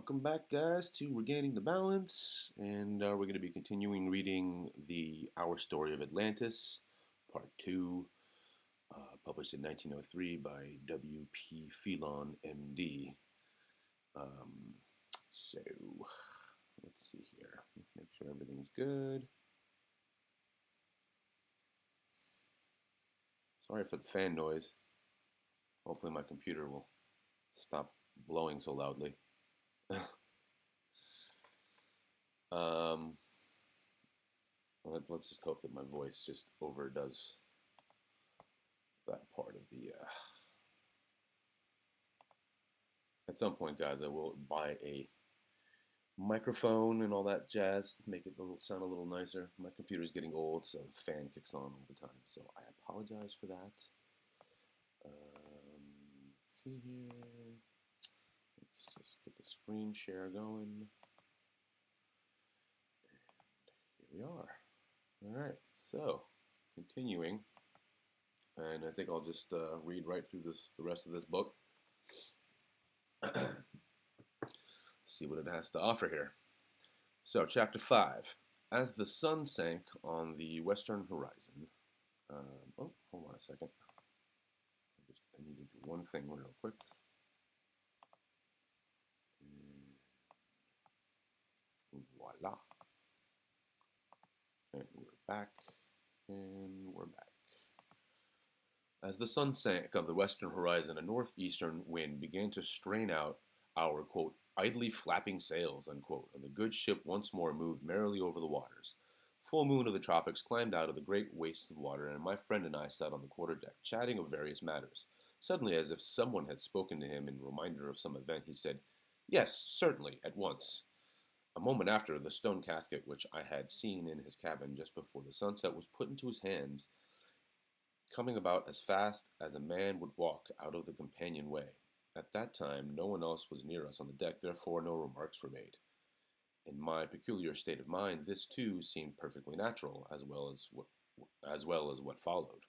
welcome back, guys, to Regaining the Balance, and we're going to be continuing reading Our Story of Atlantis, Part 2, published in 1903 by W.P. Phelon M.D. So, let's see here. Let's make sure everything's good. Sorry for the fan noise. Hopefully my computer will stop blowing so loudly. Let's just hope that my voice just overdoes that part of the. At some point, guys, I will buy a microphone and all that jazz, make it sound a little nicer. My computer's getting old, so the fan kicks on all the time. So I apologize for that. Let's see here. Let's just get the screen share going. And here we are. All right, so continuing, and I think I'll just read right through the rest of this book. See what it has to offer here. So, Chapter 5. As the sun sank on the western horizon. Hold on a second. I need to do one thing real quick. Voila. And we're back. And we're back. As the sun sank on the western horizon, a northeastern wind began to strain out our, quote, idly flapping sails, unquote, and the good ship once more moved merrily over the waters. The full moon of the tropics climbed out of the great wastes of water, and my friend and I sat on the quarterdeck, chatting of various matters. Suddenly, as if someone had spoken to him in reminder of some event, he said, "Yes, certainly, at once." A moment after, the stone casket which I had seen in his cabin just before the sunset was put into his hands, coming about as fast as a man would walk out of the companionway. At that time, no one else was near us on the deck, therefore no remarks were made. In my peculiar state of mind, this too seemed perfectly natural, as well as what followed.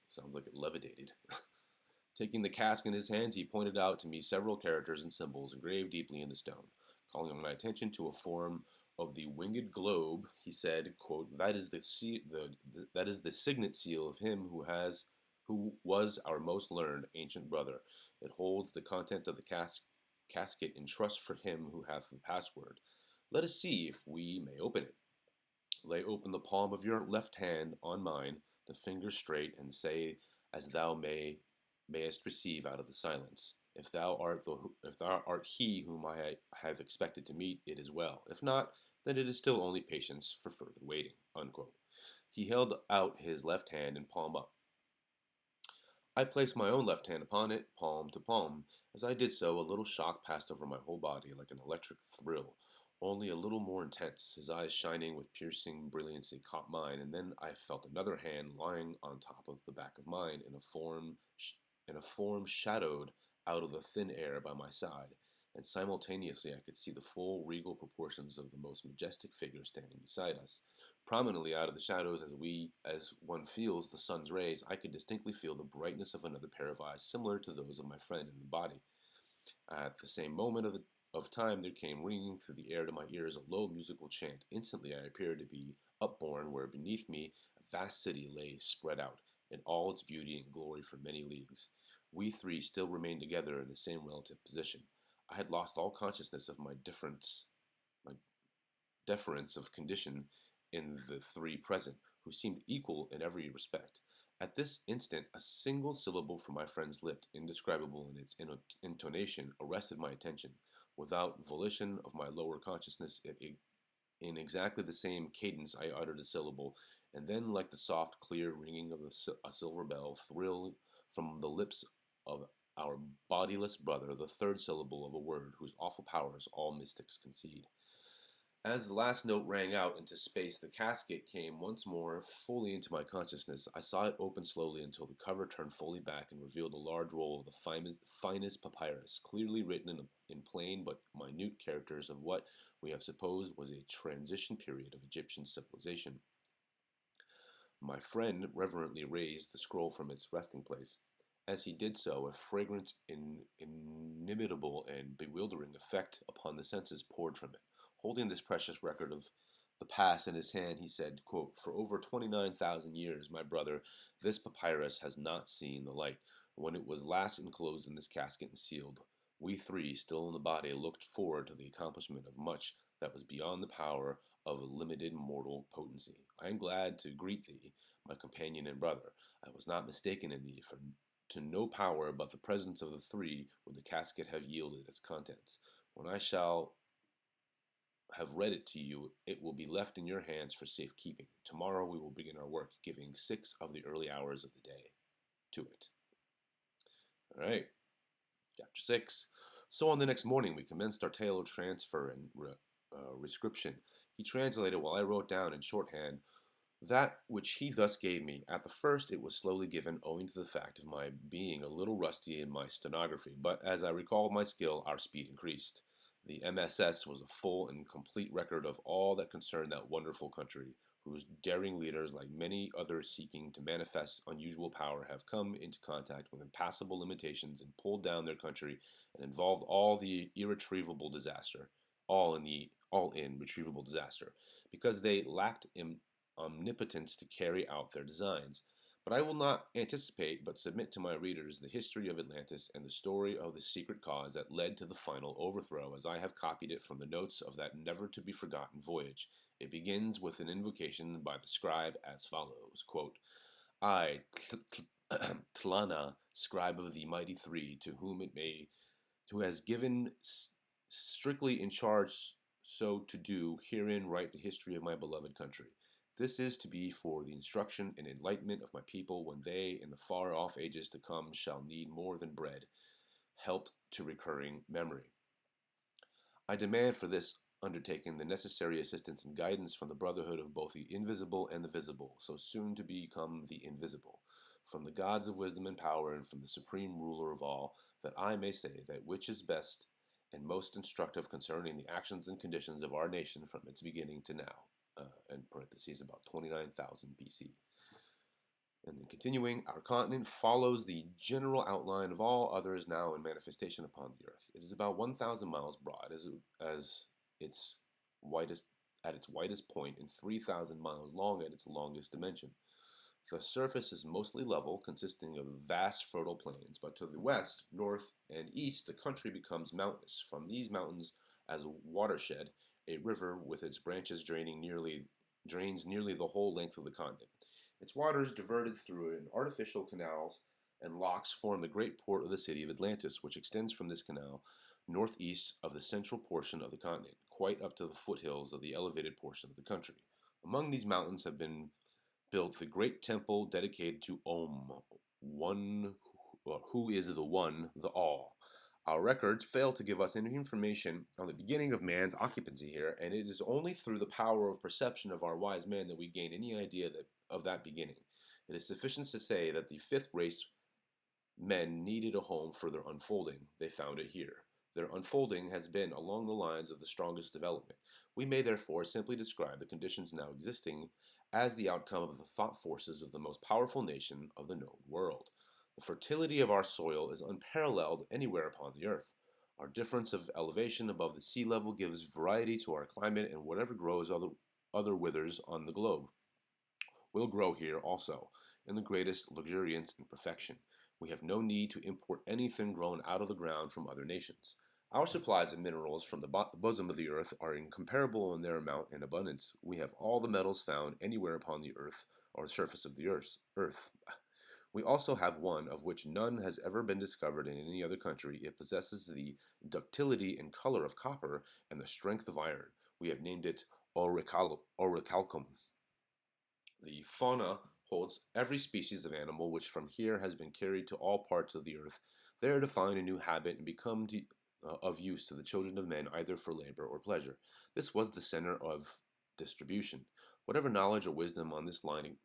Sounds like it levitated. Taking the cask in his hands, he pointed out to me several characters and symbols engraved deeply in the stone. Calling my attention to a form of the winged globe, he said, quote, that is the signet seal of him who was our most learned ancient brother. It holds the content of the casket in trust for him who hath the password. Let us see if we may open it. Lay open the palm of your left hand on mine, the fingers straight, and say as thou mayest receive out of the silence. If thou art he whom I have expected to meet, it is well. If not, then it is still only patience for further waiting. Unquote. He held out his left hand and palm up. I placed my own left hand upon it, palm to palm. As I did so, a little shock passed over my whole body like an electric thrill, only a little more intense. His eyes shining with piercing brilliancy caught mine, and then I felt another hand lying on top of the back of mine in a form shadowed out of the thin air by my side, and simultaneously I could see the full regal proportions of the most majestic figure standing beside us. Prominently out of the shadows, as one feels the sun's rays, I could distinctly feel the brightness of another pair of eyes similar to those of my friend in the body. At the same moment of time there came ringing through the air to my ears a low musical chant. Instantly I appeared to be upborne where beneath me a vast city lay spread out in all its beauty and glory for many leagues. We three still remained together in the same relative position. I had lost all consciousness of my deference of condition in the three present, who seemed equal in every respect. At this instant, a single syllable from my friend's lips, indescribable in its intonation, arrested my attention. Without volition of my lower consciousness, in exactly the same cadence, I uttered a syllable, and then, like the soft, clear ringing of a silver bell, thrilled from the lips of our bodiless brother the third syllable of a word whose awful powers all mystics concede. As the last note rang out into space, the casket came once more fully into my consciousness. I saw it open slowly until the cover turned fully back and revealed a large roll of the finest papyrus, clearly written in plain but minute characters of what we have supposed was a transition period of Egyptian civilization. My friend reverently raised the scroll from its resting place. As he did so, a fragrant, inimitable, and bewildering effect upon the senses poured from it. Holding this precious record of the past in his hand, he said, quote, "For over 29,000 years, my brother, this papyrus has not seen the light. When it was last enclosed in this casket and sealed, we three, still in the body, looked forward to the accomplishment of much that was beyond the power of limited mortal potency. I am glad to greet thee, my companion and brother. I was not mistaken in thee, for to no power but the presence of the three would the casket have yielded its contents. When I shall have read it to you, it will be left in your hands for safekeeping. Tomorrow we will begin our work, giving 6 of the early hours of the day to it." All right, chapter 6. So on the next morning we commenced our tale of transfer and rescription. He translated while I wrote down in shorthand that which he thus gave me. At the first it was slowly given, owing to the fact of my being a little rusty in my stenography, but as I recalled my skill, our speed increased. The MSS was a full and complete record of all that concerned that wonderful country, whose daring leaders, like many others seeking to manifest unusual power, have come into contact with impassable limitations and pulled down their country and involved all in retrievable disaster, because they lacked omnipotence to carry out their designs. But I will not anticipate, but submit to my readers the history of Atlantis and the story of the secret cause that led to the final overthrow, as I have copied it from the notes of that never-to-be-forgotten voyage. It begins with an invocation by the scribe as follows, quote, "I, Tlana, scribe of the mighty three, who has given strictly in charge so to do, herein write the history of my beloved country. This is to be for the instruction and enlightenment of my people when they, in the far-off ages to come, shall need more than bread, help to recurring memory. I demand for this undertaking the necessary assistance and guidance from the brotherhood of both the invisible and the visible, so soon to become the invisible, from the gods of wisdom and power, and from the supreme ruler of all, that I may say that which is best and most instructive concerning the actions and conditions of our nation from its beginning to now." In parentheses, about 29,000 BC. And then continuing, "Our continent follows the general outline of all others now in manifestation upon the earth. It is about 1,000 miles broad as its widest point, and 3,000 miles long at its longest dimension. The surface is mostly level, consisting of vast fertile plains, but to the west, north, and east the country becomes mountainous. From these mountains, as a watershed, a river with its branches drains nearly the whole length of the continent. Its waters, diverted through artificial canals and locks, form the great port of the city of Atlantis, which extends from this canal northeast of the central portion of the continent, quite up to the foothills of the elevated portion of the country. Among these mountains have been built the great temple dedicated to Om, who is the one, the all. Our records fail to give us any information on the beginning of man's occupancy here, and it is only through the power of perception of our wise men that we gain any idea of that beginning. It is sufficient to say that the fifth race men needed a home for their unfolding. They found it here. Their unfolding has been along the lines of the strongest development. We may therefore simply describe the conditions now existing as the outcome of the thought forces of the most powerful nation of the known world. The fertility of our soil is unparalleled anywhere upon the earth. Our difference of elevation above the sea level gives variety to our climate, and whatever grows other withers on the globe will grow here also, in the greatest luxuriance and perfection. We have no need to import anything grown out of the ground from other nations. Our supplies of minerals from the bosom of the earth are incomparable in their amount and abundance. We have all the metals found anywhere upon the earth or the surface of the earth. We also have one of which none has ever been discovered in any other country. It possesses the ductility and color of copper and the strength of iron. We have named it aurichalcum. The fauna holds every species of animal which from here has been carried to all parts of the earth, there to find a new habit and become of use to the children of men, either for labor or pleasure. This was the center of distribution. Whatever knowledge or wisdom on this line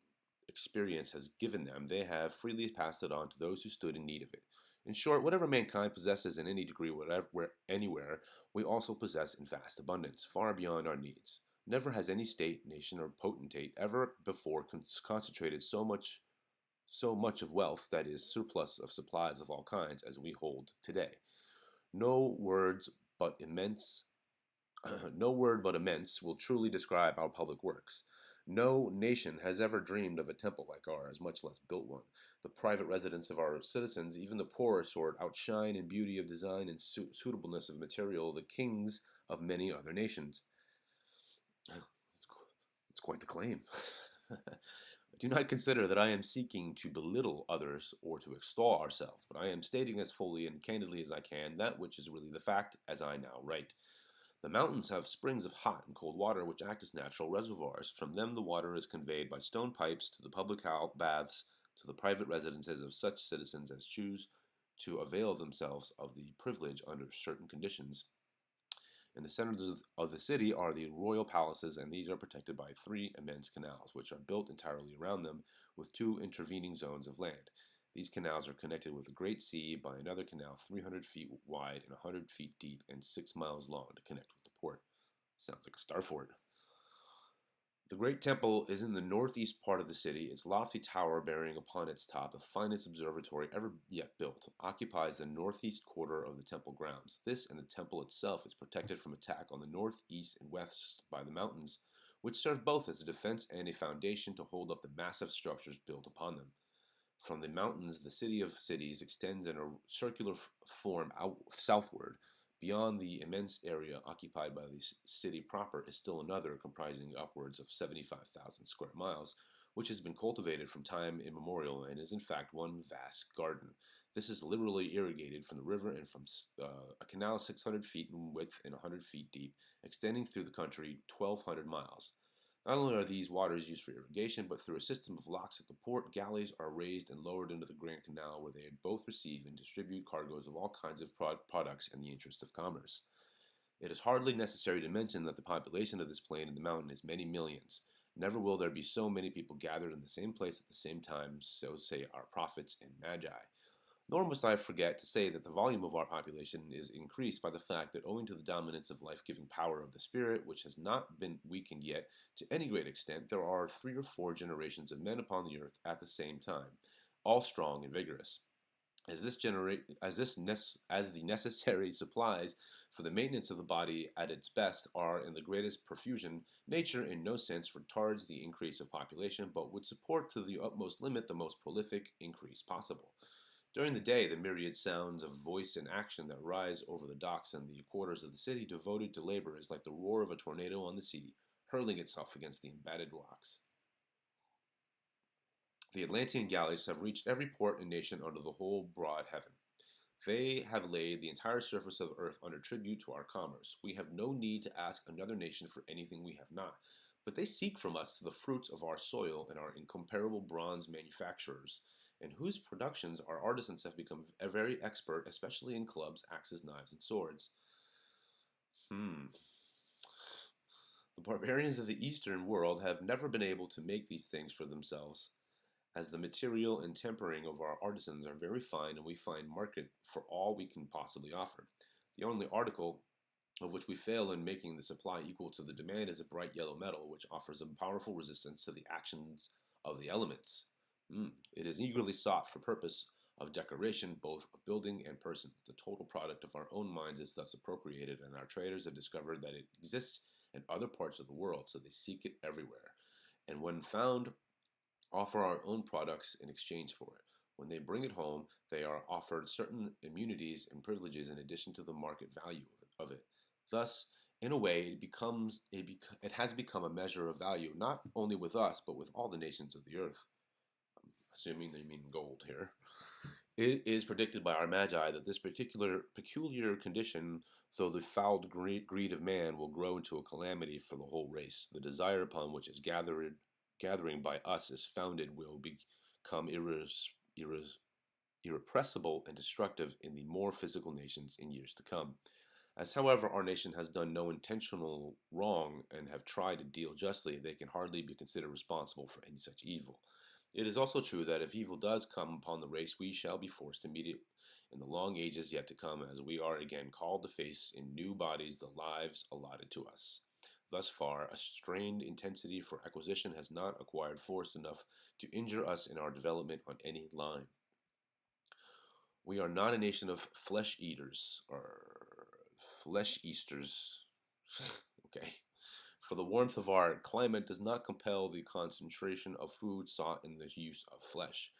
experience has given them, they have freely passed it on to those who stood in need of it. In short, whatever mankind possesses in any degree, anywhere, we also possess in vast abundance, far beyond our needs. Never has any state, nation, or potentate ever before concentrated so so much of wealth, that is, surplus of supplies of all kinds, as we hold today. No words but immense no word but immense will truly describe our public works. No nation has ever dreamed of a temple like ours, much less built one. The private residence of our citizens, even the poorer sort, outshine in beauty of design and suitableness of material the kings of many other nations. It's quite the claim. Do not consider that I am seeking to belittle others or to extol ourselves, but I am stating as fully and candidly as I can that which is really the fact, as I now write. The mountains have springs of hot and cold water which act as natural reservoirs. From them the water is conveyed by stone pipes to the public baths, to the private residences of such citizens as choose to avail themselves of the privilege under certain conditions. In the center of the city are the royal palaces, and these are protected by 3 immense canals, which are built entirely around them, with 2 intervening zones of land. These canals are connected with the Great Sea by another canal 300 feet wide and 100 feet deep and 6 miles long to connect with the port. Sounds like a star fort. The Great Temple is in the northeast part of the city. Its lofty tower, bearing upon its top the finest observatory ever yet built, occupies the northeast quarter of the temple grounds. This and the temple itself is protected from attack on the north, east, and west by the mountains, which serve both as a defense and a foundation to hold up the massive structures built upon them. From the mountains, the city of cities extends in a circular form out southward. Beyond the immense area occupied by the city proper is still another comprising upwards of 75,000 square miles, which has been cultivated from time immemorial and is in fact one vast garden. This is liberally irrigated from the river and from a canal 600 feet in width and 100 feet deep, extending through the country 1,200 miles. Not only are these waters used for irrigation, but through a system of locks at the port, galleys are raised and lowered into the Grand Canal, where they both receive and distribute cargoes of all kinds of products in the interest of commerce. It is hardly necessary to mention that the population of this plain and the mountain is many millions. Never will there be so many people gathered in the same place at the same time, so say our prophets and magi. Nor must I forget to say that the volume of our population is increased by the fact that, owing to the dominance of life-giving power of the spirit, which has not been weakened yet to any great extent, there are 3 or 4 generations of men upon the earth at the same time, all strong and vigorous. As the necessary supplies for the maintenance of the body at its best are in the greatest profusion, nature in no sense retards the increase of population, but would support to the utmost limit the most prolific increase possible. During the day, the myriad sounds of voice and action that rise over the docks and the quarters of the city devoted to labor is like the roar of a tornado on the sea, hurling itself against the embattled rocks. The Atlantean Galleys have reached every port and nation under the whole broad heaven. They have laid the entire surface of the earth under tribute to our commerce. We have no need to ask another nation for anything we have not, but they seek from us the fruits of our soil and our incomparable bronze manufacturers, in whose productions our artisans have become very expert, especially in clubs, axes, knives, and swords. The barbarians of the Eastern world have never been able to make these things for themselves, as the material and tempering of our artisans are very fine, and we find market for all we can possibly offer. The only article of which we fail in making the supply equal to the demand is a bright yellow metal, which offers a powerful resistance to the actions of the elements. It is eagerly sought for purpose of decoration, both of building and persons. The total product of our own minds is thus appropriated, and our traders have discovered that it exists in other parts of the world, so they seek it everywhere. And when found, offer our own products in exchange for it. When they bring it home, they are offered certain immunities and privileges in addition to the market value of it. Thus, in a way, it has become a measure of value, not only with us, but with all the nations of the earth. Assuming they mean gold here. It is predicted by our magi that this peculiar condition, though the foul greed of man, will grow into a calamity for the whole race. The desire upon which is gathering by us is founded will become irrepressible and destructive in the more physical nations in years to come. As, however, our nation has done no intentional wrong and have tried to deal justly, they can hardly be considered responsible for any such evil. It is also true that if evil does come upon the race, we shall be forced to meet it in the long ages yet to come, as we are again called to face in new bodies the lives allotted to us. thus far, a strained intensity for acquisition has not acquired force enough to injure us in our development on any line. We are not a nation of flesh eaters or flesh easters. Okay. For the warmth of our climate does not compel the concentration of food sought in the use of flesh.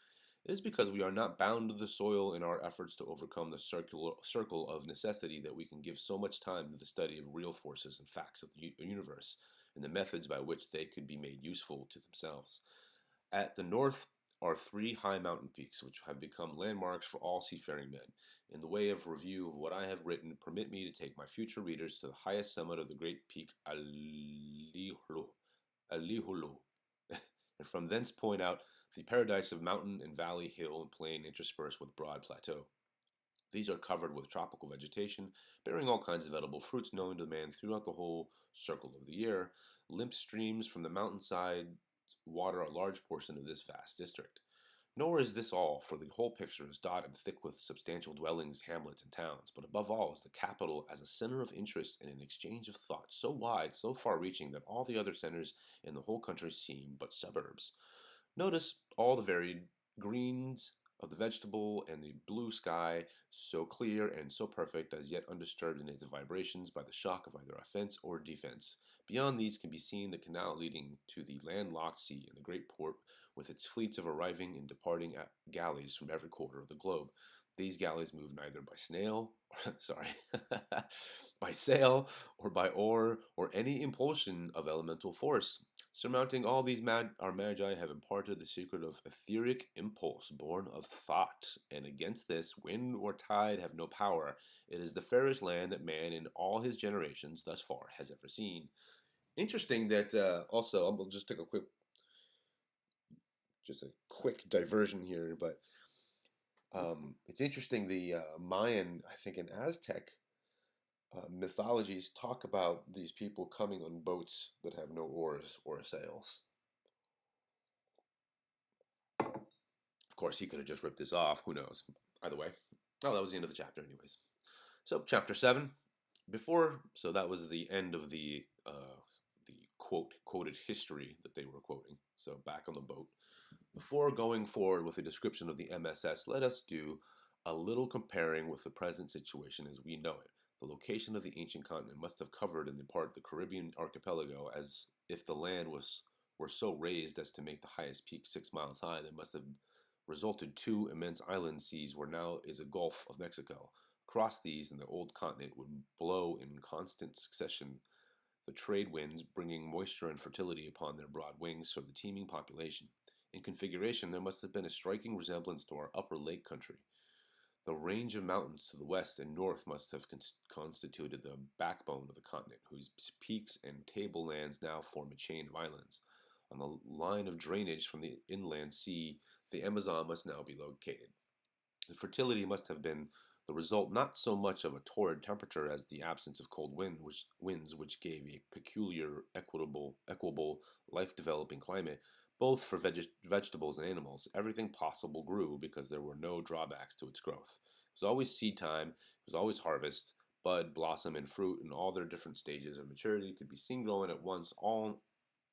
It is because we are not bound to the soil in our efforts to overcome the circle of necessity that we can give so much time to the study of real forces and facts of the universe and the methods by which they could be made useful to themselves. At the north are three high mountain peaks, which have become landmarks for all seafaring men. In the way of review of what I have written, permit me to take my future readers to the highest summit of the great peak Alihulu, and from thence point out the paradise of mountain and valley, hill and plain interspersed with broad plateau. These are covered with tropical vegetation, bearing all kinds of edible fruits known to man throughout the whole circle of the year. Limp streams from the mountainside water a large portion of this vast district. Nor is this all, for the whole picture is dotted thick with substantial dwellings, hamlets, and towns, but above all is the capital as a center of interest and an exchange of thought so wide, so far-reaching, that all the other centers in the whole country seem but suburbs. Notice all the varied greens of the vegetable and the blue sky, so clear and so perfect as yet undisturbed in its vibrations by the shock of either offense or defense. Beyond these can be seen the canal leading to the landlocked sea and the great port with its fleets of arriving and departing galleys from every quarter of the globe. These galleys move neither by by sail or by oar or any impulsion of elemental force. Surmounting all these our magi have imparted the secret of etheric impulse born of thought, and against this wind or tide have no power. It is the fairest land that man in all his generations thus far has ever seen. Interesting that also, I'll just take a quick diversion here, but it's interesting the Mayan, I think, and Aztec mythologies talk about these people coming on boats that have no oars or sails. Of course, he could have just ripped this off. Who knows? Either way. Oh, that was the end of the chapter, anyways. So, chapter 7. So that was the end of the quoted history that they were quoting. So back on the boat. Before going forward with a description of the MSS, let us do a little comparing with the present situation as we know it. The location of the ancient continent must have covered in the part of the Caribbean archipelago, as if the land were so raised as to make the highest peak 6 miles high. There must have resulted two immense island seas where now is a Gulf of Mexico. Across these, and the old continent would blow in constant succession the trade winds, bringing moisture and fertility upon their broad wings for the teeming population. In configuration, there must have been a striking resemblance to our upper lake country. The range of mountains to the west and north must have constituted the backbone of the continent, whose peaks and tablelands now form a chain of islands. On the line of drainage from the inland sea, the Amazon must now be located. The fertility must have been the result not so much of a torrid temperature as the absence of cold winds, which gave a peculiar, equable, life-developing climate, both for vegetables and animals. Everything possible grew because there were no drawbacks to its growth. It was always seed time, it was always harvest, bud, blossom, and fruit in all their different stages of maturity could be seen growing all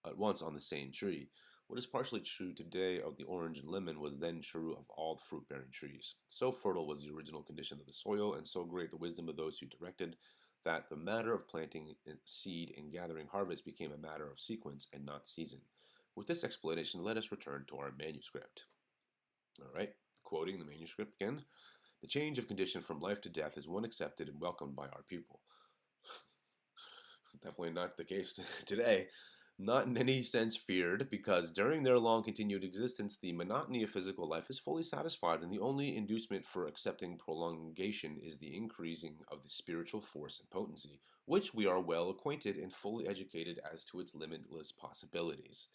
at once on the same tree. What is partially true today of the orange and lemon was then true of all the fruit-bearing trees. So fertile was the original condition of the soil, and so great the wisdom of those who directed, that the matter of planting seed and gathering harvest became a matter of sequence and not season. With this explanation, let us return to our manuscript. All right, quoting the manuscript again. The change of condition from life to death is one accepted and welcomed by our people. Definitely not the case today. Not in any sense feared, because during their long continued existence, the monotony of physical life is fully satisfied, and the only inducement for accepting prolongation is the increasing of the spiritual force and potency, which we are well acquainted and fully educated as to its limitless possibilities.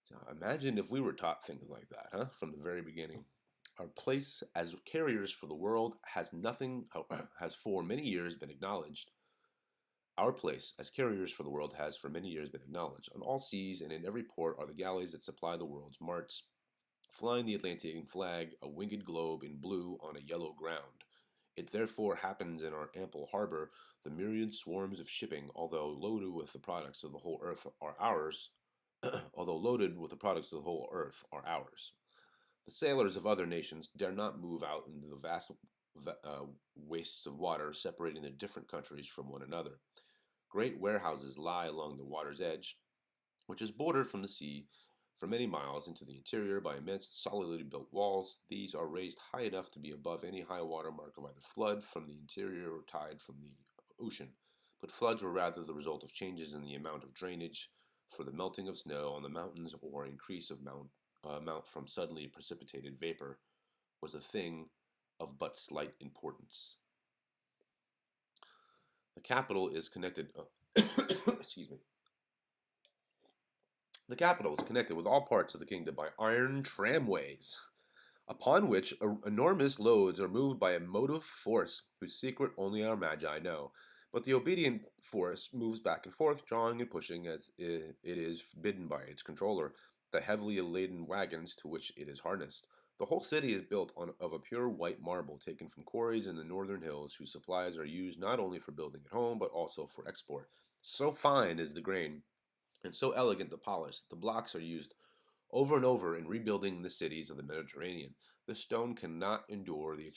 Now, imagine if we were taught things like that, huh? From the very beginning. Our place as carriers for the world has for many years been acknowledged. Our place as carriers for the world has for many years been acknowledged. On all seas and in every port are the galleys that supply the world's marts, flying the Atlantean flag, a winged globe in blue on a yellow ground. It therefore happens in our ample harbor, the myriad swarms of shipping, although loaded with the products of the whole earth, are ours. Although loaded with the products of the whole earth, are ours. The sailors of other nations dare not move out into the vast wastes of water separating the different countries from one another. Great warehouses lie along the water's edge, which is bordered from the sea for many miles into the interior by immense solidly built walls. These are raised high enough to be above any high water mark of either flood from the interior or tide from the ocean. But floods were rather the result of changes in the amount of drainage for the melting of snow on the mountains or increase of amount from suddenly precipitated vapor was a thing of but slight importance. The capital is connected. Excuse me. The capital is connected with all parts of the kingdom by iron tramways, upon which enormous loads are moved by a motive force whose secret only our magi know. But the obedient force moves back and forth, drawing and pushing as it is bidden by its controller, the heavily laden wagons to which it is harnessed. The whole city is built of a pure white marble taken from quarries in the northern hills, whose supplies are used not only for building at home, but also for export. So fine is the grain, and so elegant the polish, that the blocks are used over and over in rebuilding the cities of the Mediterranean. The stone cannot endure the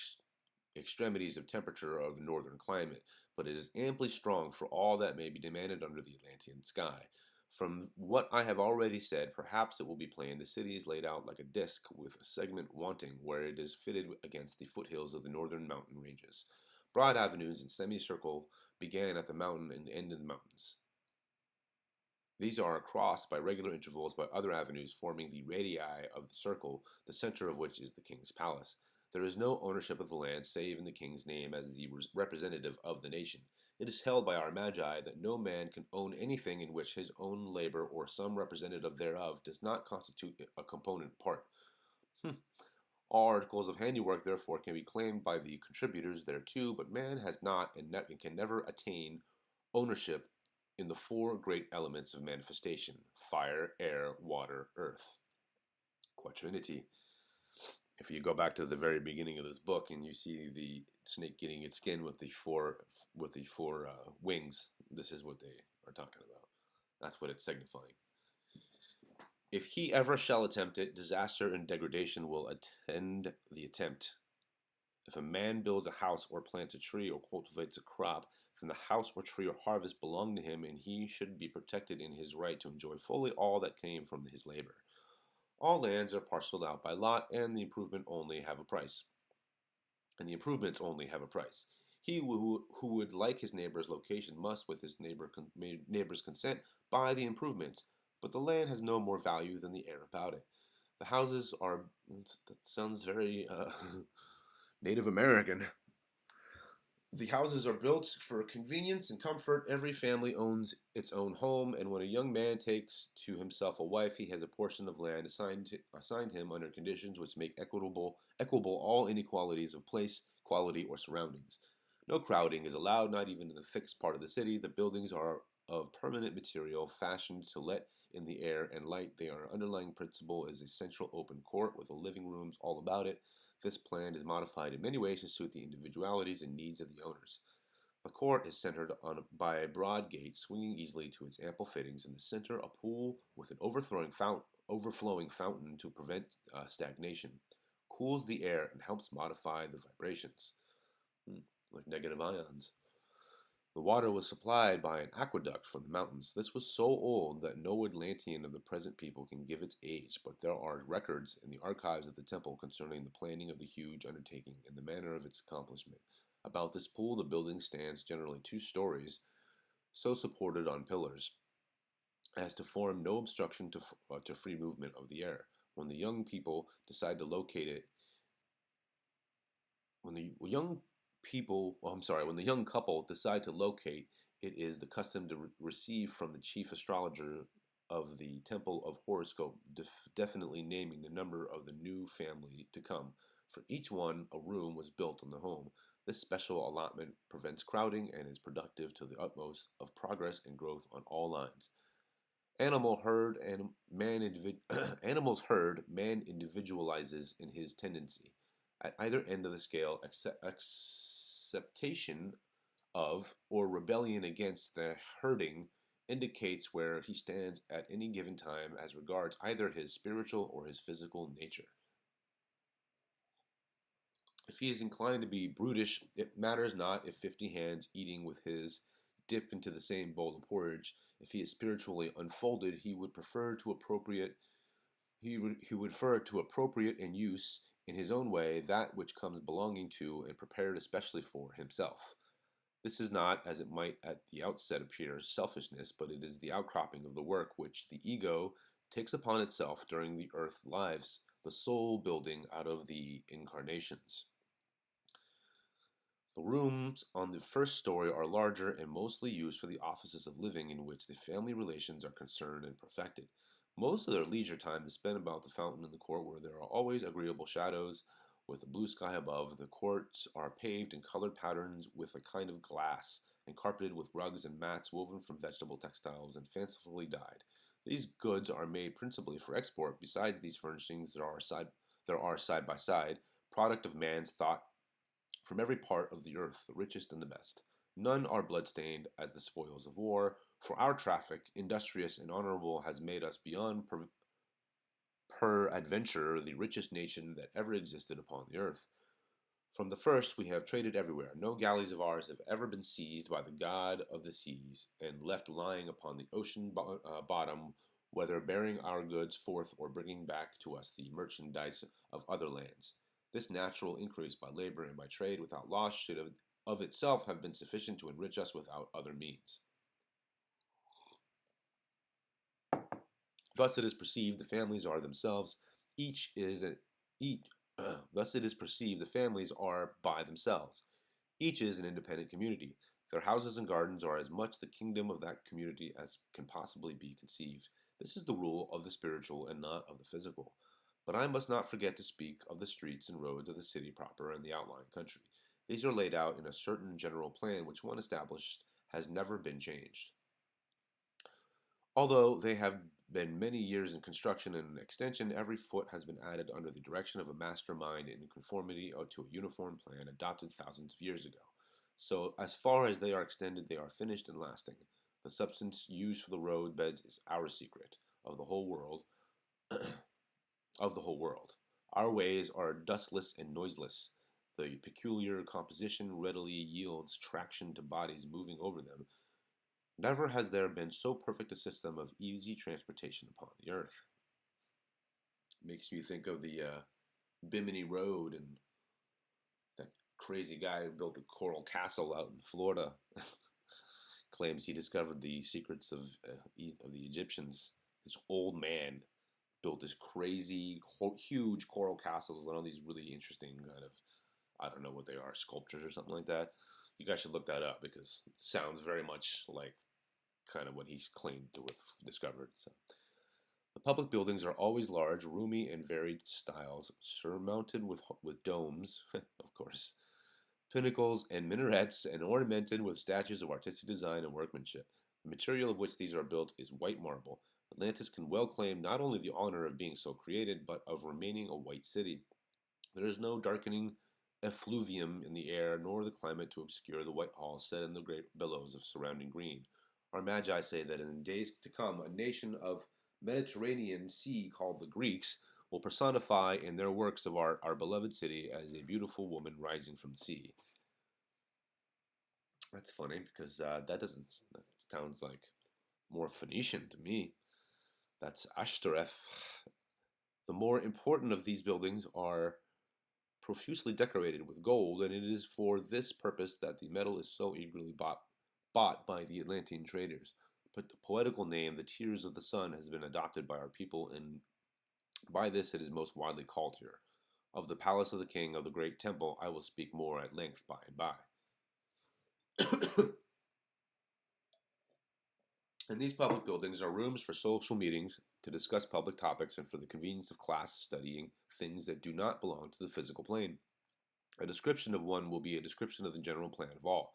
extremities of temperature of the northern climate, but it is amply strong for all that may be demanded under the Atlantean sky. From what I have already said, perhaps it will be plain the city is laid out like a disk, with a segment wanting where it is fitted against the foothills of the northern mountain ranges. Broad avenues in semicircle began at the mountain and end in the mountains. These are crossed by regular intervals by other avenues forming the radii of the circle, the center of which is the king's palace. There is no ownership of the land save in the king's name as the representative of the nation. It is held by our magi that no man can own anything in which his own labor or some representative thereof does not constitute a component part. All articles of handiwork, therefore, can be claimed by the contributors thereto, but man has not and can never attain ownership in the four great elements of manifestation: fire, air, water, earth. Quaternity. If you go back to the very beginning of this book and you see the snake getting its skin with the four wings, this is what they are talking about. That's what it's signifying. If he ever shall attempt it, disaster and degradation will attend the attempt. If a man builds a house or plants a tree or cultivates a crop, then the house or tree or harvest belong to him, and he should be protected in his right to enjoy fully all that came from his labor. All lands are parceled out by lot, and the improvements only have a price. He who would like his neighbor's location must, with his neighbor's consent, buy the improvements, but the land has no more value than the air about it. The houses are. That sounds very Native American. The houses are built for convenience and comfort. Every family owns its own home, and when a young man takes to himself a wife, he has a portion of land assigned him under conditions which make equitable all inequalities of place, quality, or surroundings. No crowding is allowed, not even in a fixed part of the city. The buildings are of permanent material, fashioned to let in the air and light. Their underlying principle is a central open court with living rooms all about it. This plan is modified in many ways to suit the individualities and needs of the owners. The court is centered by a broad gate swinging easily to its ample fittings. In the center, a pool with an overflowing fountain to prevent stagnation, cools the air and helps modify the vibrations, like negative ions. The water was supplied by an aqueduct from the mountains. This was so old that no Atlantean of the present people can give its age, but there are records in the archives of the temple concerning the planning of the huge undertaking and the manner of its accomplishment. About this pool, the building stands generally 2 stories, so supported on pillars as to form no obstruction to free movement of the air. When the young people decide to locate it, when the young couple decide to locate, it is the custom to receive from the chief astrologer of the Temple of Horoscope, definitely naming the number of the new family to come. For each one, a room was built on the home. This special allotment prevents crowding and is productive to the utmost of progress and growth on all lines. Animals herd, man individualizes in his tendency. At either end of the scale, acceptation of or rebellion against the herding indicates where he stands at any given time as regards either his spiritual or his physical nature. If he is inclined to be brutish, it matters not if 50 hands eating with his dip into the same bowl of porridge. If he is spiritually unfolded, he would prefer to appropriate in use in his own way that which comes belonging to and prepared especially for himself. This is not, as it might at the outset appear, selfishness, but it is the outcropping of the work which the ego takes upon itself during the earth lives, the soul building out of the incarnations. The rooms on the first story are larger and mostly used for the offices of living in which the family relations are concerned and perfected. Most of their leisure time is spent about the fountain in the court, where there are always agreeable shadows, with a blue sky above. The courts are paved in colored patterns with a kind of glass, and carpeted with rugs and mats woven from vegetable textiles and fancifully dyed. These goods are made principally for export. Besides these furnishings, there are side by side, product of man's thought from every part of the earth, the richest and the best. None are bloodstained as the spoils of war, for our traffic, industrious and honorable, has made us beyond peradventure the richest nation that ever existed upon the earth. From the first we have traded everywhere. No galleys of ours have ever been seized by the god of the seas and left lying upon the ocean bottom, whether bearing our goods forth or bringing back to us the merchandise of other lands. This natural increase by labor and by trade without loss should of itself have been sufficient to enrich us without other means. Thus it is perceived the families are themselves, thus it is perceived the families are by themselves. Each is an independent community. Their houses and gardens are as much the kingdom of that community as can possibly be conceived. This is the rule of the spiritual and not of the physical. But I must not forget to speak of the streets and roads of the city proper and the outlying country. These are laid out in a certain general plan which, when established, has never been changed. Although they have been many years in construction and extension, every foot has been added under the direction of a master mind in conformity to a uniform plan adopted thousands of years ago. So, as far as they are extended, they are finished and lasting. The substance used for the road beds is our secret of the whole world. Our ways are dustless and noiseless. The peculiar composition readily yields traction to bodies moving over them. Never has there been so perfect a system of easy transportation upon the earth. Makes me think of the Bimini Road and that crazy guy who built the Coral Castle out in Florida. Claims he discovered the secrets of the Egyptians. This old man built this crazy, huge coral castles and all these really interesting kind of, I don't know what they are, sculptures or something like that. You guys should look that up because it sounds very much like kind of what he's claimed to have discovered. So, the public buildings are always large, roomy, and varied styles, surmounted with domes, of course, pinnacles, and minarets, and ornamented with statues of artistic design and workmanship. The material of which these are built is white marble. Atlantis can well claim not only the honor of being so created, but of remaining a white city. There is no darkening effluvium in the air, nor the climate to obscure the white halls set in the great billows of surrounding green. Our magi say that in days to come, a nation of Mediterranean sea called the Greeks will personify in their works of art our beloved city as a beautiful woman rising from the sea. That's funny because that sounds like more Phoenician to me. That's Ashtoreth. The more important of these buildings are profusely decorated with gold, and it is for this purpose that the metal is so eagerly bought by the Atlantean traders. But the poetical name, the Tears of the Sun, has been adopted by our people, and by this it is most widely called here. Of the palace of the king of the great temple I will speak more at length by and by. And these public buildings are rooms for social meetings, to discuss public topics, and for the convenience of class studying things that do not belong to the physical plane. A description of one will be a description of the general plan of all.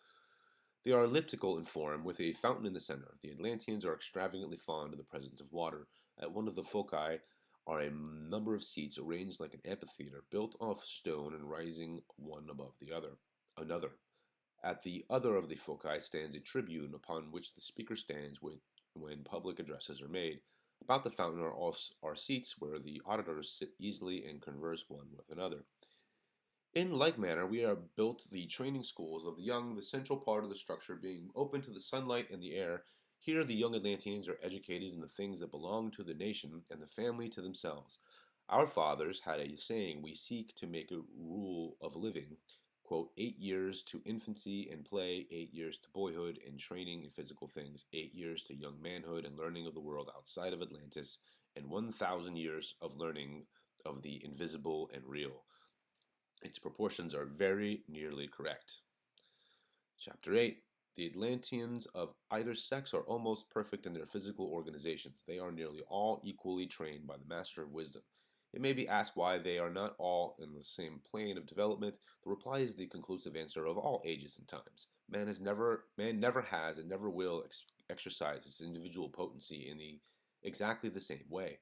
They are elliptical in form, with a fountain in the center. The Atlanteans are extravagantly fond of the presence of water. At one of the foci are a number of seats arranged like an amphitheater, built of stone and rising one above the other. Another. At the other of the foci stands a tribune upon which the speaker stands when public addresses are made. About the fountain are seats where the auditors sit easily and converse one with another. In like manner, we are built the training schools of the young, the central part of the structure being open to the sunlight and the air. Here the young Atlanteans are educated in the things that belong to the nation and the family to themselves. Our fathers had a saying, we seek to make a rule of living, quote, 8 years to infancy and play, 8 years to boyhood and training in physical things, 8 years to young manhood and learning of the world outside of Atlantis, and 1,000 years of learning of the invisible and real. Its proportions are very nearly correct. Chapter 8. The Atlanteans of either sex are almost perfect in their physical organizations. They are nearly all equally trained by the Master of Wisdom. It may be asked why they are not all in the same plane of development. The reply is the conclusive answer of all ages and times. Man never has and never will exercise its individual potency in exactly the same way.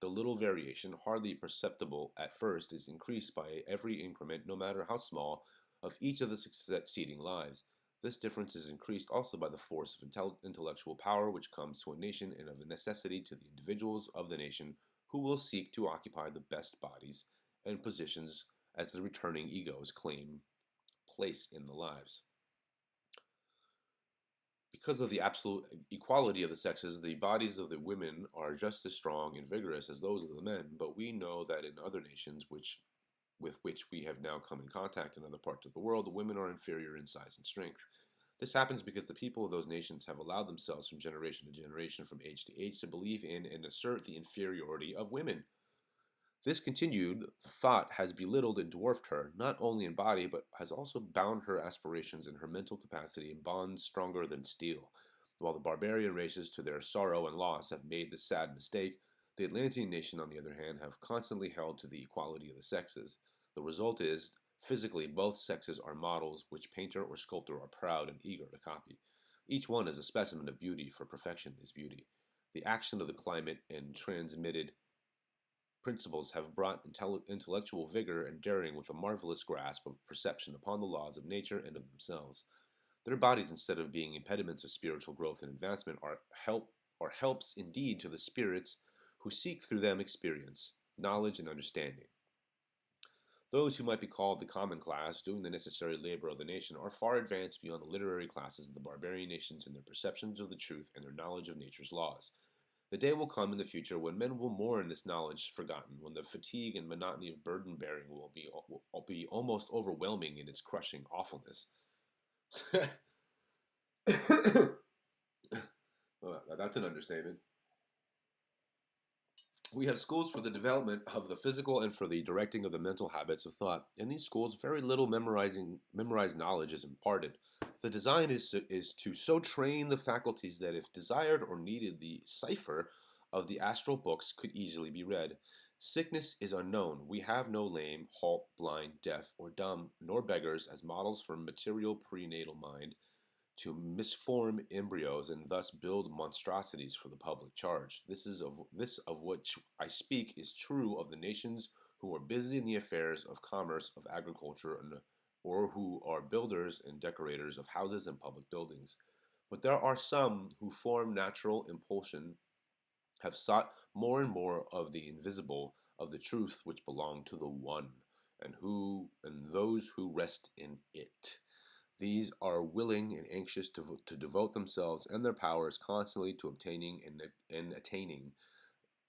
The little variation, hardly perceptible at first, is increased by every increment, no matter how small, of each of the succeeding lives. This difference is increased also by the force of intellectual power which comes to a nation and of a necessity to the individuals of the nation who will seek to occupy the best bodies and positions as the returning egos claim place in the lives. Because of the absolute equality of the sexes, the bodies of the women are just as strong and vigorous as those of the men, but we know that in other nations with which we have now come in contact in other parts of the world, the women are inferior in size and strength. This happens because the people of those nations have allowed themselves from generation to generation, from age to age, to believe in and assert the inferiority of women. This continued thought has belittled and dwarfed her, not only in body, but has also bound her aspirations and her mental capacity in bonds stronger than steel. While the barbarian races, to their sorrow and loss, have made this sad mistake, the Atlantean nation, on the other hand, have constantly held to the equality of the sexes. The result is, physically, both sexes are models which painter or sculptor are proud and eager to copy. Each one is a specimen of beauty, for perfection is beauty. The action of the climate and transmitted principles have brought intellectual vigor and daring with a marvelous grasp of perception upon the laws of nature and of themselves. Their bodies, instead of being impediments of spiritual growth and advancement, are helps indeed to the spirits who seek through them experience, knowledge, and understanding. Those who might be called the common class, doing the necessary labor of the nation, are far advanced beyond the literary classes of the barbarian nations in their perceptions of the truth and their knowledge of nature's laws. The day will come in the future when men will mourn this knowledge forgotten, when the fatigue and monotony of burden bearing will be almost overwhelming in its crushing awfulness. Well, that's an understatement. We have schools for the development of the physical and for the directing of the mental habits of thought. In these schools, very little memorized knowledge is imparted. The design is to so train the faculties that if desired or needed, the cipher of the astral books could easily be read. Sickness is unknown. We have no lame, halt, blind, deaf, or dumb, nor beggars as models for material prenatal mind to misform embryos and thus build monstrosities for the public charge. This of which I speak is true of the nations who are busy in the affairs of commerce, of agriculture, or who are builders and decorators of houses and public buildings. But there are some who from natural impulsion have sought more and more of the invisible, of the truth which belong to the One, and those who rest in it. These are willing and anxious to devote themselves and their powers constantly to obtaining and attaining,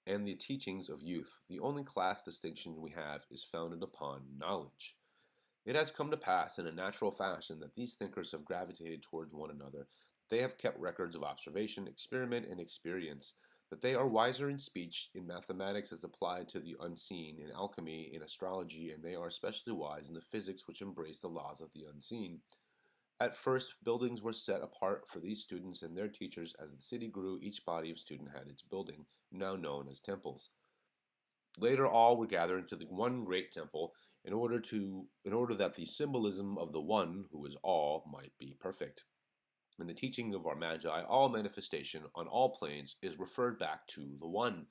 and the teachings of youth. The only class distinction we have is founded upon knowledge. It has come to pass in a natural fashion that these thinkers have gravitated towards one another. They have kept records of observation, experiment, and experience. That they are wiser in speech, in mathematics as applied to the unseen, in alchemy, in astrology, and they are especially wise in the physics which embrace the laws of the unseen. At first, buildings were set apart for these students and their teachers. As the city grew, each body of student had its building, now known as temples. Later, all were gathered into the one great temple in order that the symbolism of the One, who is all, might be perfect. In the teaching of our Magi, all manifestation on all planes is referred back to the One,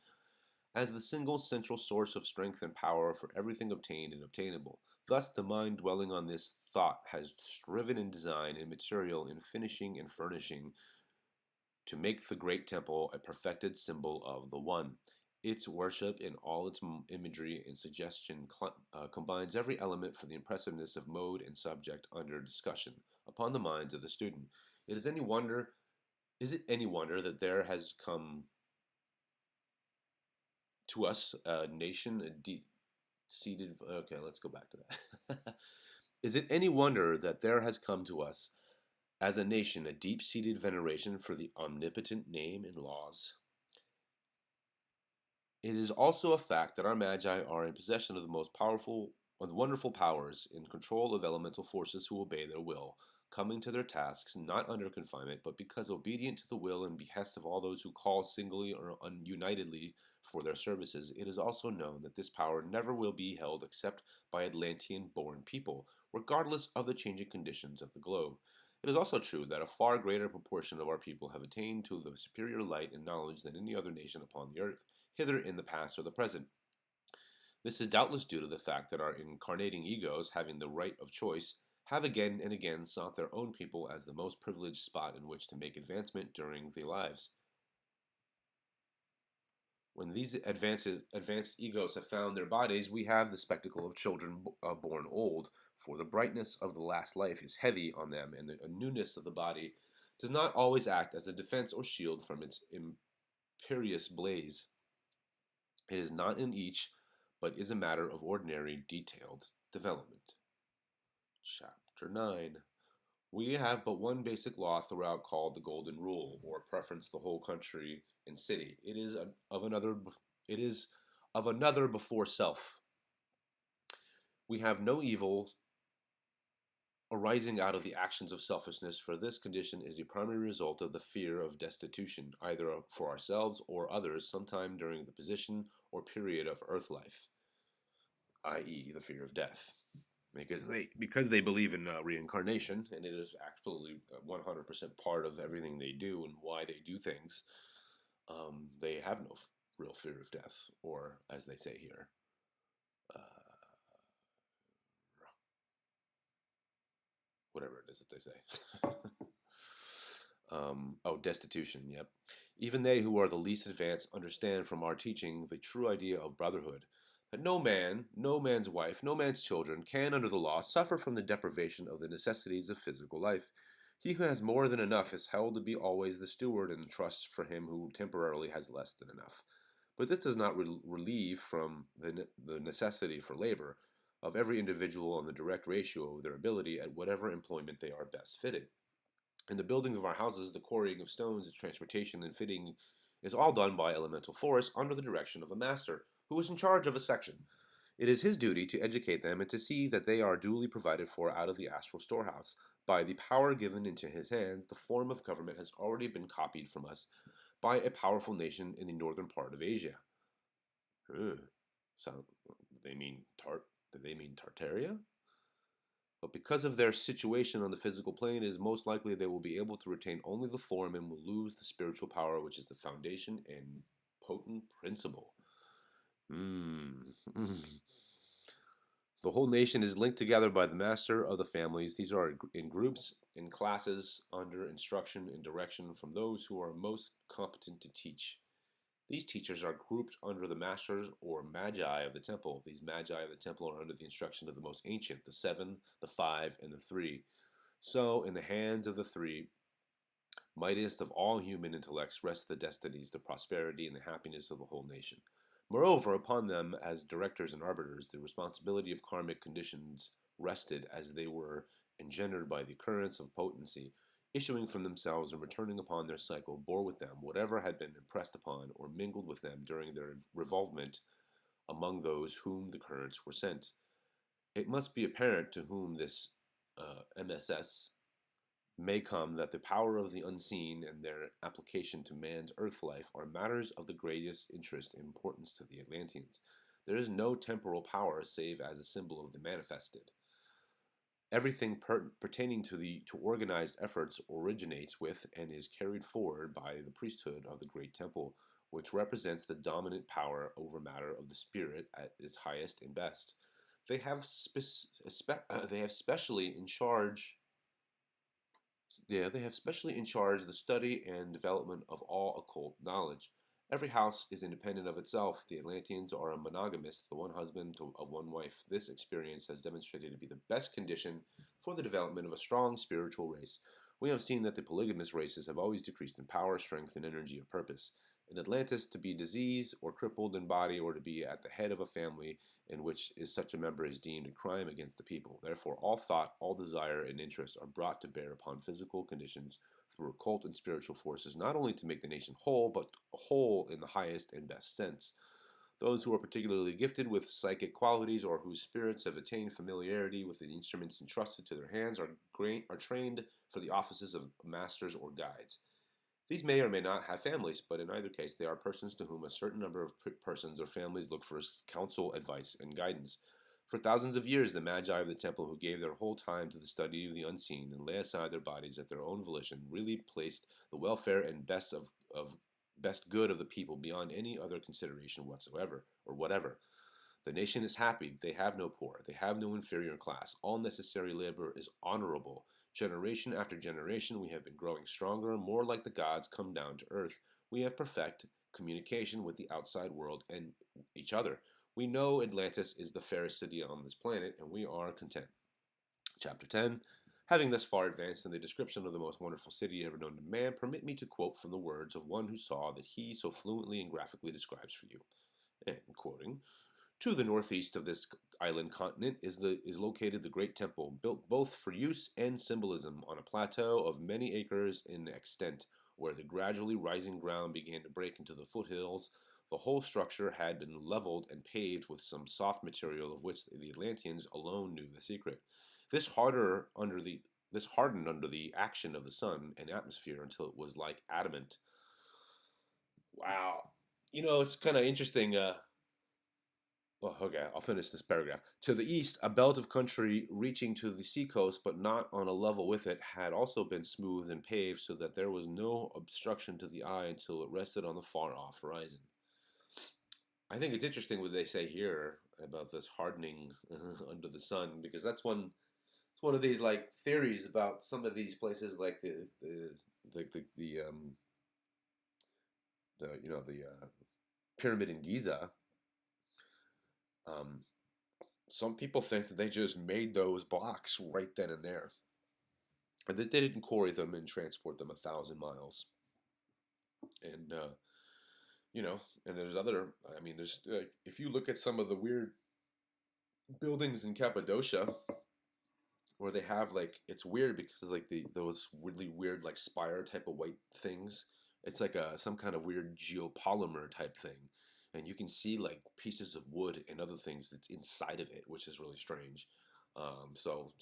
as the single central source of strength and power for everything obtained and obtainable. Thus, the mind dwelling on this thought has striven in design and material, in finishing and furnishing, to make the great temple a perfected symbol of the One. Its worship in all its imagery and suggestion combines every element for the impressiveness of mode and subject under discussion upon the minds of the student. It is any wonder is it any wonder that there has come to us a nation, a deep seated. Okay, let's go back to that. Is it any wonder that there has come to us as a nation a deep seated veneration for the omnipotent name and laws? It is also a fact that our magi are in possession of the most powerful, of the wonderful powers in control of elemental forces who obey their will, coming to their tasks not under confinement, but because obedient to the will and behest of all those who call singly or unitedly for their services. It is also known that this power never will be held except by Atlantean-born people, regardless of the changing conditions of the globe. It is also true that a far greater proportion of our people have attained to the superior light and knowledge than any other nation upon the earth, hither in the past or the present. This is doubtless due to the fact that our incarnating egos, having the right of choice, have again and again sought their own people as the most privileged spot in which to make advancement during their lives. When these advanced egos have found their bodies, we have the spectacle of children born old, for the brightness of the last life is heavy on them, and the newness of the body does not always act as a defense or shield from its imperious blaze. It is not in each, but is a matter of ordinary, detailed development. Chapter 9. We have but one basic law throughout called the Golden Rule, or preference the whole country and city. It is of another before self. We have no evil arising out of the actions of selfishness, for this condition is a primary result of the fear of destitution, either for ourselves or others, sometime during the position or period of earth life, i.e., the fear of death. Because they believe in reincarnation, and it is absolutely 100% part of everything they do and why they do things, they have no real fear of death, or as they say here, uh, whatever it is that they say. Destitution, yep. Even they who are the least advanced understand from our teaching the true idea of brotherhood, that no man, no man's wife, no man's children can, under the law, suffer from the deprivation of the necessities of physical life. He who has more than enough is held to be always the steward and trusts for him who temporarily has less than enough. But this does not relieve from the necessity for labor of every individual on the direct ratio of their ability at whatever employment they are best fitted. In the building of our houses, the quarrying of stones, the transportation and fitting is all done by elemental force under the direction of a master, who is in charge of a section. It is his duty to educate them and to see that they are duly provided for out of the astral storehouse. By the power given into his hands, the form of government has already been copied from us by a powerful nation in the northern part of Asia. So, they mean do they mean Tartaria? But because of their situation on the physical plane, it is most likely they will be able to retain only the form and will lose the spiritual power, which is the foundation and potent principle. The whole nation is linked together by the master of the families. These are in groups, in classes, under instruction and direction from those who are most competent to teach. These teachers are grouped under the masters or magi of the temple. These magi of the temple are under the instruction of the most ancient, the 7, the 5, and the 3. So, in the hands of the 3, mightiest of all human intellects, rest the destinies, the prosperity, and the happiness of the whole nation. Moreover, upon them, as directors and arbiters, the responsibility of karmic conditions rested, as they were engendered by the currents of potency, issuing from themselves and returning upon their cycle, bore with them whatever had been impressed upon or mingled with them during their revolvement among those whom the currents were sent. It must be apparent to whom this MSS may come that the power of the unseen and their application to man's earth life are matters of the greatest interest and importance to the Atlanteans. There is no temporal power save as a symbol of the manifested. Everything pertaining to organized efforts originates with and is carried forward by the priesthood of the great temple, which represents the dominant power over matter of the spirit at its highest and best. They have they have specially in charge. Yeah, they have specially in charge the study and development of all occult knowledge. Every house is independent of itself. The Atlanteans are a monogamist, the one husband of one wife. This experience has demonstrated to be the best condition for the development of a strong spiritual race. We have seen that the polygamous races have always decreased in power, strength, and energy of purpose. In Atlantis, to be diseased or crippled in body or to be at the head of a family in which is such a member is deemed a crime against the people. Therefore, all thought, all desire, and interest are brought to bear upon physical conditions through occult and spiritual forces, not only to make the nation whole, but whole in the highest and best sense. Those who are particularly gifted with psychic qualities or whose spirits have attained familiarity with the instruments entrusted to their hands are trained for the offices of masters or guides. These may or may not have families, but in either case, they are persons to whom a certain number of persons or families look for counsel, advice, and guidance. For thousands of years, the Magi of the Temple, who gave their whole time to the study of the unseen and lay aside their bodies at their own volition, really placed the welfare and best good of the people beyond any other consideration whatsoever or whatever. The nation is happy. They have no poor. They have no inferior class. All necessary labor is honorable. Generation after generation, we have been growing stronger, more like the gods come down to earth. We have perfected communication with the outside world and each other. We know Atlantis is the fairest city on this planet, and we are content. Chapter 10. Having thus far advanced in the description of the most wonderful city ever known to man, permit me to quote from the words of one who saw that he so fluently and graphically describes for you. And quoting, to the northeast of this island continent is located the great temple, built both for use and symbolism on a plateau of many acres in extent, where the gradually rising ground began to break into the foothills. The whole structure had been leveled and paved with some soft material of which the Atlanteans alone knew the secret. This hardened under the action of the sun and atmosphere until it was like adamant. Wow. It's kind of interesting. Well, okay, I'll finish this paragraph. To the east, a belt of country reaching to the seacoast but not on a level with it had also been smoothed and paved so that there was no obstruction to the eye until it rested on the far off horizon. I think it's interesting what they say here about this hardening under the sun, because it's one of these like theories about some of these places, like the pyramid in Giza. Some people think that they just made those blocks right then and there, and that they didn't quarry them and transport them 1,000 miles. And and there's other. I mean, there's if you look at some of the weird buildings in Cappadocia, where they have it's weird because those really weird like spire type of white things. It's like some kind of weird geopolymer type thing, and you can see like pieces of wood and other things that's inside of it, which is really strange. So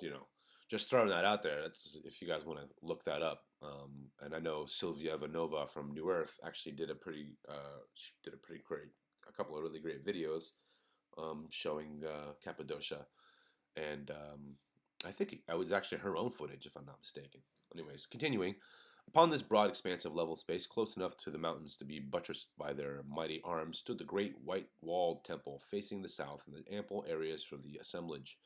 just throwing that out there. That's if you guys want to look that up. And I know Sylvia Vanova from New Earth actually did a pretty great, a couple of really great videos showing Cappadocia, and I think it was actually her own footage, if I'm not mistaken. Anyways, continuing. Upon this broad expanse of level space, close enough to the mountains to be buttressed by their mighty arms, stood the great white-walled temple, facing the south, and the ample areas for the assemblage.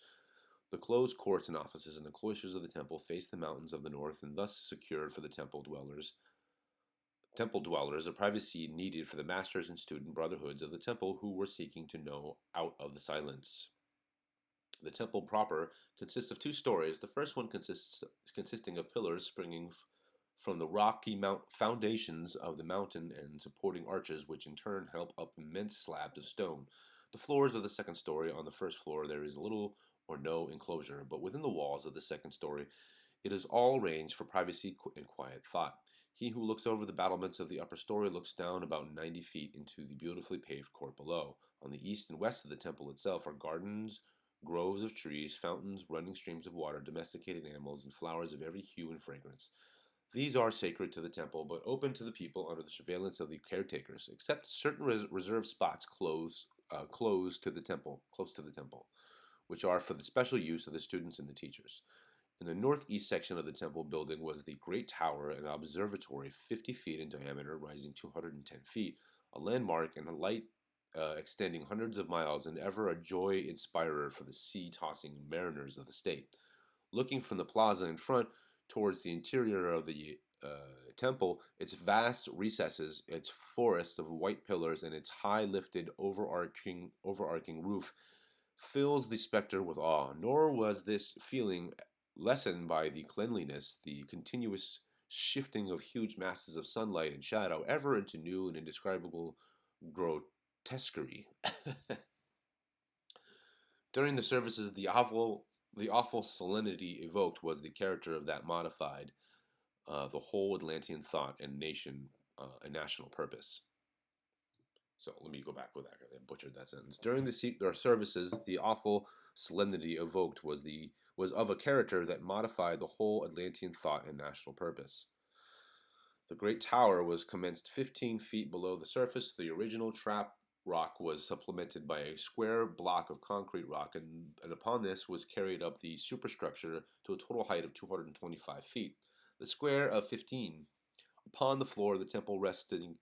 The closed courts and offices and the cloisters of the temple faced the mountains of the north, and thus secured for the temple dwellers a privacy needed for the masters and student brotherhoods of the temple who were seeking to know out of the silence. The temple proper consists of 2 stories. The first one consisting of pillars springing from the rocky foundations of the mountain and supporting arches, which in turn help up immense slabs of stone. The floors of the second story. On the first floor there is little or no enclosure, but within the walls of the second story it is all arranged for privacy and quiet thought. He who looks over the battlements of the upper story looks down about 90 feet into the beautifully paved court below. On the east and west of the temple itself are gardens, groves of trees, fountains, running streams of water, domesticated animals, and flowers of every hue and fragrance. These are sacred to the temple, but open to the people under the surveillance of the caretakers, except certain reserved spots close to the temple, which are for the special use of the students and the teachers. In the northeast section of the temple building was the great tower, an observatory 50 feet in diameter, rising 210 feet, a landmark and a light extending hundreds of miles and ever a joy inspirer for the sea-tossing mariners of the state. Looking from the plaza in front towards the interior of the temple, its vast recesses, its forest of white pillars, and its high-lifted, overarching roof fills the specter with awe. Nor was this feeling lessened by the cleanliness, the continuous shifting of huge masses of sunlight and shadow, ever into new and indescribable grotesquerie. During the services, the awful solemnity evoked was the character of that modified, the whole Atlantean thought and and national purpose. So let me go back with that. I butchered that sentence. During the services, the awful solemnity evoked was of a character that modified the whole Atlantean thought and national purpose. The great tower was commenced 15 feet below the surface. The original trap rock was supplemented by a square block of concrete rock, and upon this was carried up the superstructure to a total height of 225 feet. The square of 15 upon the floor of the temple resting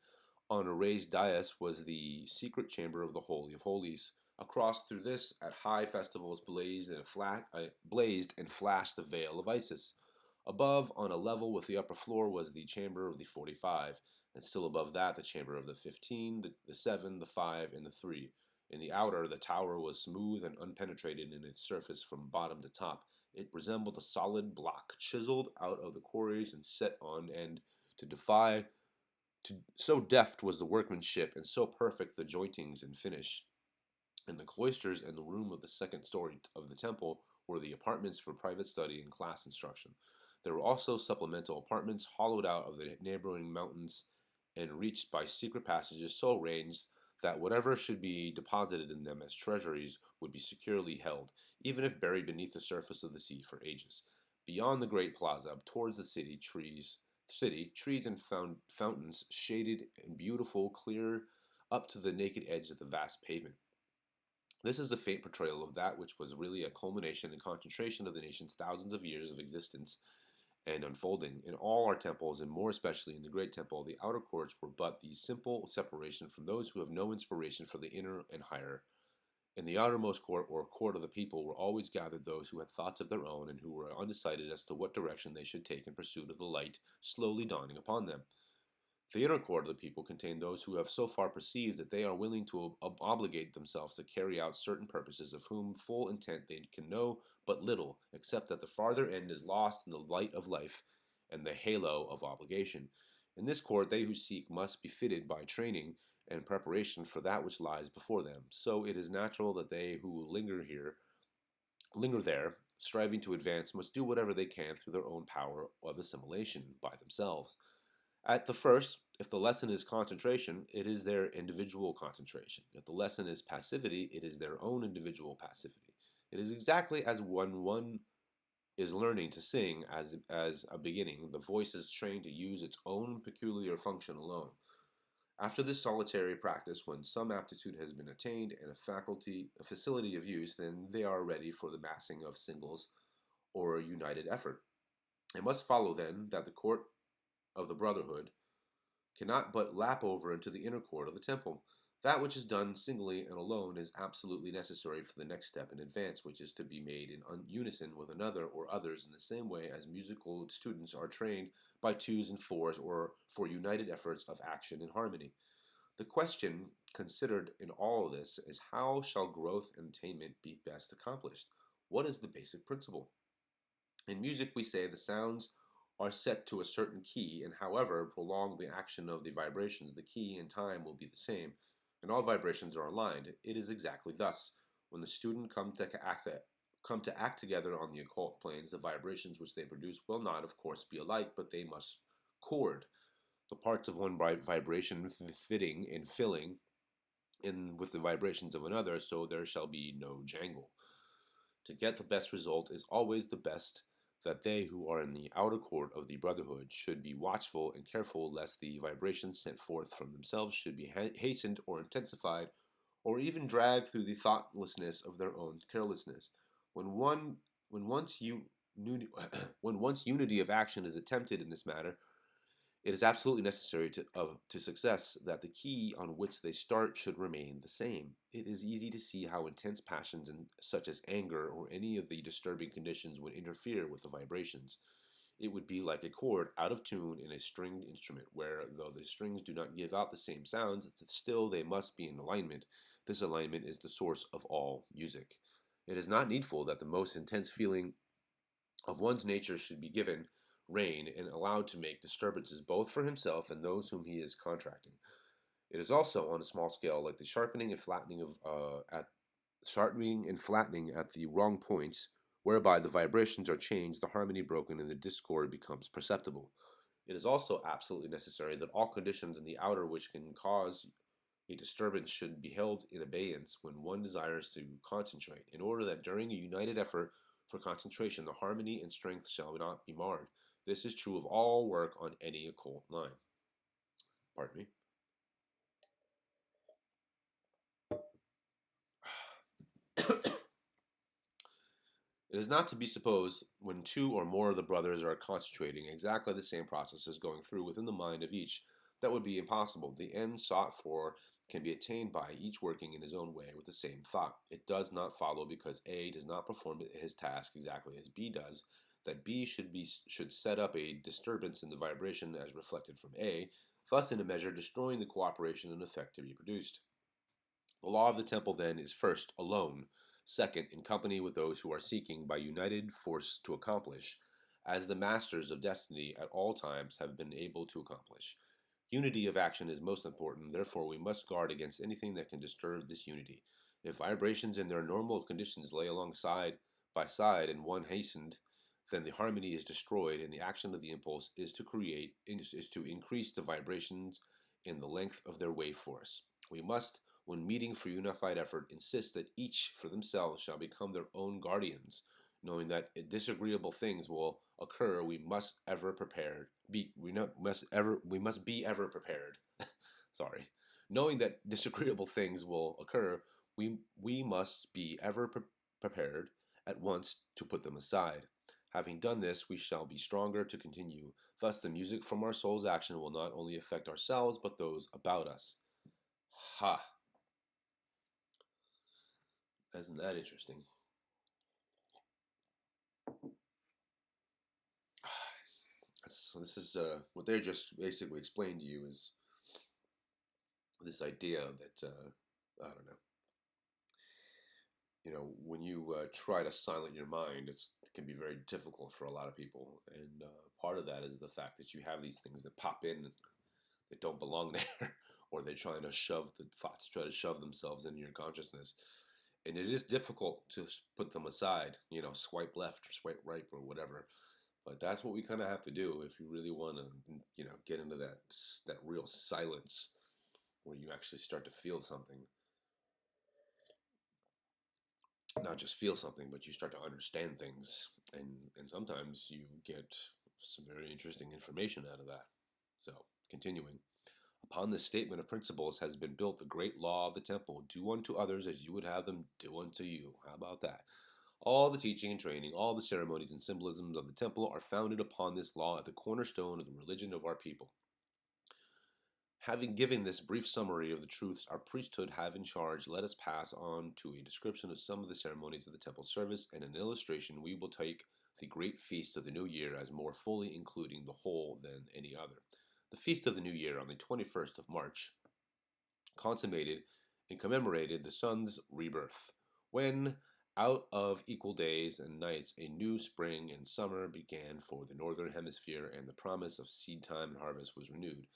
on a raised dais was the secret chamber of the Holy of Holies. Across through this, at high festivals, blazed and flashed the veil of Isis. Above, on a level with the upper floor, was the chamber of the 45, and still above that, the chamber of the 15, the 7, the 5, and the 3. In the outer, the tower was smooth and unpenetrated in its surface from bottom to top. It resembled a solid block, chiseled out of the quarries and set on end to defy. So deft was the workmanship, and so perfect the jointings and finish. In the cloisters and the room of the second story of the temple were the apartments for private study and class instruction. There were also supplemental apartments hollowed out of the neighboring mountains and reached by secret passages so arranged that whatever should be deposited in them as treasuries would be securely held, even if buried beneath the surface of the sea for ages. Beyond the great plaza, towards the trees and fountains, shaded and beautiful, clear up to the naked edge of the vast pavement. This is a faint portrayal of that which was really a culmination and concentration of the nation's thousands of years of existence and unfolding. In all our temples, and more especially in the great temple, the outer courts were but the simple separation from those who have no inspiration for the inner and higher. In the outermost court, or court of the people, were always gathered those who had thoughts of their own and who were undecided as to what direction they should take in pursuit of the light slowly dawning upon them. The inner court of the people contained those who have so far perceived that they are willing to obligate themselves to carry out certain purposes, of whom full intent they can know but little, except that the farther end is lost in the light of life and the halo of obligation. In this court, they who seek must be fitted by training and preparation for that which lies before them. So it is natural that they who linger there, striving to advance, must do whatever they can through their own power of assimilation by themselves. At the first, if the lesson is concentration, it is their individual concentration. If the lesson is passivity, it is their own individual passivity. It is exactly as when one is learning to sing as a beginning, the voice is trained to use its own peculiar function alone. After this solitary practice, when some aptitude has been attained and a facility of use, then they are ready for the massing of singles or a united effort. It must follow then that the court of the brotherhood cannot but lap over into the inner court of the temple. That which is done singly and alone is absolutely necessary for the next step in advance, which is to be made in unison with another or others, in the same way as musical students are trained by twos and fours or for united efforts of action and harmony. The question considered in all of this is, how shall growth and attainment be best accomplished? What is the basic principle? In music, we say the sounds are set to a certain key, and however prolonged the action of the vibrations, the key and time will be the same, and all vibrations are aligned. It is exactly thus. When the student come to act together on the occult planes, the vibrations which they produce will not, of course, be alike, but they must chord. The parts of one vibration fitting and filling in with the vibrations of another, so there shall be no jangle. To get the best result is always the best that they who are in the outer court of the brotherhood should be watchful and careful lest the vibrations sent forth from themselves should be hastened or intensified, or even dragged through the thoughtlessness of their own carelessness. When once unity of action is attempted in this matter, It is absolutely necessary to success that the key on which they start should remain the same. It is easy to see how intense passions such as anger or any of the disturbing conditions would interfere with the vibrations. It would be like a chord out of tune in a stringed instrument, where, though the strings do not give out the same sounds, still they must be in alignment. This alignment is the source of all music. It is not needful that the most intense feeling of one's nature should be given rein and allowed to make disturbances both for himself and those whom he is contracting. It is also on a small scale like the sharpening and flattening at the wrong points, whereby the vibrations are changed, the harmony broken, and the discord becomes perceptible. It is also absolutely necessary that all conditions in the outer which can cause a disturbance should be held in abeyance when one desires to concentrate, in order that during a united effort for concentration the harmony and strength shall not be marred. This is true of all work on any occult line. Pardon me. It is not to be supposed, when two or more of the brothers are concentrating, exactly the same process is going through within the mind of each. That would be impossible. The end sought for can be attained by each working in his own way with the same thought. It does not follow because A does not perform his task exactly as B does, that B should set up a disturbance in the vibration as reflected from A, thus in a measure destroying the cooperation and effect to be produced. The law of the temple, then, is first, alone; second, in company with those who are seeking by united force to accomplish, as the masters of destiny at all times have been able to accomplish. Unity of action is most important, therefore we must guard against anything that can disturb this unity. If vibrations in their normal conditions lay alongside by side and one hastened, then the harmony is destroyed, and the action of the impulse is to increase the vibrations in the length of their wave force. We must, when meeting for unified effort, insist that each for themselves shall become their own guardians, knowing that disagreeable things will occur. We must ever prepared. We must be ever prepared. Sorry, knowing that disagreeable things will occur, we must be ever prepared at once to put them aside. Having done this, we shall be stronger to continue. Thus, the music from our soul's action will not only affect ourselves, but those about us. Ha! Isn't that interesting? So this is what they just basically explained to you is this idea that I don't know. When you try to silence your mind, it can be very difficult for a lot of people, and part of that is the fact that you have these things that pop in that don't belong there, or they're trying to shove the thoughts, try to shove themselves into your consciousness, and it is difficult to put them aside. Swipe left or swipe right or whatever. But that's what we kind of have to do if you really want to, get into that real silence where you actually start to feel something. Not just feel something, but you start to understand things, and sometimes you get some very interesting information out of that. So, continuing. Upon this statement of principles has been built the great law of the temple: do unto others as you would have them do unto you. How about that? All the teaching and training, all the ceremonies and symbolisms of the temple are founded upon this law at the cornerstone of the religion of our people. Having given this brief summary of the truths our priesthood have in charge, let us pass on to a description of some of the ceremonies of the temple service, and an illustration. We will take the great feast of the New Year as more fully including the whole than any other. The feast of the New Year on the 21st of March consummated and commemorated the sun's rebirth, when out of equal days and nights a new spring and summer began for the northern hemisphere, and the promise of seed time and harvest was renewed.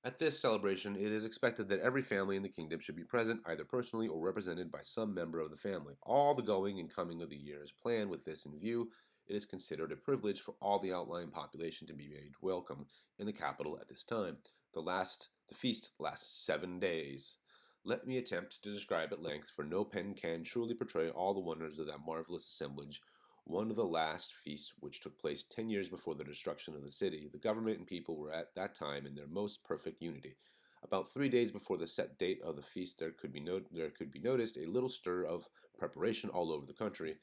At this celebration, it is expected that every family in the kingdom should be present, either personally or represented by some member of the family. All the going and coming of the year is planned with this in view. It is considered a privilege for all the outlying population to be made welcome in the capital at this time. The feast lasts 7 days. Let me attempt to describe at length, for no pen can truly portray all the wonders of that marvelous assemblage. One of the last feasts, which took place 10 years before the destruction of the city, the government and people were at that time in their most perfect unity. About 3 days before the set date of the feast, there could be noticed a little stir of preparation all over the country.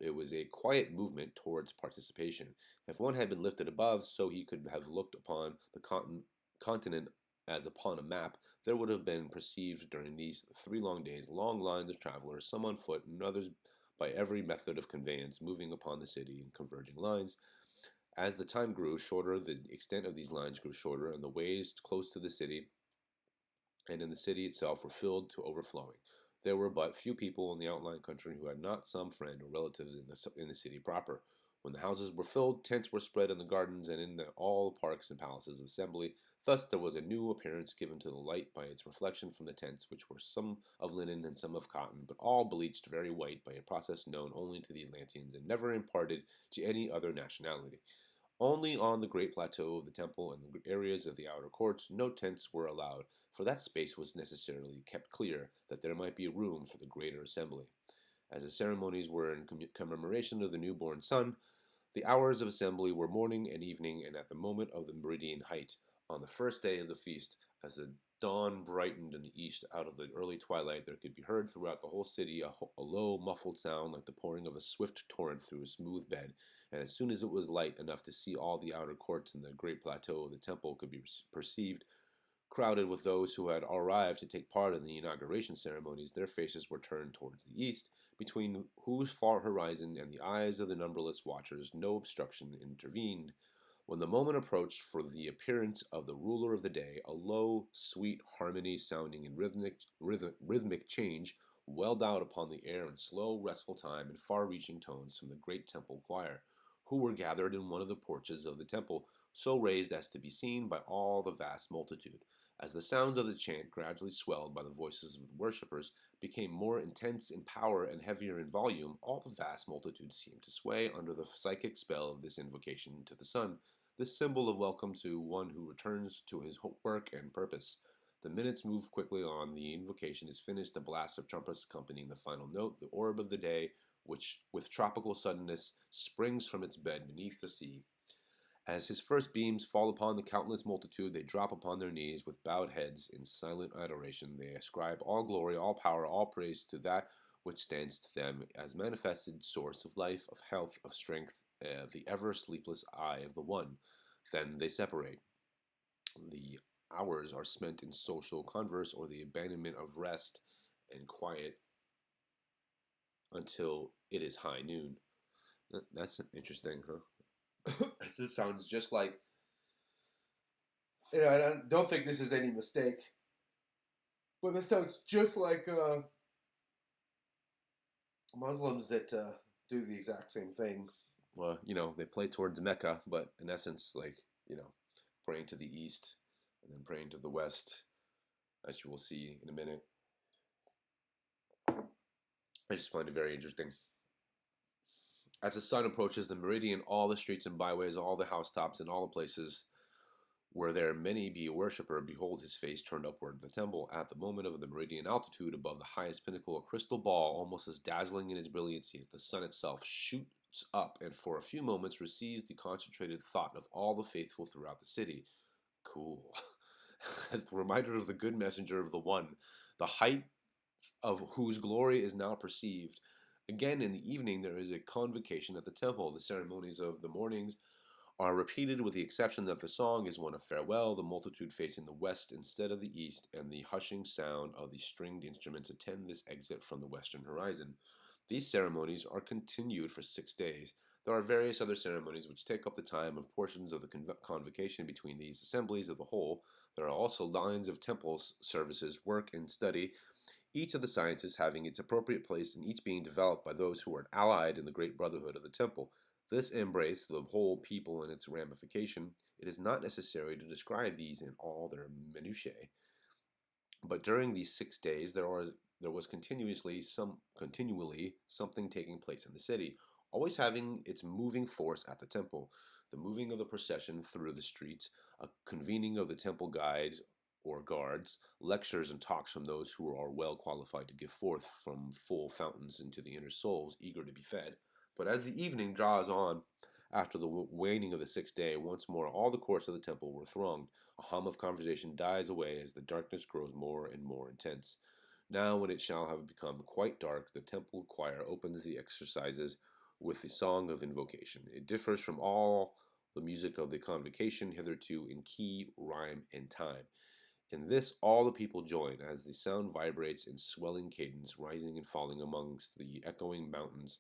It was a quiet movement towards participation. If one had been lifted above, so he could have looked upon the continent as upon a map, there would have been perceived during these 3 long days long lines of travelers, some on foot and others by every method of conveyance, moving upon the city in converging lines. As the time grew shorter, the extent of these lines grew shorter, and the ways close to the city and in the city itself were filled to overflowing. There were but few people in the outlying country who had not some friend or relatives in the city proper. When the houses were filled, tents were spread in the gardens and in all the parks and palaces of assembly. Thus there was a new appearance given to the light by its reflection from the tents, which were some of linen and some of cotton, but all bleached very white by a process known only to the Atlanteans and never imparted to any other nationality. Only on the great plateau of the temple and the areas of the outer courts no tents were allowed, for that space was necessarily kept clear, that there might be room for the greater assembly. As the ceremonies were in commemoration of the newborn sun, the hours of assembly were morning and evening, and at the moment of the meridian height. On the first day of the feast, as the dawn brightened in the east out of the early twilight, there could be heard throughout the whole city a low, muffled sound like the pouring of a swift torrent through a smooth bed, and as soon as it was light enough to see, all the outer courts and the great plateau of the temple could be perceived, crowded with those who had arrived to take part in the inauguration ceremonies. Their faces were turned towards the east, between whose far horizon and the eyes of the numberless watchers no obstruction intervened. When the moment approached for the appearance of the ruler of the day, a low, sweet harmony sounding in rhythmic change welled out upon the air in slow, restful time and far-reaching tones from the great temple choir, who were gathered in one of the porches of the temple, so raised as to be seen by all the vast multitude. As the sound of the chant, gradually swelled by the voices of the worshippers, became more intense in power and heavier in volume, all the vast multitude seemed to sway under the psychic spell of this invocation to the sun, this symbol of welcome to one who returns to his work and purpose. The minutes move quickly on. The invocation is finished. The blast of trumpets accompanying the final note. The orb of the day, which with tropical suddenness springs from its bed beneath the sea. As his first beams fall upon the countless multitude, they drop upon their knees with bowed heads in silent adoration. They ascribe all glory, all power, all praise to that which stands to them as manifested source of life, of health, of strength, the ever sleepless eye of the One. Then they separate. The hours are spent in social converse or the abandonment of rest and quiet until it is high noon. That's interesting, huh? This sounds just like, I don't think this is any mistake, but this sounds just like Muslims that do the exact same thing. Well, they play towards Mecca, but in essence, like, praying to the east and then praying to the west, as you will see in a minute. I just find it very interesting. As the sun approaches the meridian, all the streets and byways, all the housetops, and all the places where there many be a worshipper, behold his face turned upward. The temple, at the moment of the meridian altitude above the highest pinnacle, a crystal ball, almost as dazzling in its brilliancy as the sun itself, shoots up and for a few moments receives the concentrated thought of all the faithful throughout the city. Cool. As the reminder of the good messenger of the One, the height of whose glory is now perceived. Again, in the evening, there is a convocation at the temple. The ceremonies of the mornings are repeated with the exception that the song is one of farewell, the multitude facing the west instead of the east, and the hushing sound of the stringed instruments attend this exit from the western horizon. These ceremonies are continued for 6 days. There are various other ceremonies which take up the time of portions of the convocation between these assemblies of the whole. There are also lines of temple services, work, and study, each of the sciences having its appropriate place and each being developed by those who are allied in the great brotherhood of the temple. This embrace the whole people in its ramification. It is not necessary to describe these in all their minutiae. But during these 6 days there was continually something taking place in the city, always having its moving force at the temple. The moving of the procession through the streets, a convening of the temple guides or guards, lectures and talks from those who are well qualified to give forth from full fountains into the inner souls eager to be fed. But as the evening draws on, after the waning of the 6th day, once more all the courts of the temple were thronged. A hum of conversation dies away as the darkness grows more and more intense. Now, when it shall have become quite dark, the temple choir opens the exercises with the song of invocation. It differs from all the music of the convocation hitherto in key, rhyme, and time. In this all the people join, as the sound vibrates in swelling cadence, rising and falling amongst the echoing mountains.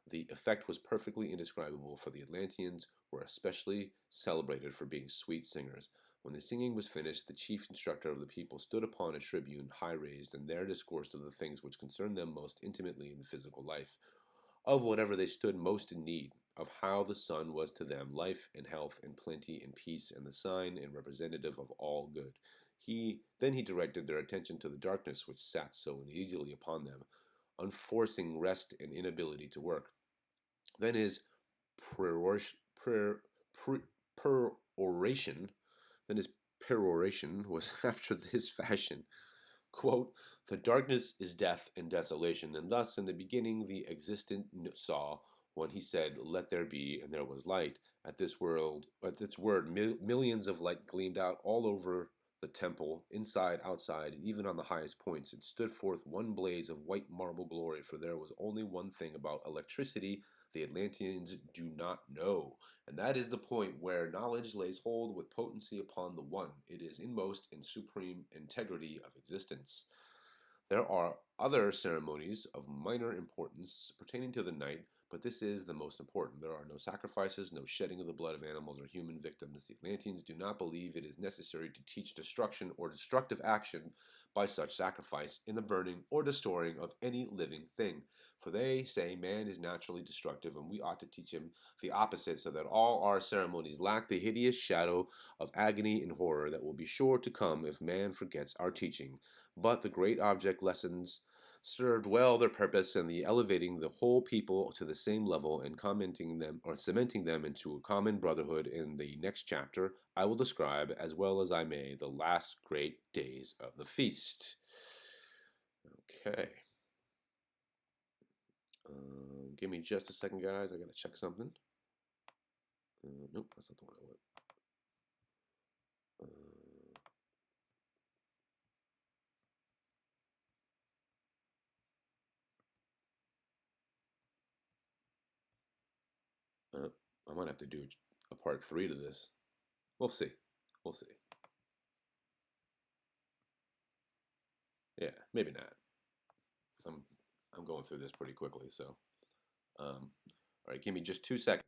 The effect was perfectly indescribable, for the Atlanteans were especially celebrated for being sweet singers. When the singing was finished, the chief instructor of the people stood upon a tribune high raised, and there discoursed of the things which concerned them most intimately in the physical life, of whatever they stood most in need, of how the sun was to them life and health and plenty and peace, and the sign and representative of all good. He directed their attention to the darkness which sat so uneasily upon them, unforcing rest and inability to work. Then his peroration, peroration, then his peroration was after this fashion. Quote, the darkness is death and desolation, and thus in the beginning the existent saw, when he said, let there be, and there was light. At this word, millions of light gleamed out all over the temple, inside, outside, and even on the highest points. It stood forth one blaze of white marble glory, for there was only one thing about electricity the Atlanteans do not know, and that is the point where knowledge lays hold with potency upon the one. It is inmost in supreme integrity of existence. There are other ceremonies of minor importance pertaining to the night, but this is the most important. There are no sacrifices, no shedding of the blood of animals or human victims. The Atlanteans do not believe it is necessary to teach destruction or destructive action by such sacrifice in the burning or destroying of any living thing. For they say man is naturally destructive, and we ought to teach him the opposite, so that all our ceremonies lack the hideous shadow of agony and horror that will be sure to come if man forgets our teaching. But the great object lessons served well their purpose in the elevating the whole people to the same level and commenting them or cementing them into a common brotherhood. In the next chapter, I will describe, as well as I may, the last great days of the feast. Okay. Give me just a second, guys. I gotta check something. Nope, that's not the one I want. I might have to do a part 3 to this. We'll see. We'll see. Yeah, maybe not. I'm going through this pretty quickly, so. All right, give me just 2 seconds.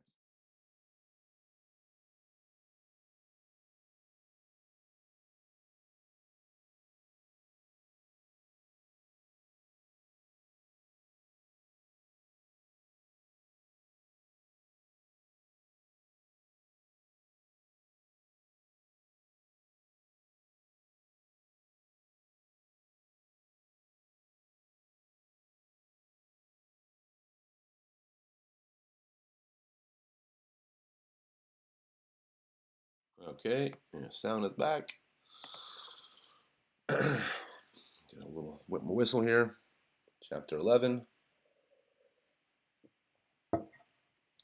Okay, sound is back. Get a little whip my whistle here. Chapter 11.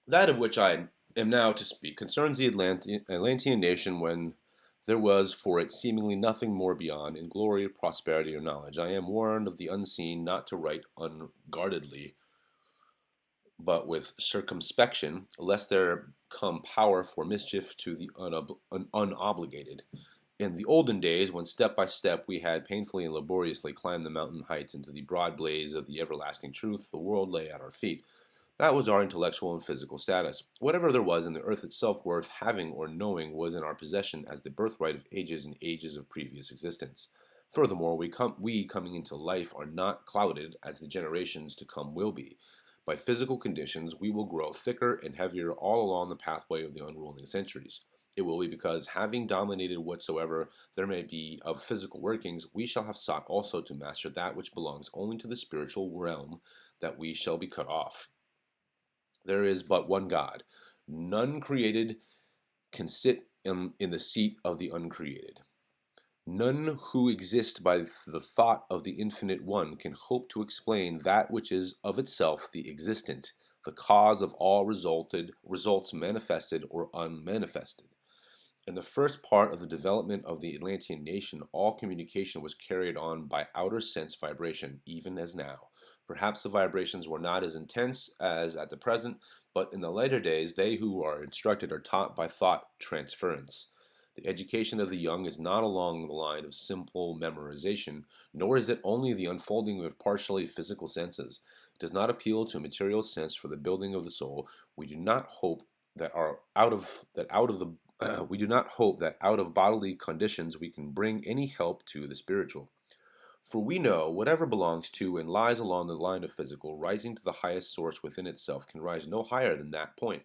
That of which I am now to speak concerns the Atlantean nation when there was for it seemingly nothing more beyond in glory, prosperity, or knowledge. I am warned of the unseen not to write unguardedly, but with circumspection, lest there come power for mischief to the unobligated. In the olden days, when step by step we had painfully and laboriously climbed the mountain heights into the broad blaze of the everlasting truth, the world lay at our feet. That was our intellectual and physical status. Whatever there was in the earth itself worth having or knowing was in our possession as the birthright of ages and ages of previous existence. Furthermore, we coming into life are not clouded, as the generations to come will be. By physical conditions, we will grow thicker and heavier all along the pathway of the unruling centuries. It will be because, having dominated whatsoever there may be of physical workings, we shall have sought also to master that which belongs only to the spiritual realm, that we shall be cut off. There is but one God. None created can sit in the seat of the uncreated. None who exist by the thought of the infinite one can hope to explain that which is of itself the existent, the cause of all results manifested or unmanifested. In the first part of the development of the Atlantean nation, all communication was carried on by outer sense vibration, even as now. Perhaps the vibrations were not as intense as at the present, but in the later days, they who are instructed are taught by thought transference. The education of the young is not along the line of simple memorization, nor is it only the unfolding of partially physical senses. It does not appeal to a material sense for the building of the soul. We do not hope that are out of the we do not hope that out of bodily conditions we can bring any help to the spiritual. For we know whatever belongs to and lies along the line of physical, rising to the highest source within itself, can rise no higher than that point.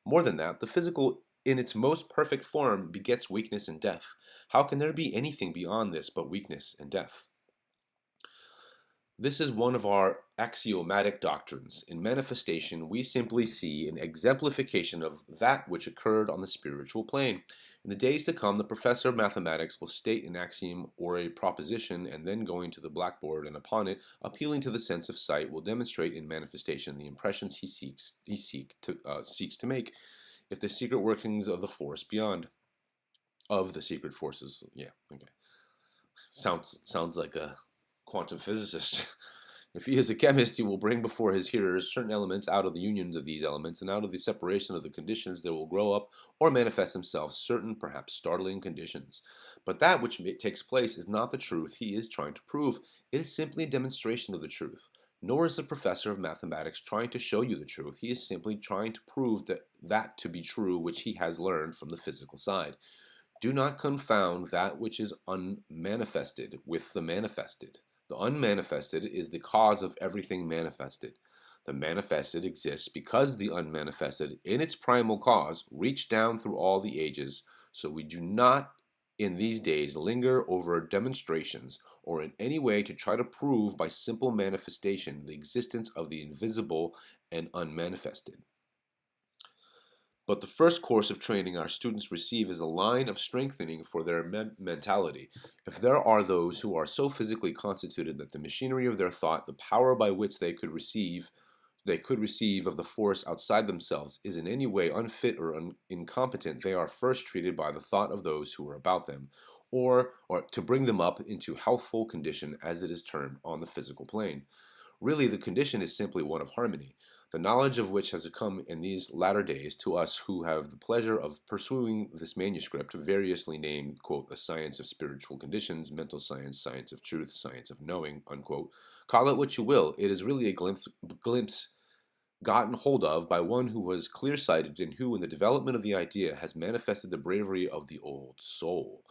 More than that, the physical in its most perfect form begets weakness and death. How can there be anything beyond this but weakness and death? This is one of our axiomatic doctrines. In manifestation, we simply see an exemplification of that which occurred on the spiritual plane. In the days to come, the professor of mathematics will state an axiom or a proposition, and then going to the blackboard and upon it, appealing to the sense of sight, will demonstrate in manifestation the impressions he seeks to make, if the secret workings of the force beyond, of the secret forces. Yeah, okay. Sounds like a quantum physicist. If he is a chemist, he will bring before his hearers certain elements out of the union of these elements, and out of the separation of the conditions there will grow up or manifest themselves certain, perhaps startling conditions. But that which takes place is not the truth he is trying to prove. It is simply a demonstration of the truth. Nor is the professor of mathematics trying to show you the truth. He is simply trying to prove that to be true which he has learned from the physical side. Do not confound that which is unmanifested with the manifested. The unmanifested is the cause of everything manifested. The manifested exists because the unmanifested, in its primal cause, reached down through all the ages, so we do not in these days linger over demonstrations or in any way to try to prove by simple manifestation the existence of the invisible and unmanifested. But the first course of training our students receive is a line of strengthening for their mentality. If there are those who are so physically constituted that the machinery of their thought, the power by which they could receive of the force outside themselves, is in any way unfit or incompetent, they are first treated by the thought of those who are about them, or to bring them up into healthful condition, as it is termed on the physical plane. Really, the condition is simply one of harmony, the knowledge of which has come in these latter days to us who have the pleasure of pursuing this manuscript, variously named, quote, the science of spiritual conditions, mental science, science of truth, science of knowing, unquote. Call it what you will, it is really a glimpse gotten hold of by one who was clear-sighted and who, in the development of the idea, has manifested the bravery of the old soul.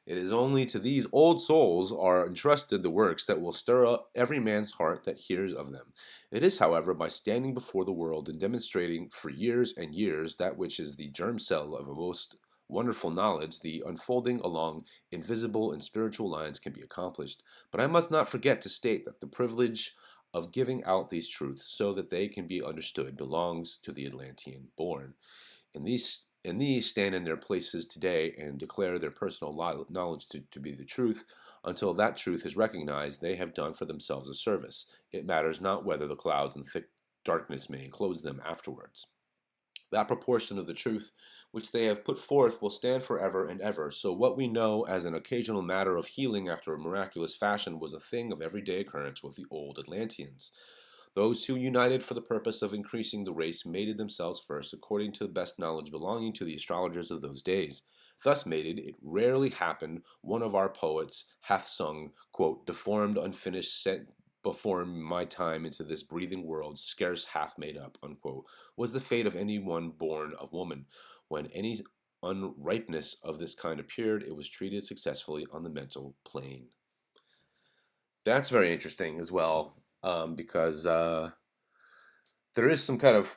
It is only to these old souls are entrusted the works that will stir up every man's heart that hears of them. It is, however, by standing before the world and demonstrating for years and years that which is the germ cell of a most wonderful knowledge, the unfolding along invisible and spiritual lines can be accomplished. But I must not forget to state that the privilege of giving out these truths so that they can be understood belongs to the Atlantean born. And these stand in their places today and declare their personal knowledge to be the truth. Until that truth is recognized, they have done for themselves a service. It matters not whether the clouds and thick darkness may enclose them afterwards. That proportion of the truth which they have put forth will stand forever and ever. So what we know as an occasional matter of healing after a miraculous fashion was a thing of everyday occurrence with the old Atlanteans. Those who united for the purpose of increasing the race mated themselves first, according to the best knowledge belonging to the astrologers of those days. Thus mated, it rarely happened one of our poets hath sung, quote, deformed, unfinished, sent before my time into this breathing world, scarce half made up, unquote, was the fate of any one born of woman. When any unripeness of this kind appeared, it was treated successfully on the mental plane. That's very interesting as well, because there is some kind of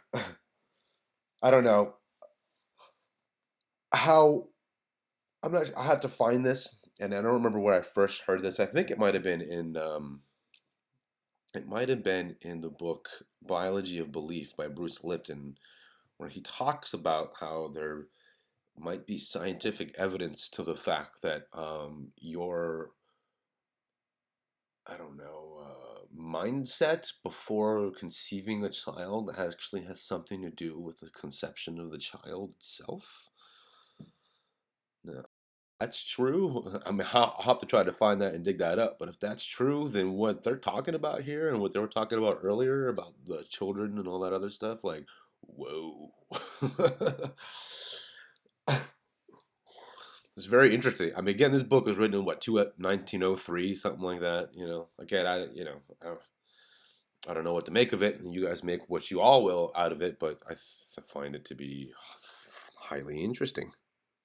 I don't know how I'm not. I have to find this, and I don't remember where I first heard this. I think it might have been in the book Biology of Belief by Bruce Lipton, where he talks about how there might be scientific evidence to the fact that your I don't know, mindset before conceiving a child actually has something to do with the conception of the child itself. No. That's true. I mean, I'll have to try to find that and dig that up. But if that's true, then what they're talking about here and what they were talking about earlier about the children and all that other stuff, like, whoa. It's very interesting. I mean, again, this book was written in what, 1903, something like that. Again, I don't know what to make of it, and you guys make what you all will out of it. But find it to be highly interesting.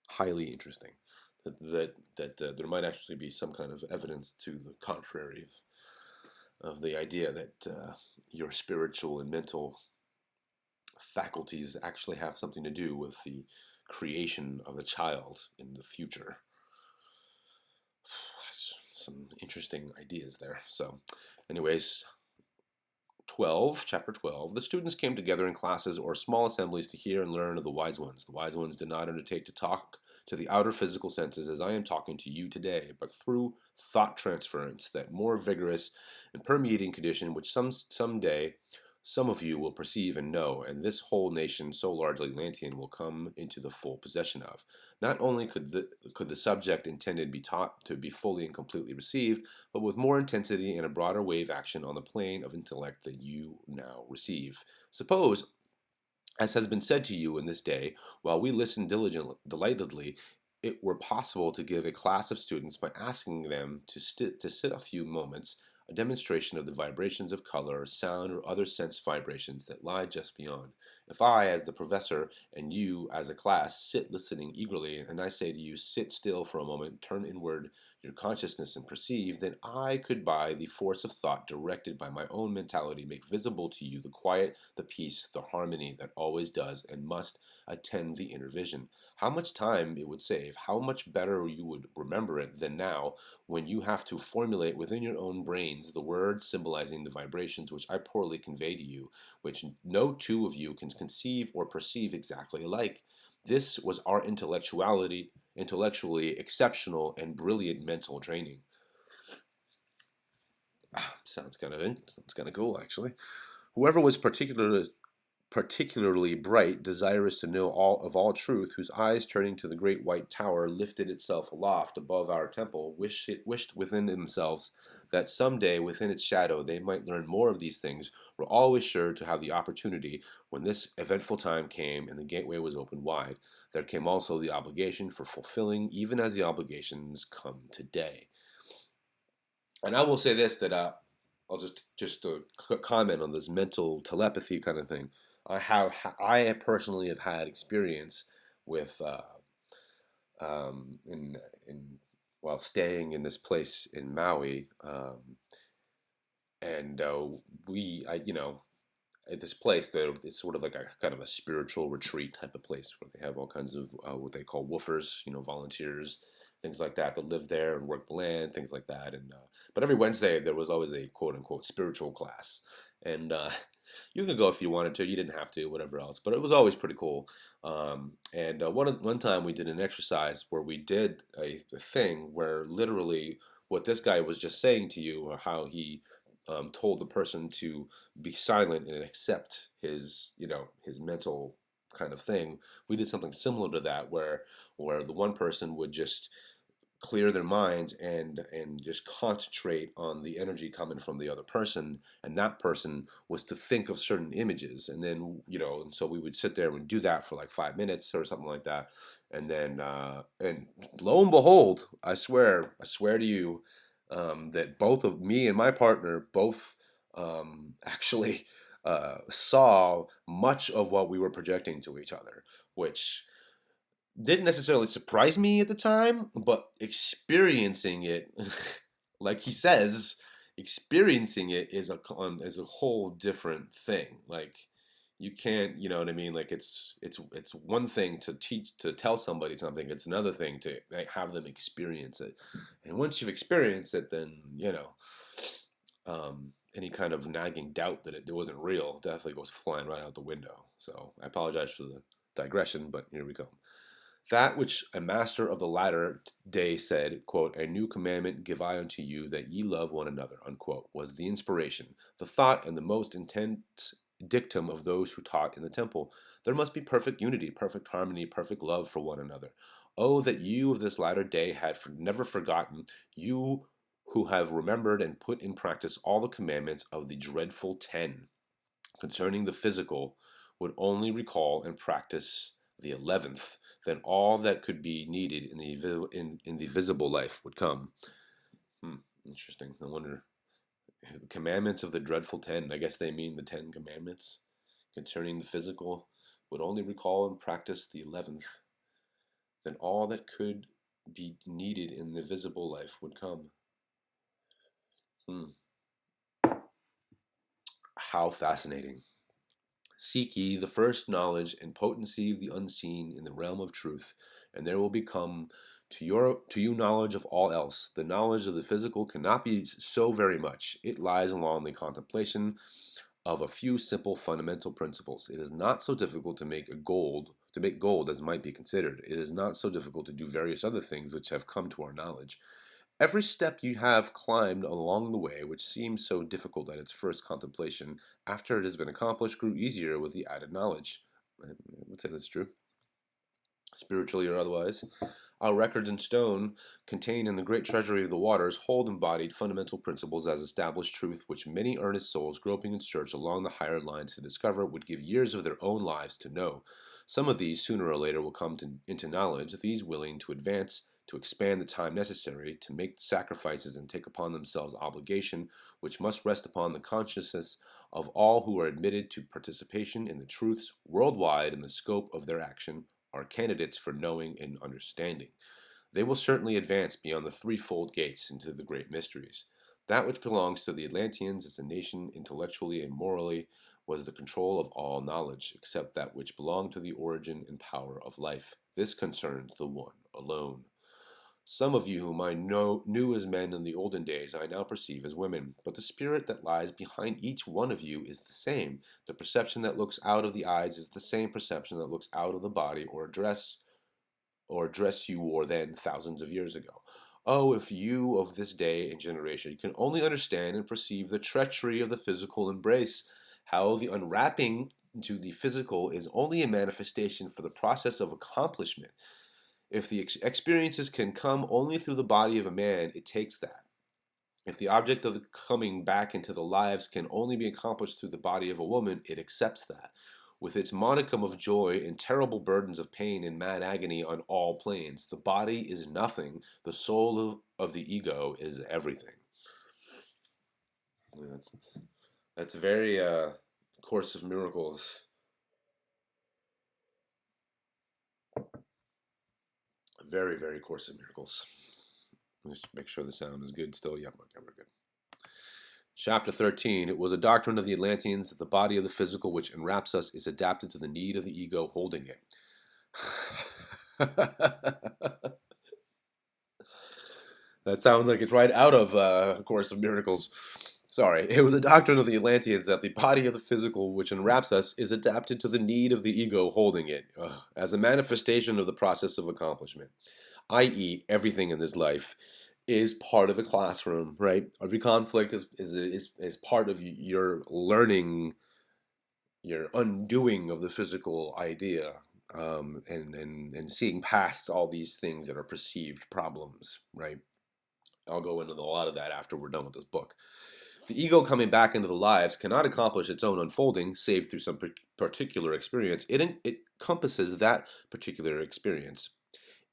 Highly interesting. That there might actually be some kind of evidence to the contrary of the idea that your spiritual and mental faculties actually have something to do with the creation of a child in the future. Some interesting ideas there. So, anyways, chapter 12, the students came together in classes or small assemblies to hear and learn of the wise ones. The wise ones did not undertake to talk to the outer physical senses as I am talking to you today, but through thought transference, that more vigorous and permeating condition which someday some of you will perceive and know, and this whole nation, so largely Atlantean, will come into the full possession of. Not only could the subject intended be taught to be fully and completely received, but with more intensity and a broader wave action on the plane of intellect than you now receive. Suppose, as has been said to you in this day, while we listen delightedly, it were possible to give a class of students, by asking them to sit a few moments, a demonstration of the vibrations of color, sound, or other sense vibrations that lie just beyond. If I, as the professor, and you, as a class, sit listening eagerly, and I say to you, sit still for a moment, turn inward your consciousness and perceive, then I could by the force of thought directed by my own mentality make visible to you the quiet, the peace, the harmony that always does and must attend the inner vision. How much time it would save, how much better you would remember it than now, when you have to formulate within your own brains the words symbolizing the vibrations which I poorly convey to you, which no two of you can conceive or perceive exactly alike. This was our intellectually exceptional and brilliant mental training. Sounds kind of cool, actually. Whoever was particularly bright, desirous to know all truth, whose eyes turning to the great white tower lifted itself aloft above our temple, wished within themselves that some day within its shadow they might learn more of these things, were always sure to have the opportunity. When this eventful time came and the gateway was opened wide, there came also the obligation for fulfilling, even as the obligations come today. And I will say this, that I'll just comment on this mental telepathy kind of thing. I personally have had experience with in while staying in this place in Maui, and we I at this place there it's sort of like a kind of a spiritual retreat type of place where they have all kinds of what they call woofers, volunteers, things like that live there and work the land, things like that. And but every Wednesday there was always a quote unquote spiritual class, and you could go if you wanted to. You didn't have to, whatever else. But it was always pretty cool. And one time we did an exercise where we did a thing where literally what this guy was just saying to you, or how he told the person to be silent and accept his mental kind of thing. We did something similar to that, where the one person would just clear their minds and just concentrate on the energy coming from the other person, and that person was to think of certain images, and then and so we would sit there and do that for like 5 minutes or something like that. And then and lo and behold, I swear to you, that both of me and my partner both actually saw much of what we were projecting to each other, which didn't necessarily surprise me at the time, but experiencing it, like he says, experiencing it is a whole different thing. Like, you can't, you know what I mean? Like, it's one thing to tell somebody something. It's another thing to have them experience it. And once you've experienced it, then any kind of nagging doubt that it wasn't real definitely goes flying right out the window. So I apologize for the digression, but here we go. That which a master of the latter day said, quote, "A new commandment give I unto you, that ye love one another," unquote, was the inspiration, the thought, and the most intense dictum of those who taught in the temple. There must be perfect unity, perfect harmony, perfect love for one another. Oh, that you of this latter day had never forgotten, you who have remembered and put in practice all the commandments of the dreadful 10 concerning the physical, would only recall and practice the 11th, then all that could be needed in the visible life would come. Interesting. I wonder. The commandments of the dreadful 10, I guess they mean the 10 commandments concerning the physical, would only recall and practice the 11th, then all that could be needed in the visible life would come. How fascinating. Seek ye the first knowledge and potency of the unseen in the realm of truth, and there will become to you knowledge of all else. The knowledge of the physical cannot be so very much. It lies along the contemplation of a few simple fundamental principles. It is not so difficult to make gold as might be considered. It is not so difficult to do various other things which have come to our knowledge. Every step you have climbed along the way, which seemed so difficult at its first contemplation, after it has been accomplished, grew easier with the added knowledge. I would say that's true, spiritually or otherwise. Our records in stone, contained in the great treasury of the waters, hold embodied fundamental principles as established truth, which many earnest souls groping in search along the higher lines to discover would give years of their own lives to know. Some of these, sooner or later, will come into knowledge, these willing to advance, to expand the time necessary, to make sacrifices and take upon themselves obligation, which must rest upon the consciousness of all who are admitted to participation in the truths worldwide in the scope of their action, are candidates for knowing and understanding. They will certainly advance beyond the threefold gates into the great mysteries. That which belongs to the Atlanteans as a nation, intellectually and morally, was the control of all knowledge, except that which belonged to the origin and power of life. This concerns the one alone. Some of you whom I knew as men in the olden days I now perceive as women, but the spirit that lies behind each one of you is the same. The perception that looks out of the eyes is the same perception that looks out of the body or dress you wore then thousands of years ago. Oh, if you of this day and generation can only understand and perceive the treachery of the physical embrace, how the unwrapping into the physical is only a manifestation for the process of accomplishment. If the experiences can come only through the body of a man, it takes that. If the object of the coming back into the lives can only be accomplished through the body of a woman, it accepts that. With its modicum of joy and terrible burdens of pain and mad agony on all planes, the body is nothing. The soul of the ego is everything. That's very Course of Miracles. Very, very Course of Miracles. Let's make sure the sound is good still. Yep, okay, we're good. Chapter 13. It was a doctrine of the Atlanteans that the body of the physical which enwraps us is adapted to the need of the ego holding it. That sounds like it's right out of A Course of Miracles. Sorry. It was a doctrine of the Atlanteans that the body of the physical which enwraps us is adapted to the need of the ego holding it, as a manifestation of the process of accomplishment, i.e., everything in this life is part of a classroom, right? Every conflict is part of your learning, your undoing of the physical idea, and seeing past all these things that are perceived problems, right? I'll go into a lot of that after we're done with this book. The ego coming back into the lives cannot accomplish its own unfolding save through some particular experience. It encompasses that particular experience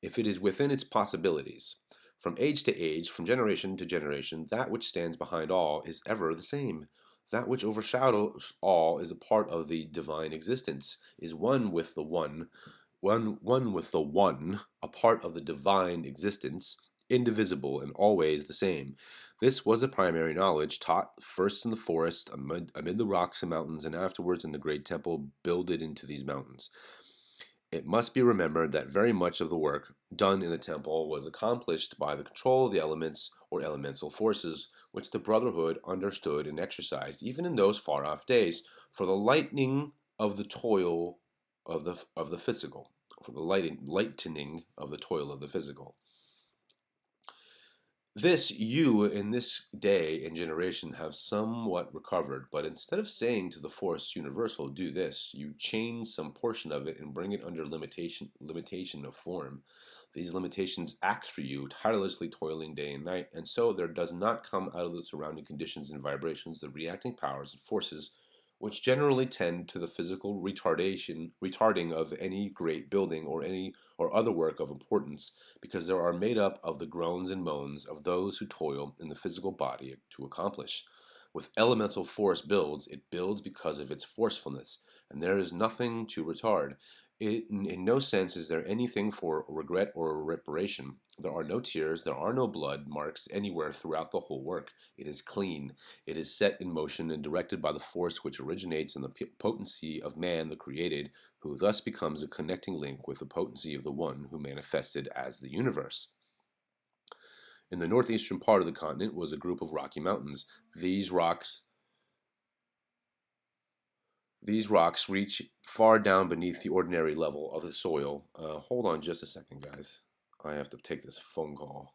if it is within its possibilities. From age to age, from generation to generation, that which stands behind all is ever the same. That which overshadows all is a part of the divine existence, is one with the one with the one, a part of the divine existence, indivisible and always the same. This was the primary knowledge taught first in the forest, amid the rocks and mountains, and afterwards in the great temple builded into these mountains. It must be remembered that very much of the work done in the temple was accomplished by the control of the elements or elemental forces, which the Brotherhood understood and exercised even in those far-off days, for the lightening of the toil of the physical, for the lightening of the toil of the physical. This you in this day and generation have somewhat recovered, but instead of saying to the force universal, do this, you change some portion of it and bring it under limitation of form. These limitations act for you, tirelessly toiling day and night, and so there does not come out of the surrounding conditions and vibrations the reacting powers and forces which generally tend to the physical retarding of any great building or other work of importance, because they are made up of the groans and moans of those who toil in the physical body to accomplish. With elemental force builds, it builds because of its forcefulness, and there is nothing to retard. In no sense is there anything for regret or reparation. There are no tears, there are no blood marks anywhere throughout the whole work. It is clean. It is set in motion and directed by the force which originates in the potency of man the created, who thus becomes a connecting link with the potency of the one who manifested as the universe. In the northeastern part of the continent was a group of rocky mountains. These rocks reach far down beneath the ordinary level of the soil. Hold on just a second, guys. I have to take this phone call.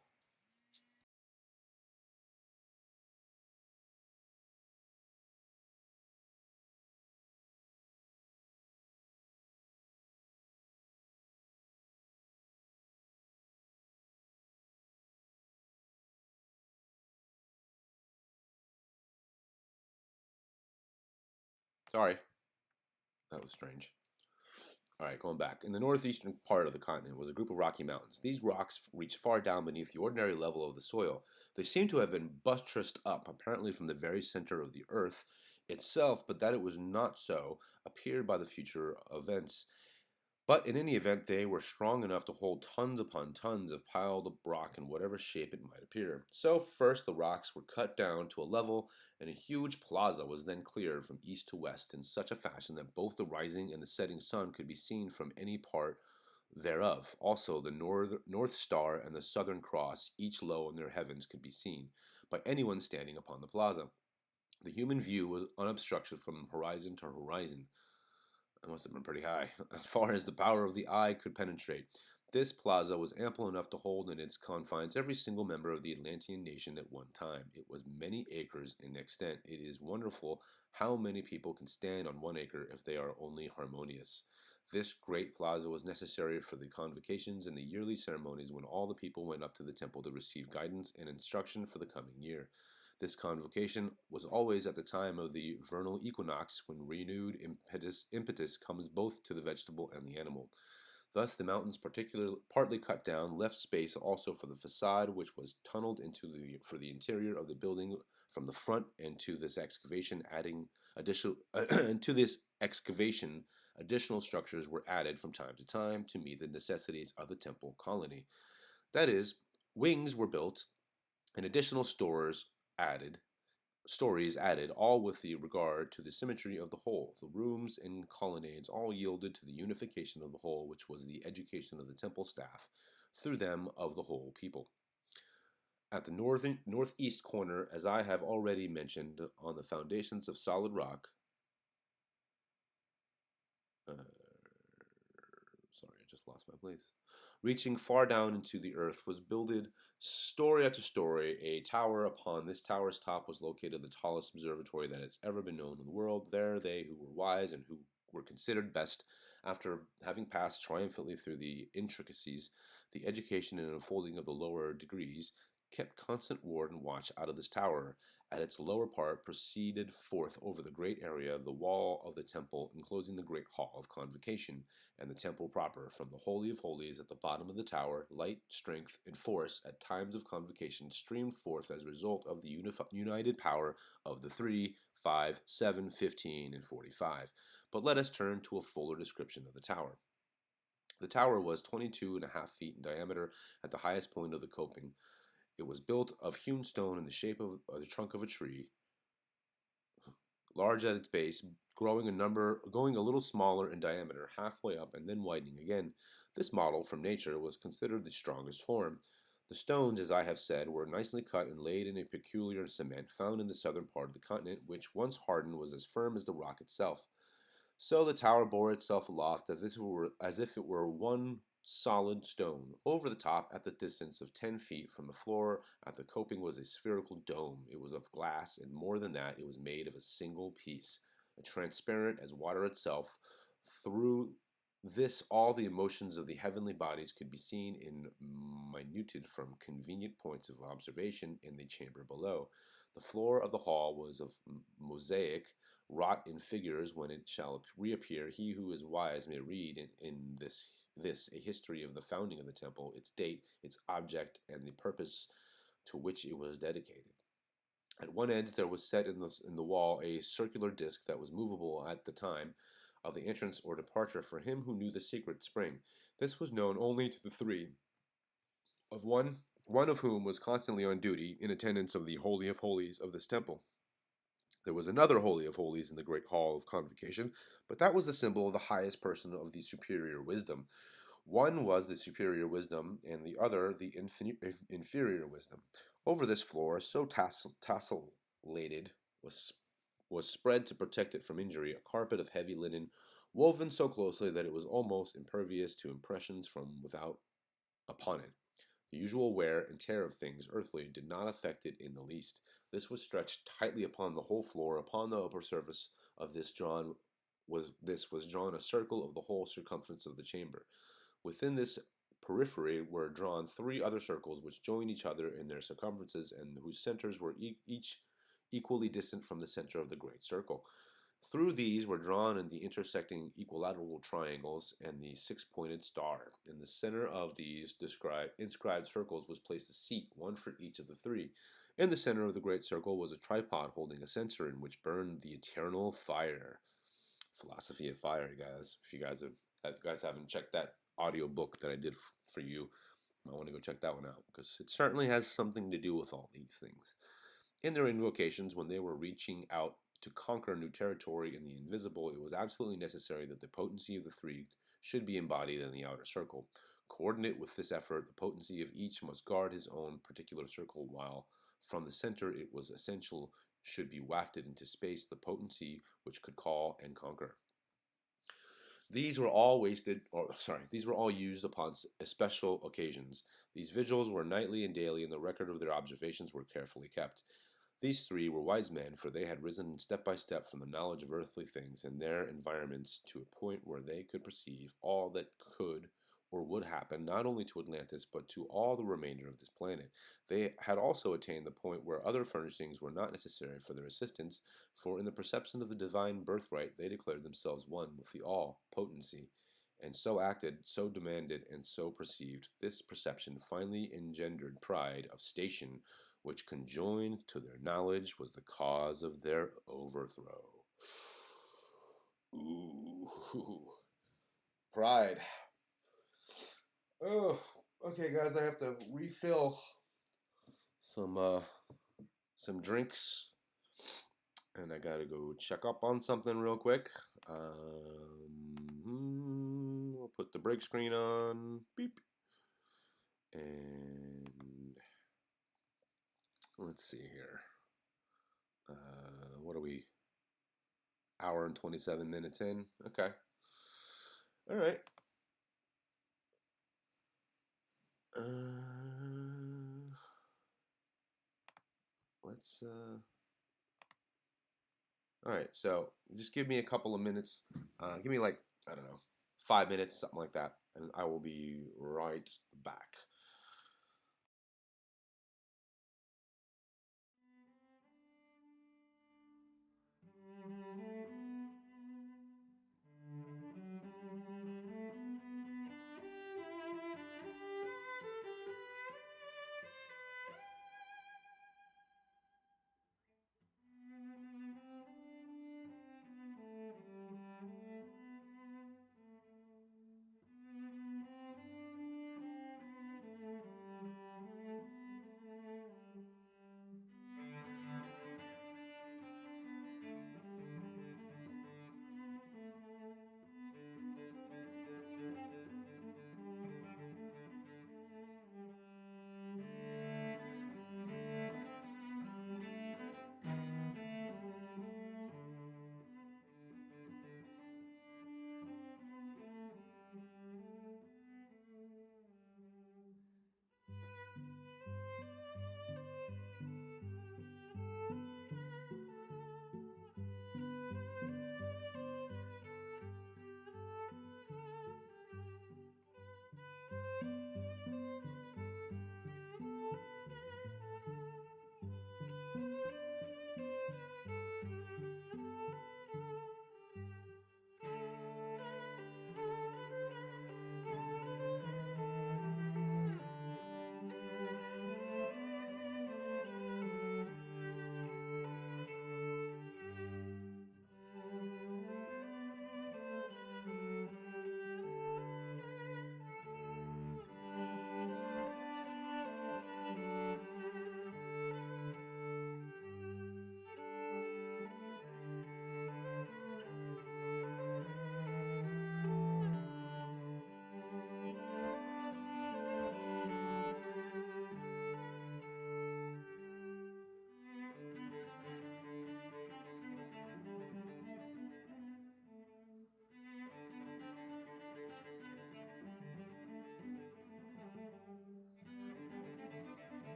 Sorry, that was strange. All right, going back. In the northeastern part of the continent was a group of rocky mountains. These rocks reached far down beneath the ordinary level of the soil. They seem to have been buttressed up, apparently from the very center of the earth itself, but that it was not so appeared by the future events. But in any event, they were strong enough to hold tons upon tons of piled up rock in whatever shape it might appear. So, first the rocks were cut down to a level, and a huge plaza was then cleared from east to west in such a fashion that both the rising and the setting sun could be seen from any part thereof. Also, the North Star and the Southern Cross, each low in their heavens, could be seen by anyone standing upon the plaza. The human view was unobstructed from horizon to horizon. That must have been pretty high, as far as the power of the eye could penetrate. This plaza was ample enough to hold in its confines every single member of the Atlantean nation at one time. It was many acres in extent. It is wonderful how many people can stand on 1 acre if they are only harmonious. This great plaza was necessary for the convocations and the yearly ceremonies when all the people went up to the temple to receive guidance and instruction for the coming year. This convocation was always at the time of the vernal equinox, when renewed impetus comes both to the vegetable and the animal. Thus, the mountains, partly cut down, left space also for the facade, which was tunneled for the interior of the building from the front, and to this excavation, additional structures were added from time to time to meet the necessities of the temple colony. That is, wings were built and additional added stories added, all with the regard to the symmetry of the whole. The rooms and colonnades all yielded to the unification of the whole, which was the education of the temple staff, through them of the whole people. At the northeast corner, as I have already mentioned, on the foundations of solid rock, uh, sorry, I just lost my place. Reaching far down into the earth was builded story after story a tower. Upon this tower's top was located the tallest observatory that has ever been known in the world. There they who were wise and who were considered best, after having passed triumphantly through the intricacies, the education and unfolding of the lower degrees, kept constant ward and watch out of this tower. At its lower part proceeded forth over the great area the wall of the temple enclosing the great hall of convocation, and the temple proper. From the Holy of Holies at the bottom of the tower, light, strength, and force at times of convocation streamed forth as a result of the united power of the 3, 5, 7, 15, and 45. But let us turn to a fuller description of the tower. The tower was 22.5 feet in diameter at the highest point of the coping. It was built of hewn stone in the shape of the trunk of a tree, large at its base, going a little smaller in diameter, halfway up and then widening again. This model from nature was considered the strongest form. The stones, as I have said, were nicely cut and laid in a peculiar cement found in the southern part of the continent, which once hardened was as firm as the rock itself. So the tower bore itself aloft as if it were one solid stone. Over the top, at the distance of 10 feet from the floor, at the coping was a spherical dome. It was of glass, and more than that, it was made of a single piece, transparent as water itself. Through this, all the emotions of the heavenly bodies could be seen in minuted from convenient points of observation in the chamber below. The floor of the hall was of mosaic, wrought in figures. When it shall reappear, he who is wise may read in this a history of the founding of the temple, its date, its object, and the purpose to which it was dedicated. At one end there was set in the wall a circular disc that was movable at the time of the entrance or departure for him who knew the secret spring. This was known only to the three, of one of whom was constantly on duty in attendance of the Holy of Holies of this temple. There was another Holy of Holies in the great hall of convocation, but that was the symbol of the highest person of the superior wisdom. One was the superior wisdom, and the other the inferior wisdom. Over this floor, so tassellated, was spread to protect it from injury a carpet of heavy linen, woven so closely that it was almost impervious to impressions from without upon it. The usual wear and tear of things earthly did not affect it in the least. This was stretched tightly upon the whole floor. Upon the upper surface of this was drawn a circle of the whole circumference of the chamber. Within this periphery were drawn three other circles which joined each other in their circumferences and whose centers were each equally distant from the center of the great circle. Through these were drawn in the intersecting equilateral triangles and the six-pointed star. In the center of these inscribed circles was placed a seat, one for each of the three. In the center of the great circle was a tripod holding a censer in which burned the eternal fire. Philosophy of Fire, guys. If you guys haven't checked that audio book that I did for you, I want to go check that one out because it certainly has something to do with all these things. In their invocations, when they were reaching out to conquer new territory in the invisible, it was absolutely necessary that the potency of the three should be embodied in the outer circle. Coordinate with this effort, the potency of each must guard his own particular circle, while from the center it was essential should be wafted into space the potency which could call and conquer. These were all used upon special occasions. These vigils were nightly and daily, and the record of their observations were carefully kept. These three were wise men, for they had risen step by step from the knowledge of earthly things and their environments to a point where they could perceive all that could or would happen, not only to Atlantis, but to all the remainder of this planet. They had also attained the point where other furnishings were not necessary for their assistance, for in the perception of the divine birthright they declared themselves one with the all-potency, and so acted, so demanded, and so perceived. This perception finally engendered pride of station, which conjoined to their knowledge was the cause of their overthrow. Ooh. Pride. Oh, okay, guys, I have to refill some drinks, and I gotta go check up on something real quick. We'll put the break screen on. Beep. And let's see here. What are we? Hour and 27 minutes in. Okay. All right. Let's. All right. So just give me a couple of minutes. Give me like, I don't know, 5 minutes, something like that, and I will be right back.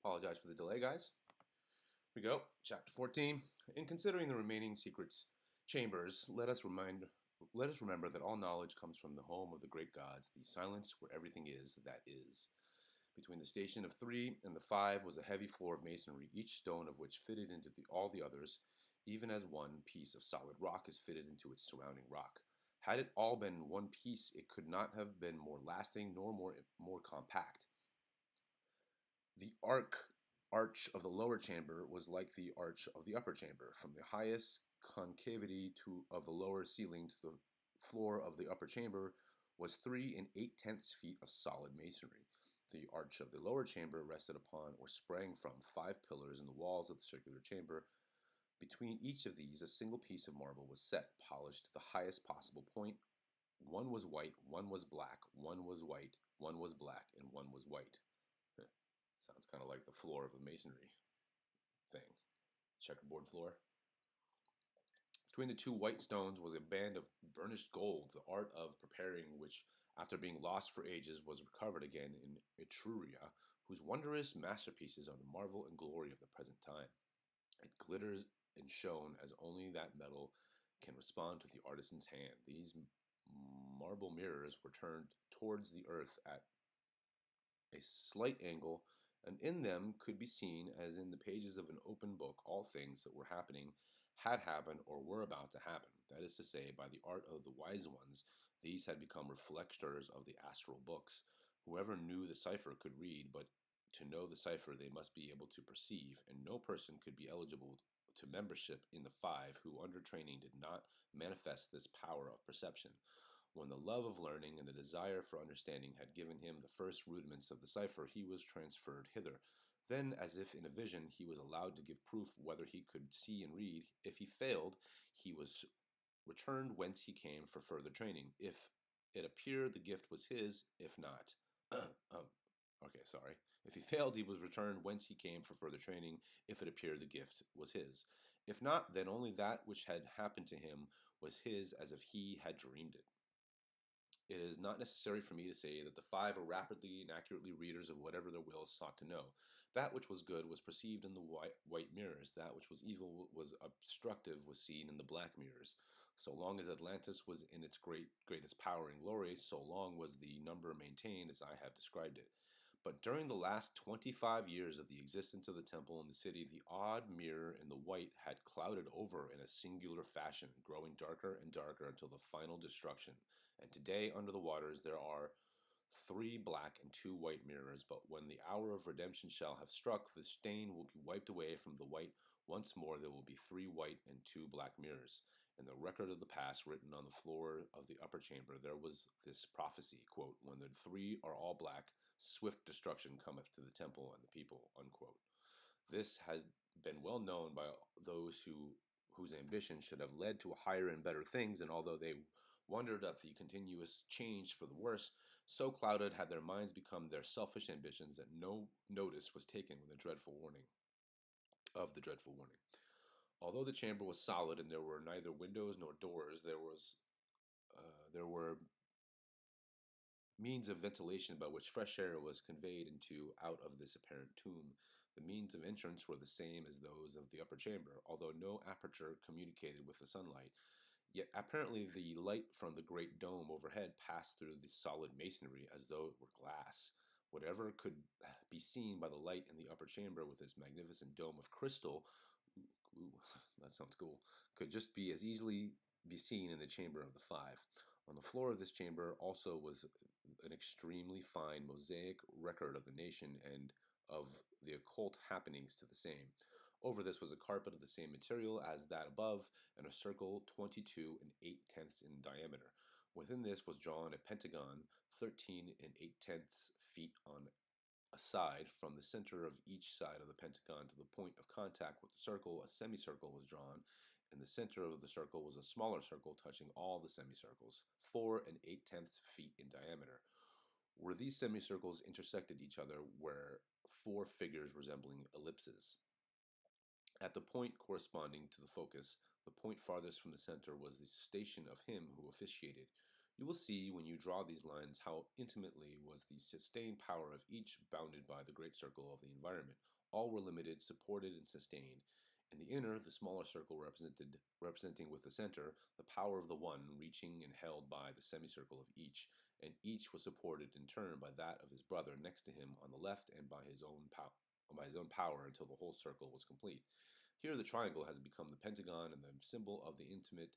Apologize for the delay, guys. Here we go, chapter 14. In considering the remaining secrets chambers, let us remember that all knowledge comes from the home of the great gods, the silence where everything is that is. Between the station of 3 and the 5 was a heavy floor of masonry, each stone of which fitted into all the others, even as one piece of solid rock is fitted into its surrounding rock. Had it all been one piece, it could not have been more lasting nor more compact. The arch of the lower chamber was like the arch of the upper chamber, from the highest concavity of the lower ceiling to the floor of the upper chamber was 3 8/10 feet of solid masonry. The arch of the lower chamber rested upon or sprang from 5 pillars in the walls of the circular chamber. Between each of these, a single piece of marble was set, polished to the highest possible point. One was white, one was black, one was white, one was black, and one was white. Sounds kind of like the floor of a masonry thing. Checkerboard floor. Between the two white stones was a band of burnished gold, the art of preparing which, after being lost for ages, was recovered again in Etruria, whose wondrous masterpieces are the marvel and glory of the present time. It glitters and shone as only that metal can respond to the artisan's hand. These marble mirrors were turned towards the earth at a slight angle, and in them could be seen, as in the pages of an open book, all things that were happening, had happened, or were about to happen. That is to say, by the art of the wise ones, these had become reflectors of the astral books. Whoever knew the cipher could read, but to know the cipher they must be able to perceive, and no person could be eligible to membership in the 5 who under training did not manifest this power of perception. When the love of learning and the desire for understanding had given him the first rudiments of the cipher, he was transferred hither. Then, as if in a vision, he was allowed to give proof whether he could see and read. If he failed, he was returned whence he came for further training. If it appeared, the gift was his. If not, If he failed, he was returned whence he came for further training. If it appeared, the gift was his. If not, then only that which had happened to him was his, as if he had dreamed it. It is not necessary for me to say that the 5 are rapidly and accurately readers of whatever their wills sought to know. That which was good was perceived in the white mirrors. That which was evil was obstructive was seen in the black mirrors. So long as Atlantis was in its greatest power and glory, so long was the number maintained as I have described it. But during the last 25 years of the existence of the temple in the city, the odd mirror in the white had clouded over in a singular fashion, growing darker and darker until the final destruction. And today, under the waters, there are 3 black and 2 white mirrors, but when the hour of redemption shall have struck, the stain will be wiped away from the white. Once more there will be 3 white and 2 black mirrors. In the record of the past, written on the floor of the upper chamber, there was this prophecy, quote, "When the 3 are all black, swift destruction cometh to the temple and the people," unquote. This has been well known by those whose ambition should have led to higher and better things, and although they wondered at the continuous change for the worse, so clouded had their minds become their selfish ambitions that no notice was taken of the dreadful warning. Although the chamber was solid and there were neither windows nor doors, there were means of ventilation by which fresh air was conveyed out of this apparent tomb. The means of entrance were the same as those of the upper chamber, although no aperture communicated with the sunlight. Yet apparently the light from the great dome overhead passed through the solid masonry as though it were glass. Whatever could be seen by the light in the upper chamber with its magnificent dome of crystal, ooh, that sounds cool, could just be as easily be seen in the chamber of the 5. On the floor of this chamber also was an extremely fine mosaic record of the nation and of the occult happenings to the same. Over this was a carpet of the same material as that above, and a circle 22 8/10 in diameter. Within this was drawn a pentagon 13 8/10 feet on a side. From the center of each side of the pentagon to the point of contact with the circle, a semicircle was drawn. In the center of the circle was a smaller circle touching all the semicircles, 4 8/10 feet in diameter. Where these semicircles intersected each other were 4 figures resembling ellipses. At the point corresponding to the focus, the point farthest from the center was the station of him who officiated. You will see when you draw these lines how intimately was the sustained power of each bounded by the great circle of the environment. All were limited, supported, and sustained. In the inner, the smaller circle representing with the center the power of the one, reaching and held by the semicircle of each, and each was supported in turn by that of his brother next to him on the left and by his own power until the whole circle was complete. Here the triangle has become the pentagon, and the symbol of the intimate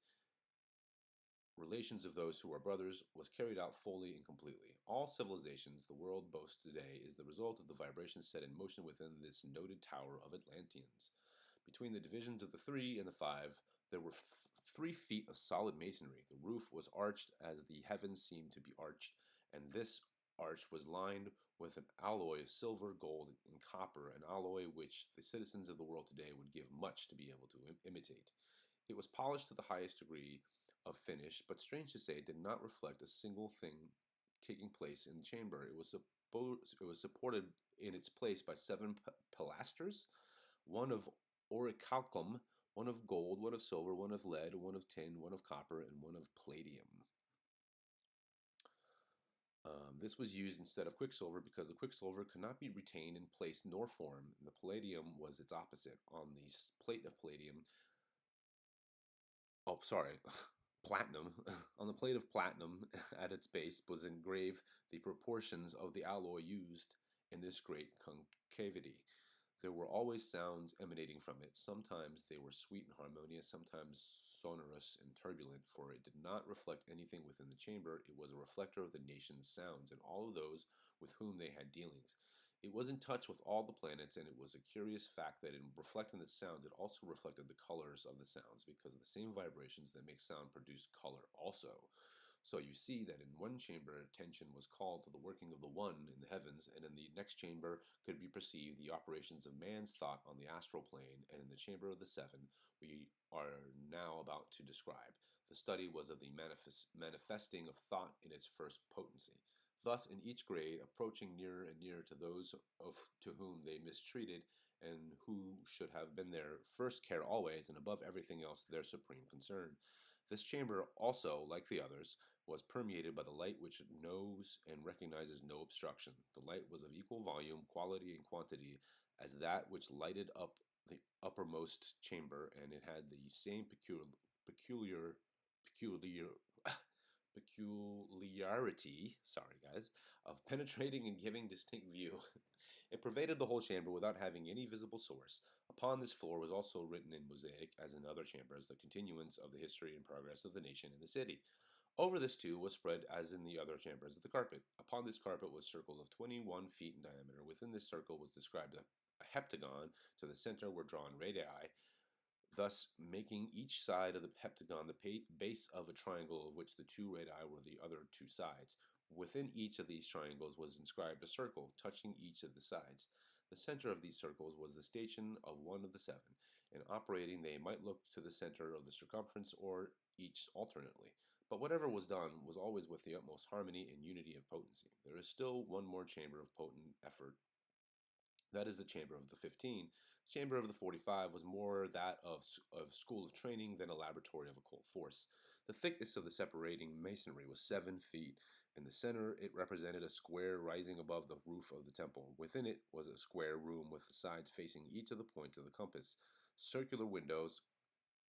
relations of those who are brothers was carried out fully and completely. All civilizations the world boasts today is the result of the vibrations set in motion within this noted tower of Atlanteans. Between the divisions of the 3 and the 5, there were 3 feet of solid masonry. The roof was arched as the heavens seemed to be arched, and this arch was lined with an alloy of silver, gold, and copper, an alloy which the citizens of the world today would give much to be able to imitate. It was polished to the highest degree of finish, but strange to say, it did not reflect a single thing taking place in the chamber. It was supported in its place by 7 pilasters, one of orichalcum, one of gold, one of silver, one of lead, one of tin, one of copper, and one of palladium. This was used instead of quicksilver because the quicksilver could not be retained in place nor form. The palladium was its opposite. On the plate of palladium, oh, sorry, platinum. On the plate of platinum at its base was engraved the proportions of the alloy used in this great concavity. There were always sounds emanating from it. Sometimes they were sweet and harmonious, sometimes sonorous and turbulent, for it did not reflect anything within the chamber. It was a reflector of the nation's sounds and all of those with whom they had dealings. It was in touch with all the planets, and it was a curious fact that in reflecting the sounds, it also reflected the colors of the sounds, because of the same vibrations that make sound produce color also. So you see that in one chamber, attention was called to the working of the one in the heavens, and in the next chamber could be perceived the operations of man's thought on the astral plane, and in the chamber of the 7 we are now about to describe, the study was of the manifesting of thought in its first potency. Thus, in each grade, approaching nearer and nearer to those to whom they mistreated, and who should have been their first care always, and above everything else their supreme concern. This chamber also, like the others, was permeated by the light which knows and recognizes no obstruction. The light was of equal volume, quality, and quantity as that which lighted up the uppermost chamber, and it had the same peculiar peculiarity, sorry guys, of penetrating and giving distinct view. It pervaded the whole chamber without having any visible source. Upon this floor was also written in mosaic, as in other chambers, the continuance of the history and progress of the nation and the city. Over this too was spread, as in the other chambers, the carpet. Upon this carpet was a circle of 21 feet in diameter. Within this circle was described a heptagon. To the center were drawn radii, thus making each side of the heptagon the base of a triangle, of which the 2 radii were the other 2 sides. Within each of these triangles was inscribed a circle, touching each of the sides. The center of these circles was the station of one of the 7. In operating, they might look to the center of the circumference or each alternately. But whatever was done was always with the utmost harmony and unity of potency. There is still one more chamber of potent effort. That is the chamber of the 15. The chamber of the 45 was more that of school of training than a laboratory of occult force. The thickness of the separating masonry was 7 feet. In the center, it represented a square rising above the roof of the temple. Within it was a square room with the sides facing each of the points of the compass. Circular windows,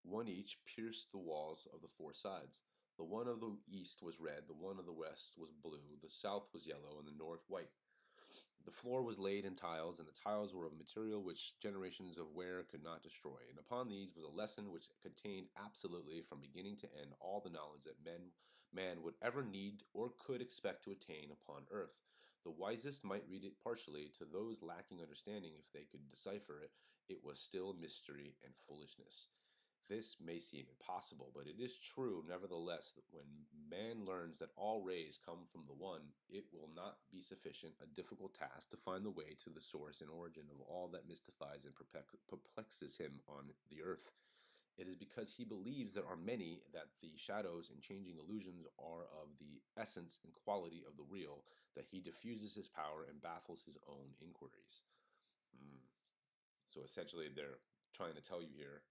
one each, pierced the walls of the 4 sides. The one of the east was red, the one of the west was blue, the south was yellow, and the north white. The floor was laid in tiles, and the tiles were of material which generations of wear could not destroy. And upon these was a lesson which contained absolutely, from beginning to end, all the knowledge that man would ever need or could expect to attain upon earth. The wisest might read it partially. To those lacking understanding, if they could decipher it, it was still mystery and foolishness. This may seem impossible, but it is true nevertheless that when man learns that all rays come from the one, it will not be sufficient a difficult task to find the way to the source and origin of all that mystifies and perplexes him on the earth. It is because he believes there are many that the shadows and changing illusions are of the essence and quality of the real, that he diffuses his power and baffles his own inquiries. So essentially, they're trying to tell you here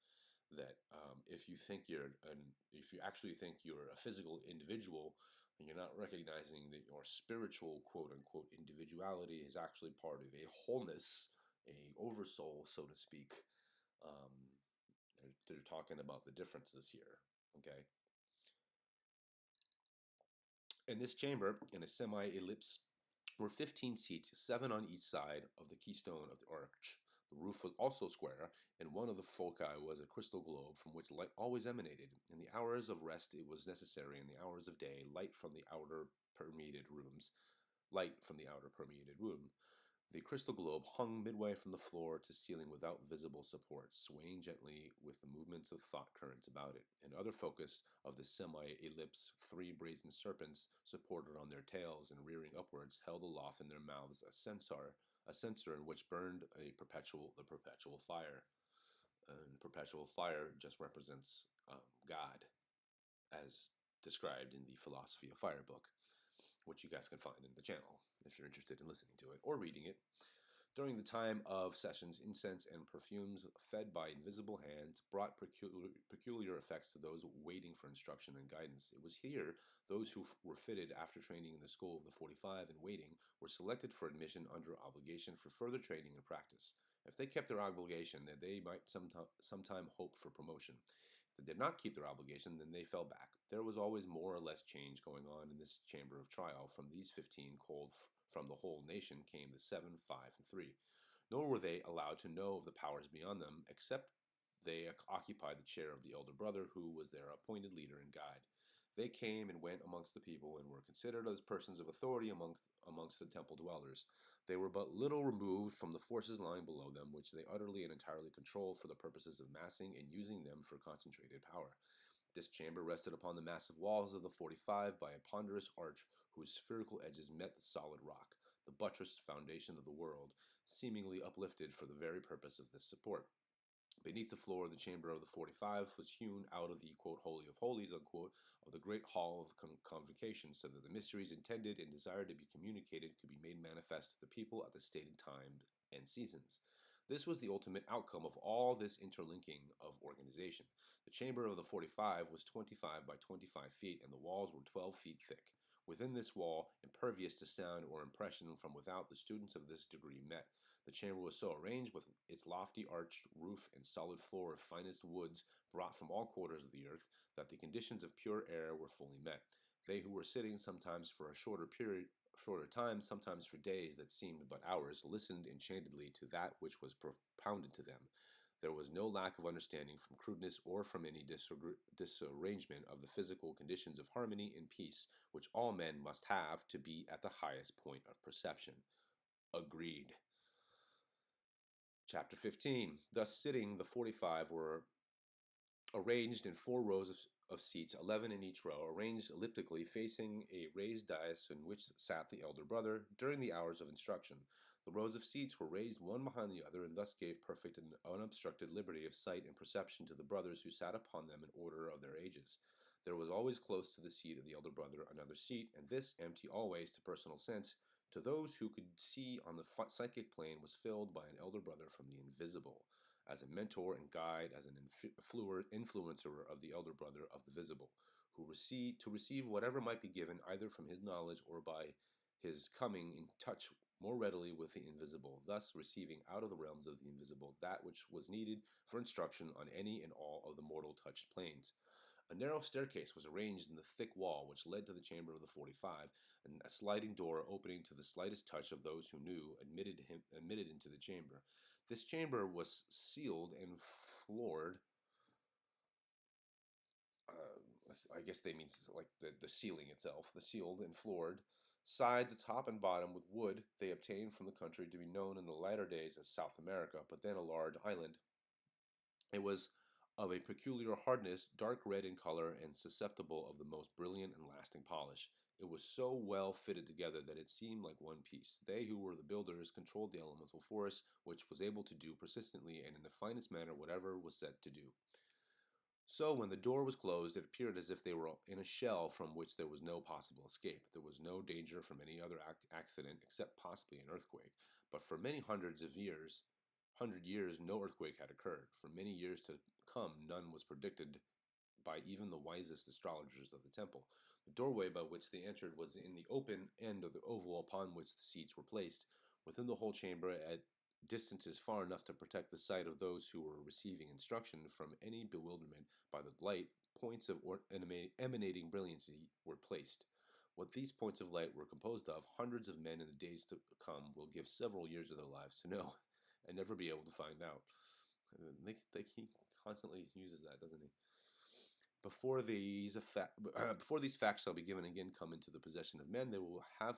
that if you actually think you're a physical individual, and you're not recognizing that your spiritual quote unquote individuality is actually part of a wholeness, a oversoul, so to speak. Um, they're talking about the differences here. Okay. In this chamber, in a semi-ellipse, were 15 seats, 7 on each side of the keystone of the arch. The roof was also square, and one of the foci was a crystal globe from which light always emanated. In the hours of rest it was necessary, in the hours of day, light from the outer permeated room. The crystal globe hung midway from the floor to ceiling without visible support, swaying gently with the movements of thought currents about it. Another focus of the semi-ellipse, 3 brazen serpents, supported on their tails and rearing upwards, held aloft in their mouths a censer in which burned the perpetual fire. And perpetual fire just represents God, as described in the Philosophy of Fire book, which you guys can find in the channel if you're interested in listening to it or reading it. During the time of sessions, incense and perfumes fed by invisible hands brought peculiar effects to those waiting for instruction and guidance. It was here those who were fitted after training in the School of the 45 and waiting were selected for admission under obligation for further training and practice. If they kept their obligation, then they might sometime hope for promotion. If they did not keep their obligation, then they fell back. There was always more or less change going on in this chamber of trial. From these 15 called from the whole nation came the 7, 5, and 3. Nor were they allowed to know of the powers beyond them, except they occupied the chair of the elder brother, who was their appointed leader and guide. They came and went amongst the people, and were considered as persons of authority amongst the temple dwellers. They were but little removed from the forces lying below them, which they utterly and entirely controlled for the purposes of massing and using them for concentrated power. This chamber rested upon the massive walls of the 45 by a ponderous arch whose spherical edges met the solid rock, the buttressed foundation of the world, seemingly uplifted for the very purpose of this support. Beneath the floor of the chamber of the 45 was hewn out of the quote, Holy of Holies unquote, of the great hall of convocation, so that the mysteries intended and desired to be communicated could be made manifest to the people at the stated times and seasons. This was the ultimate outcome of all this interlinking of organization. The chamber of the 45 was 25 by 25 feet, and the walls were 12 feet thick. Within this wall, impervious to sound or impression from without, the students of this degree met. The chamber was so arranged, with its lofty arched roof and solid floor of finest woods brought from all quarters of the earth, that the conditions of pure air were fully met. They who were sitting, sometimes for a shorter time, sometimes for days that seemed but hours, listened enchantedly to that which was propounded to them. There was no lack of understanding from crudeness or from any disarrangement of the physical conditions of harmony and peace which all men must have to be at the highest point of perception. Agreed. Chapter 15. Thus sitting, the 45 were arranged in 4 rows of seats, 11 in each row, arranged elliptically, facing a raised dais in which sat the elder brother during the hours of instruction. The rows of seats were raised one behind the other, and thus gave perfect and unobstructed liberty of sight and perception to the brothers who sat upon them in order of their ages. There was always close to the seat of the elder brother another seat, and this, empty always to personal sense, to those who could see on the psychic plane, was filled by an elder brother from the invisible, as a mentor and guide, as an influencer of the elder brother of the visible, who receive whatever might be given either from his knowledge or by his coming in touch more readily with the invisible, thus receiving out of the realms of the invisible that which was needed for instruction on any and all of the mortal touched planes. A narrow staircase was arranged in the thick wall which led to the chamber of the 45, and a sliding door opening to the slightest touch of those who knew admitted into the chamber. This chamber was sealed and floored. I guess they mean like the ceiling itself, the sealed and floored sides, top and bottom, with wood they obtained from the country to be known in the latter days as South America, but then a large island. It was of a peculiar hardness, dark red in color, and susceptible of the most brilliant and lasting polish. It was so well fitted together that it seemed like one piece. They who were the builders controlled the elemental force, which was able to do persistently and in the finest manner whatever was set to do. So when the door was closed, it appeared as if they were in a shell from which there was no possible escape. There was no danger from any other accident, except possibly an earthquake. But for many hundred years, no earthquake had occurred. For many years to come, none was predicted by even the wisest astrologers of the temple. The doorway by which they entered was in the open end of the oval upon which the seats were placed. Within the whole chamber, distances far enough to protect the sight of those who were receiving instruction from any bewilderment by the light, points of emanating brilliancy were placed. What these points of light were composed of, hundreds of men in the days to come will give several years of their lives to know and never be able to find out. He constantly uses that, doesn't he? Before these facts shall be given again come into the possession of men, there will have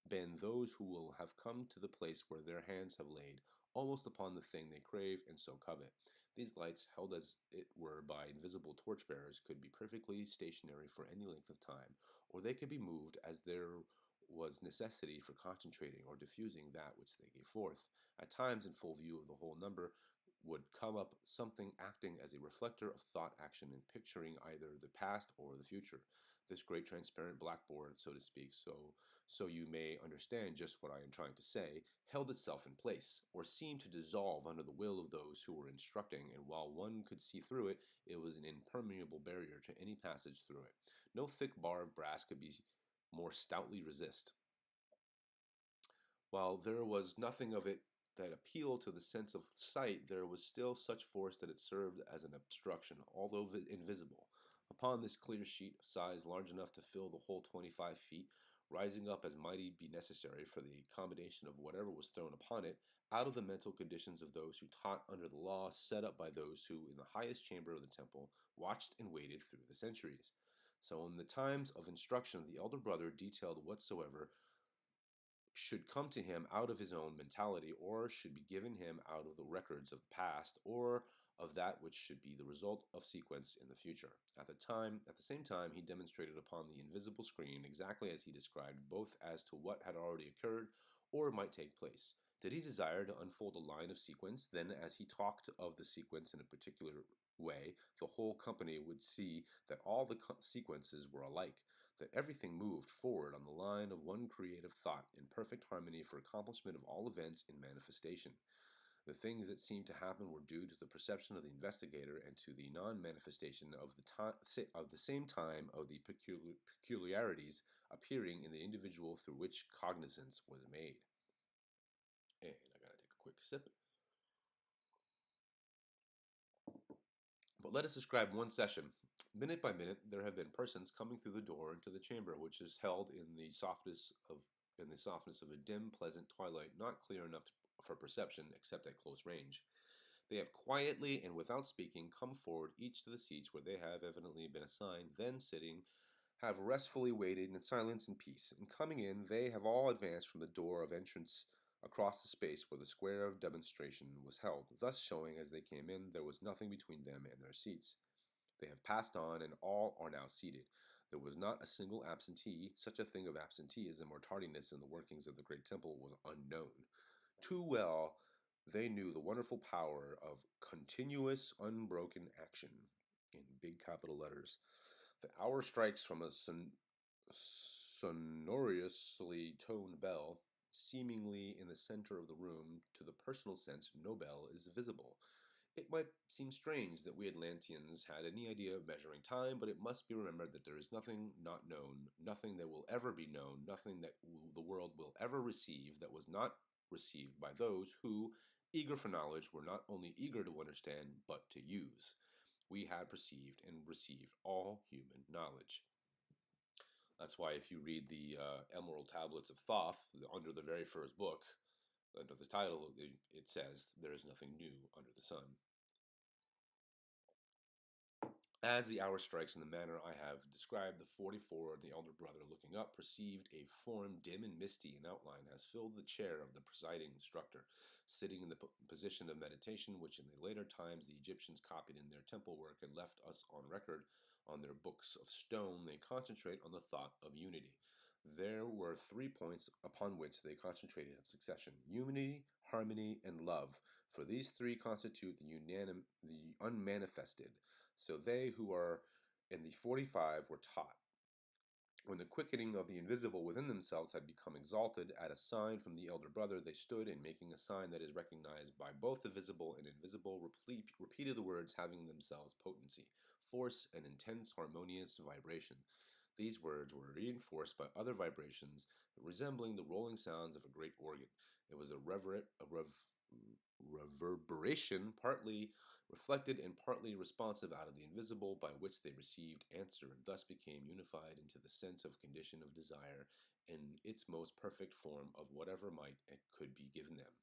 been those who will have come to the place where their hands have laid, almost upon the thing they crave and so covet. These lights, held as it were by invisible torchbearers, could be perfectly stationary for any length of time, or they could be moved as there was necessity for concentrating or diffusing that which they gave forth. At times, in full view of the whole number, would come up something acting as a reflector of thought action and picturing either the past or the future. This great transparent blackboard, so to speak, so you may understand just what I am trying to say, held itself in place, or seemed to dissolve under the will of those who were instructing, and while one could see through it, it was an impermeable barrier to any passage through it. No thick bar of brass could be more stoutly resist. While there was nothing of it that appealed to the sense of sight, there was still such force that it served as an obstruction, although invisible. Upon this clear sheet, of size large enough to fill the whole 25 feet, rising up as might be necessary for the accommodation of whatever was thrown upon it, out of the mental conditions of those who taught under the law set up by those who, in the highest chamber of the temple, watched and waited through the centuries. So in the times of instruction, the elder brother detailed whatsoever should come to him out of his own mentality, or should be given him out of the records of the past, or of that which should be the result of sequence in the future. At the same time, he demonstrated upon the invisible screen exactly as he described, both as to what had already occurred or might take place. Did he desire to unfold a line of sequence, then as he talked of the sequence in a particular way, the whole company would see that all the sequences were alike, that everything moved forward on the line of one creative thought in perfect harmony for accomplishment of all events in manifestation. The things that seemed to happen were due to the perception of the investigator and to the non-manifestation of the same time of the peculiarities appearing in the individual through which cognizance was made. And I gotta take a quick sip. But let us describe one session. Minute by minute, there have been persons coming through the door into the chamber, which is held in the softness of a dim, pleasant twilight, not clear enough for perception except at close range. They have quietly and without speaking come forward, each to the seats where they have evidently been assigned, then sitting, have restfully waited in silence and peace, and coming in, they have all advanced from the door of entrance across the space where the square of demonstration was held, thus showing as they came in there was nothing between them and their seats. They have passed on, and all are now seated. There was not a single absentee. Such a thing of absenteeism or tardiness in the workings of the great temple was unknown. Too well they knew the wonderful power of continuous, unbroken action, in big capital letters. The hour strikes from a sonorously toned bell, seemingly in the center of the room. To the personal sense, no bell is visible. It might seem strange that we Atlanteans had any idea of measuring time, but it must be remembered that there is nothing not known, nothing that will ever be known, nothing that the world will ever receive that was not received by those who, eager for knowledge, were not only eager to understand, but to use. We had perceived and received all human knowledge. That's why if you read the Emerald Tablets of Thoth, under the very first book, under the title, it says, "There is nothing new under the sun." As the hour strikes in the manner I have described, the 44, the elder brother, looking up, perceived a form dim and misty in outline, has filled the chair of the presiding instructor, sitting in the position of meditation, which in the later times the Egyptians copied in their temple work and left us on record on their books of stone. They concentrate on the thought of unity. There were 3 points upon which they concentrated in succession: unity, harmony, and love, for these 3 constitute the unmanifested. So they who are in the 45 were taught. When the quickening of the invisible within themselves had become exalted, at a sign from the elder brother they stood, and making a sign that is recognized by both the visible and invisible, repeated the words having themselves potency, force, and intense harmonious vibration. These words were reinforced by other vibrations resembling the rolling sounds of a great organ. It was a reverberation, partly reflected and partly responsive out of the invisible, by which they received answer, and thus became unified into the sense of condition of desire in its most perfect form of whatever might and could be given them.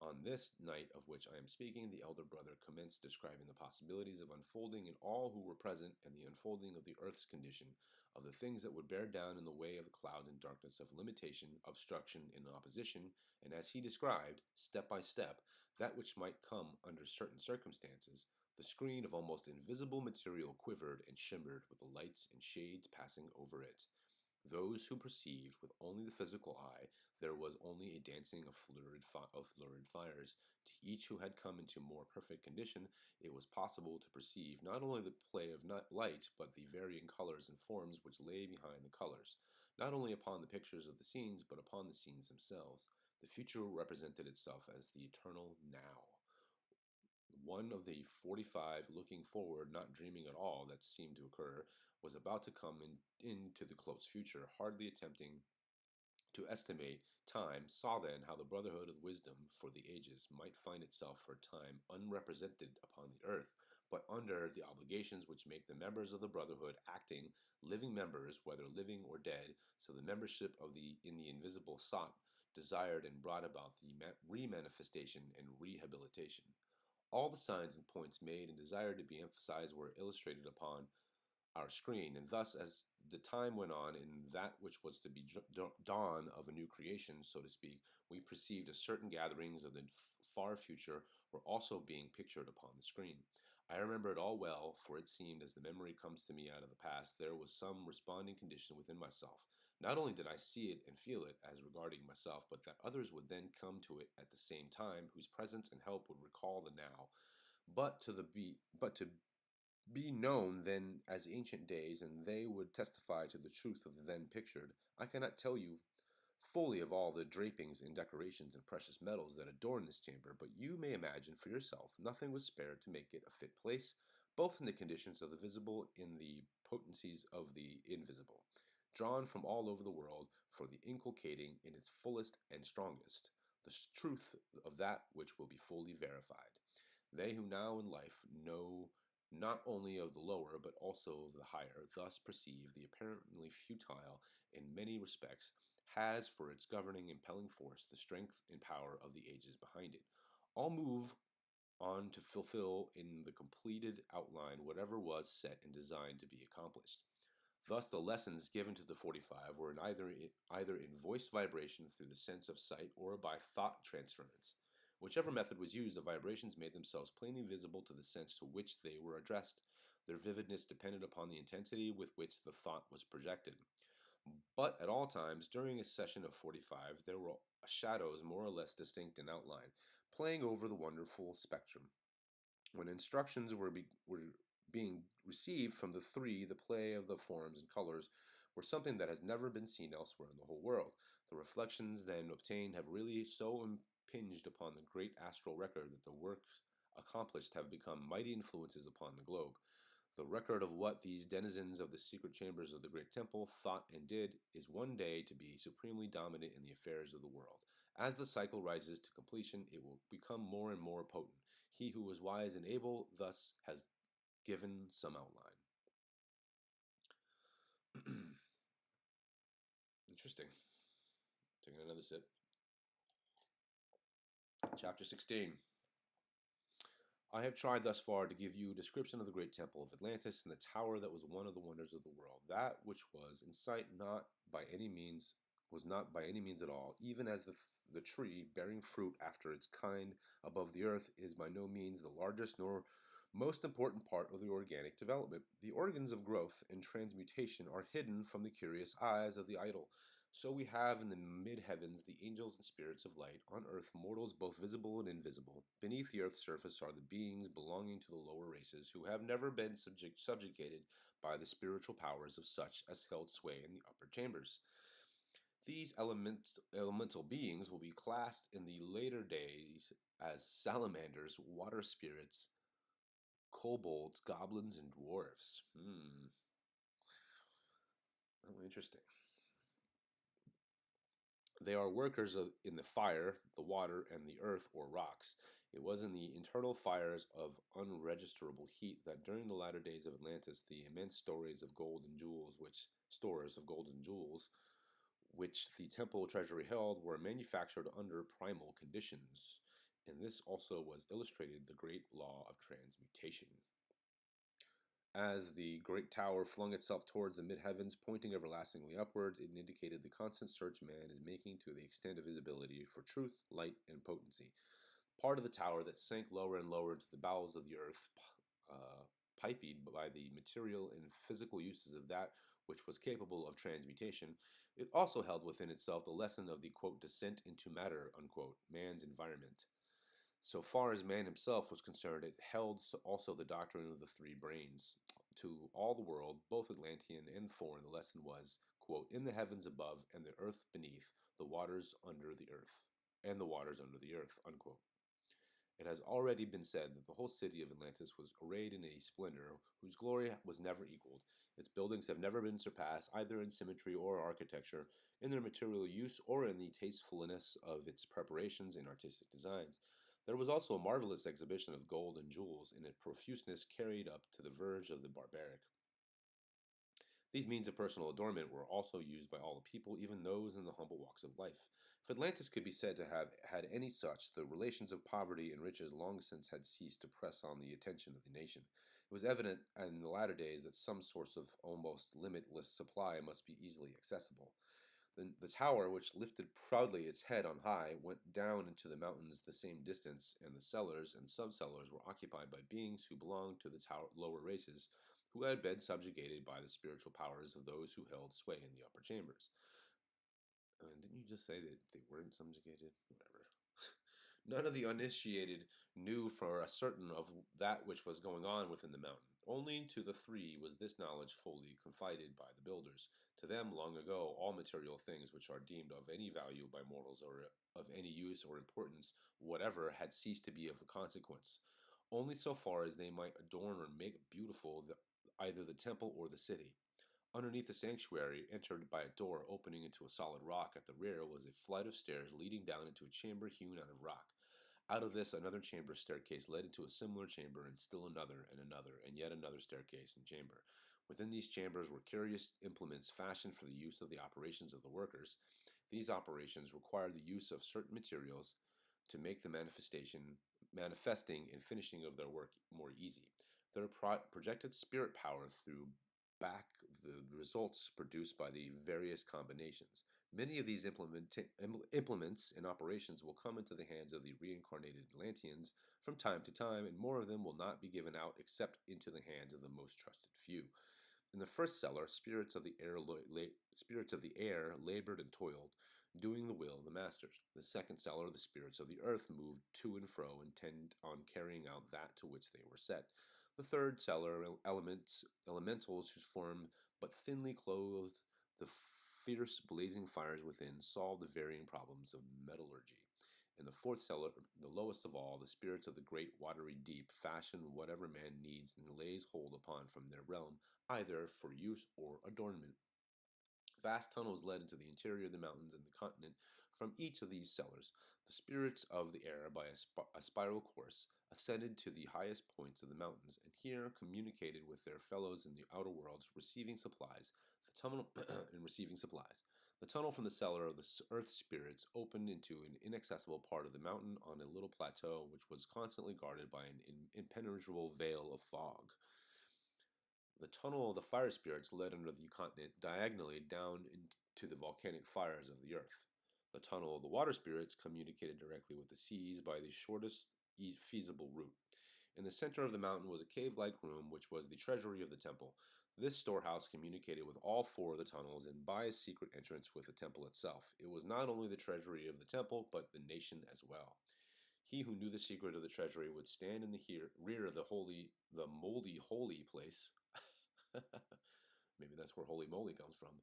On this night of which I am speaking, the elder brother commenced describing the possibilities of unfolding in all who were present, and the unfolding of the earth's condition, of the things that would bear down in the way of the clouds and darkness, of limitation, obstruction, and opposition, and as he described, step by step, that which might come under certain circumstances. The screen of almost invisible material quivered and shimmered with the lights and shades passing over it. Those who perceived with only the physical eye, there was only a dancing of lurid fires. To each who had come into more perfect condition, it was possible to perceive not only the play of light, but the varying colors and forms which lay behind the colors, not only upon the pictures of the scenes, but upon the scenes themselves. The future represented itself as the eternal now. One of the 45, looking forward, not dreaming at all that seemed to occur, was about to come into the close future, hardly attempting to estimate time, saw then how the brotherhood of wisdom for the ages might find itself for a time unrepresented upon the earth, but under the obligations which make the members of the brotherhood acting, living members, whether living or dead, so the membership of in the invisible sought, desired, and brought about the remanifestation and rehabilitation. All the signs and points made and desired to be emphasized were illustrated upon our screen, and thus, as the time went on in that which was to be dawn of a new creation, so to speak, we perceived a certain gatherings of the far future were also being pictured upon the screen. I remember it all well, for it seemed, as the memory comes to me out of the past, there was some responding condition within myself. Not only did I see it and feel it as regarding myself, but that others would then come to it at the same time, whose presence and help would recall the now, but to be known then as ancient days, and they would testify to the truth of the then pictured. I cannot tell you fully of all the drapings and decorations and precious metals that adorn this chamber, but you may imagine for yourself nothing was spared to make it a fit place, both in the conditions of the visible in the potencies of the invisible, drawn from all over the world for the inculcating in its fullest and strongest the truth of that which will be fully verified. They who now in life know not only of the lower, but also of the higher, thus perceive the apparently futile in many respects, has for its governing impelling force the strength and power of the ages behind it. All move on to fulfill in the completed outline whatever was set and designed to be accomplished. Thus the lessons given to the 45 were either in voice vibration through the sense of sight or by thought transference. Whichever method was used, the vibrations made themselves plainly visible to the sense to which they were addressed. Their vividness depended upon the intensity with which the thought was projected. But at all times, during a session of 45, there were shadows more or less distinct in outline, playing over the wonderful spectrum. When instructions were being received from the three, the play of the forms and colors were something that has never been seen elsewhere in the whole world. The reflections then obtained have really so impinged upon the great astral record that the works accomplished have become mighty influences upon the globe. The record of what these denizens of the secret chambers of the great temple thought and did is one day to be supremely dominant in the affairs of the world. As the cycle rises to completion, it will become more and more potent. He who is wise and able thus has given some outline. Interesting. Taking another sip. Chapter 16. I have tried thus far to give you a description of the great temple of Atlantis and the tower that was one of the wonders of the world, that which was in sight not by any means at all, even as the tree bearing fruit after its kind above the earth is by no means the largest nor most important part of the organic development. The organs of growth and transmutation are hidden from the curious eyes of the idle. So we have in the mid-heavens the angels and spirits of light, on earth mortals both visible and invisible. Beneath the earth's surface are the beings belonging to the lower races, who have never been subjugated by the spiritual powers of such as held sway in the upper chambers. These elemental beings will be classed in the later days as salamanders, water spirits, kobolds, goblins, and dwarves. Oh, interesting. They are workers in the fire, the water, and the earth or rocks. It was in the internal fires of unregisterable heat that during the latter days of Atlantis, the immense stores of gold and jewels, which the temple treasury held, were manufactured under primal conditions. And this also was illustrated the great law of transmutation. As the great tower flung itself towards the mid-heavens, pointing everlastingly upward, it indicated the constant search man is making to the extent of his ability for truth, light, and potency. Part of the tower that sank lower and lower into the bowels of the earth, piped by the material and physical uses of that which was capable of transmutation, it also held within itself the lesson of the, quote, descent into matter, unquote, man's environment. So far as man himself was concerned, it held also the doctrine of the three brains. To all the world, both Atlantean and foreign, the lesson was, quote, in the heavens above and the earth beneath, the waters under the earth, and the waters under the earth, unquote. It has already been said that the whole city of Atlantis was arrayed in a splendor whose glory was never equaled. Its buildings have never been surpassed, either in symmetry or architecture, in their material use, or in the tastefulness of its preparations and artistic designs. There was also a marvelous exhibition of gold and jewels in a profuseness carried up to the verge of the barbaric. These means of personal adornment were also used by all the people, even those in the humble walks of life. If Atlantis could be said to have had any such, the relations of poverty and riches long since had ceased to press on the attention of the nation. It was evident in the latter days that some source of almost limitless supply must be easily accessible. The tower, which lifted proudly its head on high, went down into the mountains the same distance, and the cellars and sub-cellars were occupied by beings who belonged to the lower races, who had been subjugated by the spiritual powers of those who held sway in the upper chambers. Didn't you just say that they weren't subjugated? Whatever. None of the uninitiated knew for a certain of that which was going on within the mountain. Only to the three was this knowledge fully confided by the builders. To them, long ago, all material things which are deemed of any value by mortals or of any use or importance whatever had ceased to be of consequence, only so far as they might adorn or make beautiful either the temple or the city. Underneath the sanctuary, entered by a door opening into a solid rock at the rear, was a flight of stairs leading down into a chamber hewn out of rock. Out of this, another chamber staircase led into a similar chamber, and still another, and yet another staircase and chamber. Within these chambers were curious implements fashioned for the use of the operations of the workers. These operations required the use of certain materials to make the manifesting and finishing of their work more easy. Their projected spirit power threw back the results produced by the various combinations. Many of these implements and operations will come into the hands of the reincarnated Atlanteans from time to time, and more of them will not be given out except into the hands of the most trusted few. In the first cellar, spirits of the air labored and toiled, doing the will of the masters. The second cellar, the spirits of the earth moved to and fro, intent on carrying out that to which they were set. The third cellar, elementals whose form but thinly clothed the fierce blazing fires within, solved the varying problems of metallurgy. In the fourth cellar, the lowest of all, the spirits of the great watery deep fashion whatever man needs and lays hold upon from their realm, either for use or adornment. Vast tunnels led into the interior of the mountains and the continent from each of these cellars. The spirits of the air, by a spiral course, ascended to the highest points of the mountains, and here communicated with their fellows in the outer worlds, receiving supplies. The tunnel and receiving supplies. The tunnel from the cellar of the earth spirits opened into an inaccessible part of the mountain on a little plateau, which was constantly guarded by an impenetrable veil of fog. The tunnel of the fire spirits led under the continent diagonally down into the volcanic fires of the earth. The tunnel of the water spirits communicated directly with the seas by the shortest feasible route. In the center of the mountain was a cave-like room which was the treasury of the temple. This storehouse communicated with all four of the tunnels and by a secret entrance with the temple itself. It was not only the treasury of the temple, but the nation as well. He who knew the secret of the treasury would stand in the rear of the moldy holy place. Maybe that's where holy moly comes from.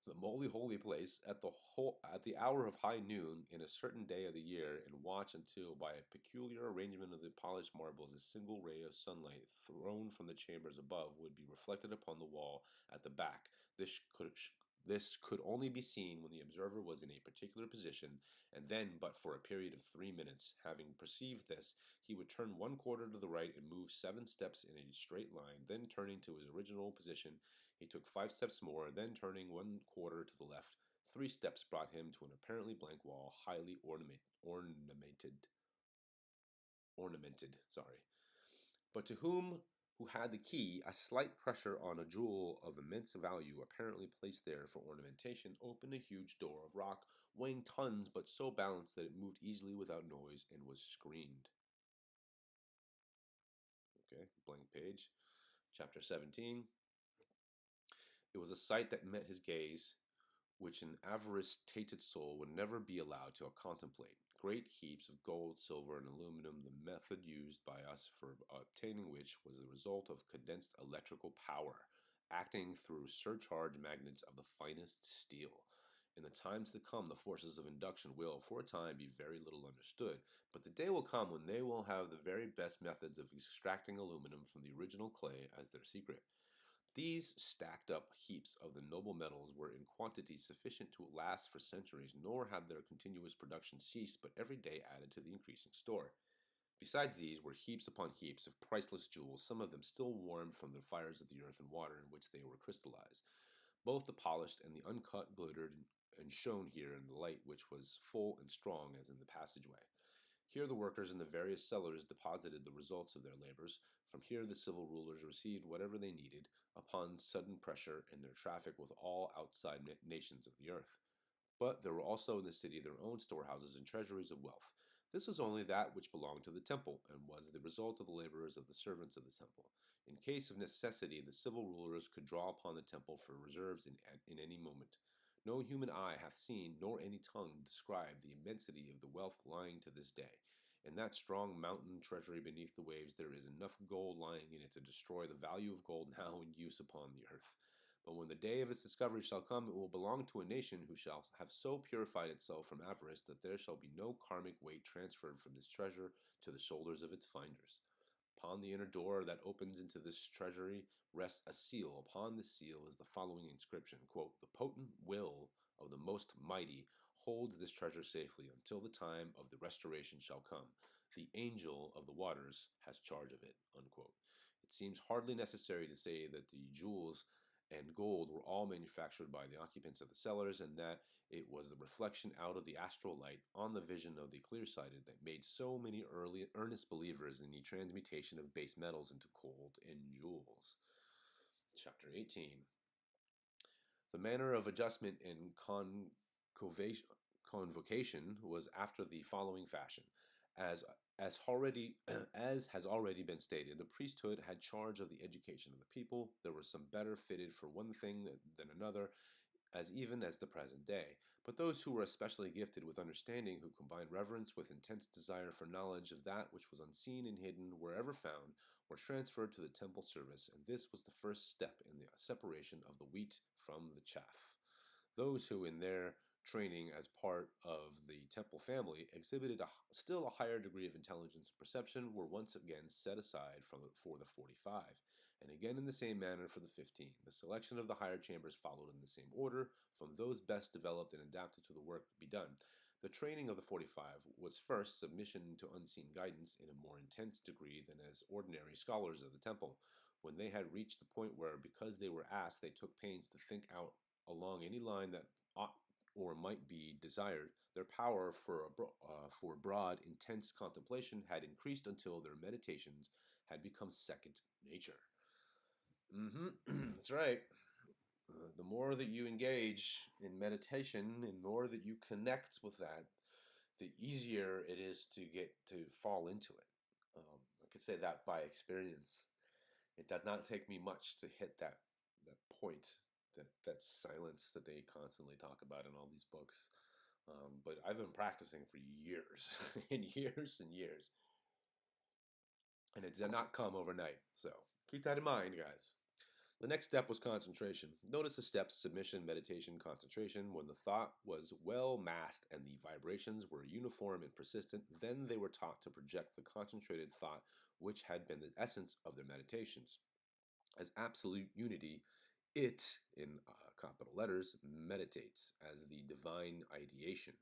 The moldy holy place at the hour of high noon in a certain day of the year, and watch until, by a peculiar arrangement of the polished marbles, a single ray of sunlight thrown from the chambers above would be reflected upon the wall at the back. This could only be seen when the observer was in a particular position, and then but for a period of 3 minutes. Having perceived this, he would turn 1/4 to the right and move 7 steps in a straight line. Then turning to his original position, he took 5 steps more. Then turning 1/4 to the left, 3 steps brought him to an apparently blank wall, highly ornamented. Sorry. But to who had the key, a slight pressure on a jewel of immense value, apparently placed there for ornamentation, opened a huge door of rock, weighing tons, but so balanced that it moved easily without noise and was screened. Okay, blank page. Chapter 17. It was a sight that met his gaze, which an avarice-tainted soul would never be allowed to contemplate. Great heaps of gold, silver, and aluminum, the method used by us for obtaining which was the result of condensed electrical power, acting through surcharge magnets of the finest steel. In the times to come, the forces of induction will, for a time, be very little understood, but the day will come when they will have the very best methods of extracting aluminum from the original clay as their secret. These stacked up heaps of the noble metals were in quantities sufficient to last for centuries, nor had their continuous production ceased, but every day added to the increasing store. Besides these were heaps upon heaps of priceless jewels, some of them still warm from the fires of the earth and water in which they were crystallized. Both the polished and the uncut glittered and shone here in the light, which was full and strong as in the passageway. Here the workers in the various cellars deposited the results of their labors. From here the civil rulers received whatever they needed upon sudden pressure in their traffic with all outside nations of the earth. But there were also in the city their own storehouses and treasuries of wealth. This was only that which belonged to the temple, and was the result of the laborers of the servants of the temple. In case of necessity, the civil rulers could draw upon the temple for reserves in any moment. No human eye hath seen, nor any tongue described the immensity of the wealth lying to this day. In that strong mountain treasury beneath the waves there is enough gold lying in it to destroy the value of gold now in use upon the earth. But when the day of its discovery shall come, it will belong to a nation who shall have so purified itself from avarice that there shall be no karmic weight transferred from this treasure to the shoulders of its finders. Upon the inner door that opens into this treasury rests a seal. Upon this seal is the following inscription, quote, "The potent will of the most mighty holds this treasure safely until the time of the restoration shall come. The angel of the waters has charge of it," unquote. It seems hardly necessary to say that the jewels and gold were all manufactured by the occupants of the cellars, and that it was the reflection out of the astral light on the vision of the clear-sighted that made so many early earnest believers in the transmutation of base metals into gold and jewels. Chapter 18. The manner of adjustment and convocation was after the following fashion. As already as has already been stated, the priesthood had charge of the education of the people. There were some better fitted for one thing than another, as even as the present day. But those who were especially gifted with understanding, who combined reverence with intense desire for knowledge of that which was unseen and hidden wherever found, were transferred to the temple service, and this was the first step in the separation of the wheat from the chaff. Those who, in their training as part of the temple family, exhibited still a higher degree of intelligence and perception, were once again set aside for the 45, and again in the same manner for the 15. The selection of the higher chambers followed in the same order, from those best developed and adapted to the work to be done. The training of the 45 was first submission to unseen guidance in a more intense degree than as ordinary scholars of the temple, when they had reached the point where, because they were asked, they took pains to think out along any line that ought or might be desired. Their power for broad, intense contemplation had increased until their meditations had become second nature. That's right. The more that you engage in meditation, and the more that you connect with that, the easier it is to get to fall into it. I could say that by experience. It does not take me much to hit that point, that silence that they constantly talk about in all these books. But I've been practicing for years and years and years, and it did not come overnight. So keep that in mind, guys. The next step was concentration. Notice the steps: submission, meditation, concentration. When the thought was well massed and the vibrations were uniform and persistent, then they were taught to project the concentrated thought which had been the essence of their meditations as absolute unity It, in capital letters, meditates as the divine ideation.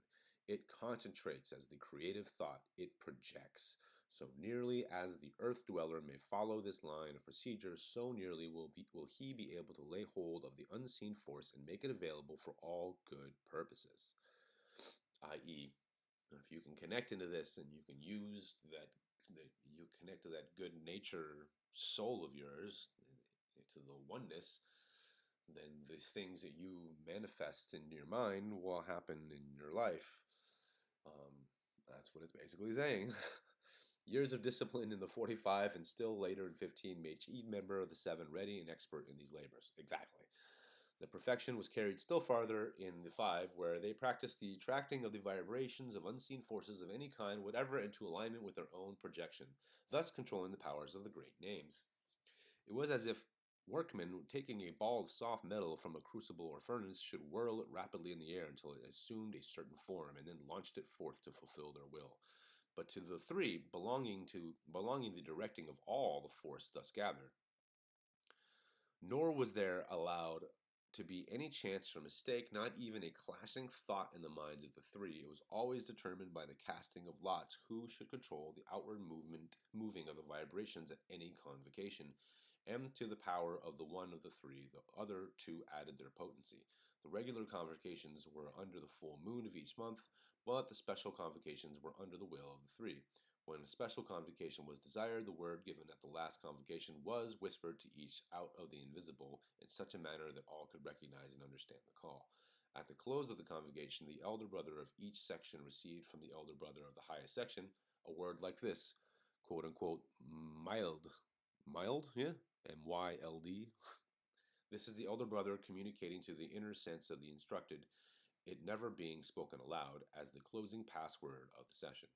It concentrates as the creative thought. It projects. So nearly as the earth dweller may follow this line of procedure, so nearly will he be able to lay hold of the unseen force and make it available for all good purposes. I.e., if you can connect into this and you can use that you connect to that good nature soul of yours, to the oneness, then the things that you manifest in your mind will happen in your life. That's what it's basically saying. Years of discipline in the 45 and still later in 15 made each member of the seven ready and expert in these labors. Exactly. The perfection was carried still farther in the five, where they practiced the attracting of the vibrations of unseen forces of any kind, whatever, into alignment with their own projection, thus controlling the powers of the great names. It was as if workmen taking a ball of soft metal from a crucible or furnace should whirl it rapidly in the air until it assumed a certain form, and then launched it forth to fulfill their will. But to the three, belonging the directing of all the force thus gathered, nor was there allowed to be any chance for mistake, not even a clashing thought in the minds of the three. It was always determined by the casting of lots who should control the outward moving of the vibrations at any convocation, and to the power of the one of the three, the other two added their potency. The regular convocations were under the full moon of each month, but the special convocations were under the will of the three. When a special convocation was desired, the word given at the last convocation was whispered to each out of the invisible in such a manner that all could recognize and understand the call. At the close of the convocation, the elder brother of each section received from the elder brother of the highest section a word like this, quote unquote, mild. Mild? Yeah? M-Y-L-D. This is the elder brother communicating to the inner sense of the instructed, it never being spoken aloud, as the closing password of the session.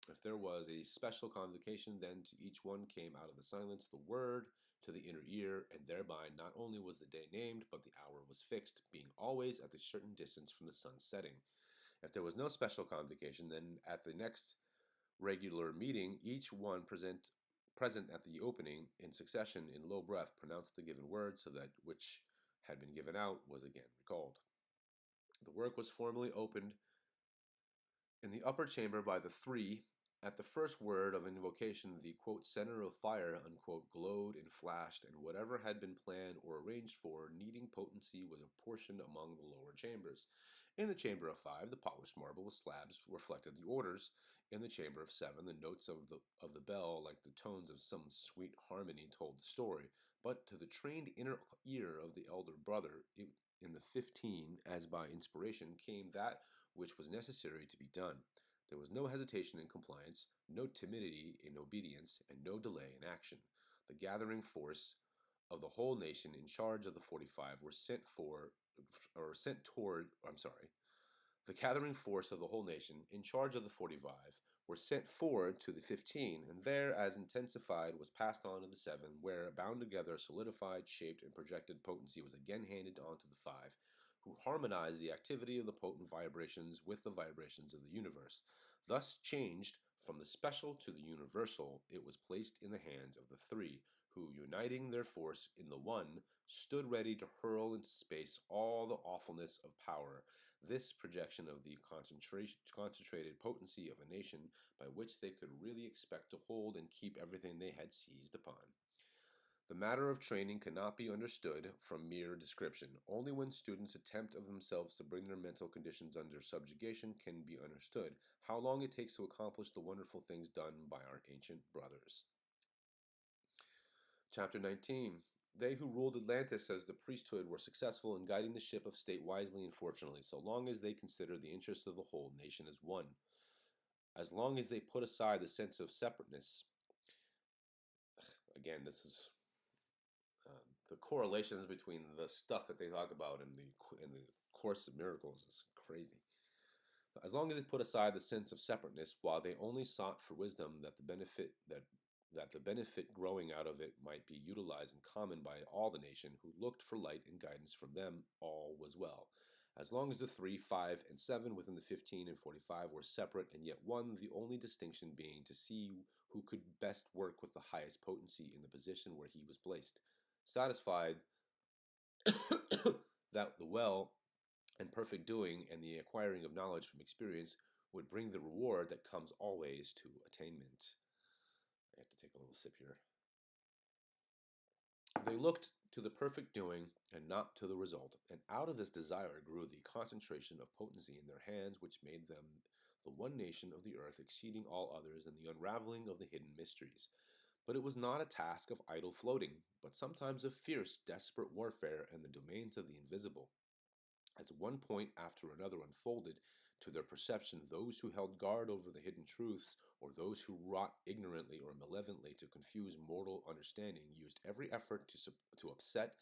If there was a special convocation, then to each one came out of the silence the word to the inner ear, and thereby not only was the day named, but the hour was fixed, being always at a certain distance from the sun's setting. If there was no special convocation, then at the next regular meeting, each one present at the opening in succession in low breath pronounced the given word, so that which had been given out was again recalled. The work was formally opened in the upper chamber by the three. At the first word of invocation, the quote, center of fire unquote, glowed and flashed, and whatever had been planned or arranged for, needing potency, was apportioned among the lower chambers. In the chamber of five, the polished marble with slabs reflected the orders. In the chamber of seven, the notes of the bell, like the tones of some sweet harmony, told the story. But to the trained inner ear of the elder brother, in the 15, as by inspiration, came that which was necessary to be done. There was no hesitation in compliance, no timidity in obedience, and no delay in action. The gathering force of the whole nation in charge of the 45 were the gathering force of the whole nation in charge of the 45 were sent forward to the 15, and there, as intensified, was passed on to the 7, where, bound together, solidified, shaped, and projected potency was again handed on to the 5, who harmonized the activity of the potent vibrations with the vibrations of the universe. Thus changed from the special to the universal, it was placed in the hands of the 3, who, uniting their force in the one, stood ready to hurl into space all the awfulness of power, this projection of the concentrated potency of a nation by which they could really expect to hold and keep everything they had seized upon. The matter of training cannot be understood from mere description. Only when students attempt of themselves to bring their mental conditions under subjugation can be understood how long it takes to accomplish the wonderful things done by our ancient brothers. Chapter 19. They who ruled Atlantis as the priesthood were successful in guiding the ship of state wisely and fortunately, so long as they considered the interests of the whole nation as one. As long as they put aside the sense of separateness. Again, this is the correlations between the stuff that they talk about in the Course of Miracles is crazy. As long as they put aside the sense of separateness, while they only sought for wisdom that the benefit growing out of it might be utilized in common by all the nation, who looked for light and guidance from them, all was well. As long as the 3, 5, and 7 within the 15 and 45 were separate and yet one, the only distinction being to see who could best work with the highest potency in the position where he was placed. Satisfied that the well and perfect doing and the acquiring of knowledge from experience would bring the reward that comes always to attainment. I have to take a little sip here. They looked to the perfect doing and not to the result, and out of this desire grew the concentration of potency in their hands, which made them the one nation of the earth exceeding all others in the unraveling of the hidden mysteries. But it was not a task of idle floating, but sometimes of fierce, desperate warfare in the domains of the invisible. As one point after another unfolded to their perception, those who held guard over the hidden truths, or those who wrought ignorantly or malevolently to confuse mortal understanding, used every effort to upset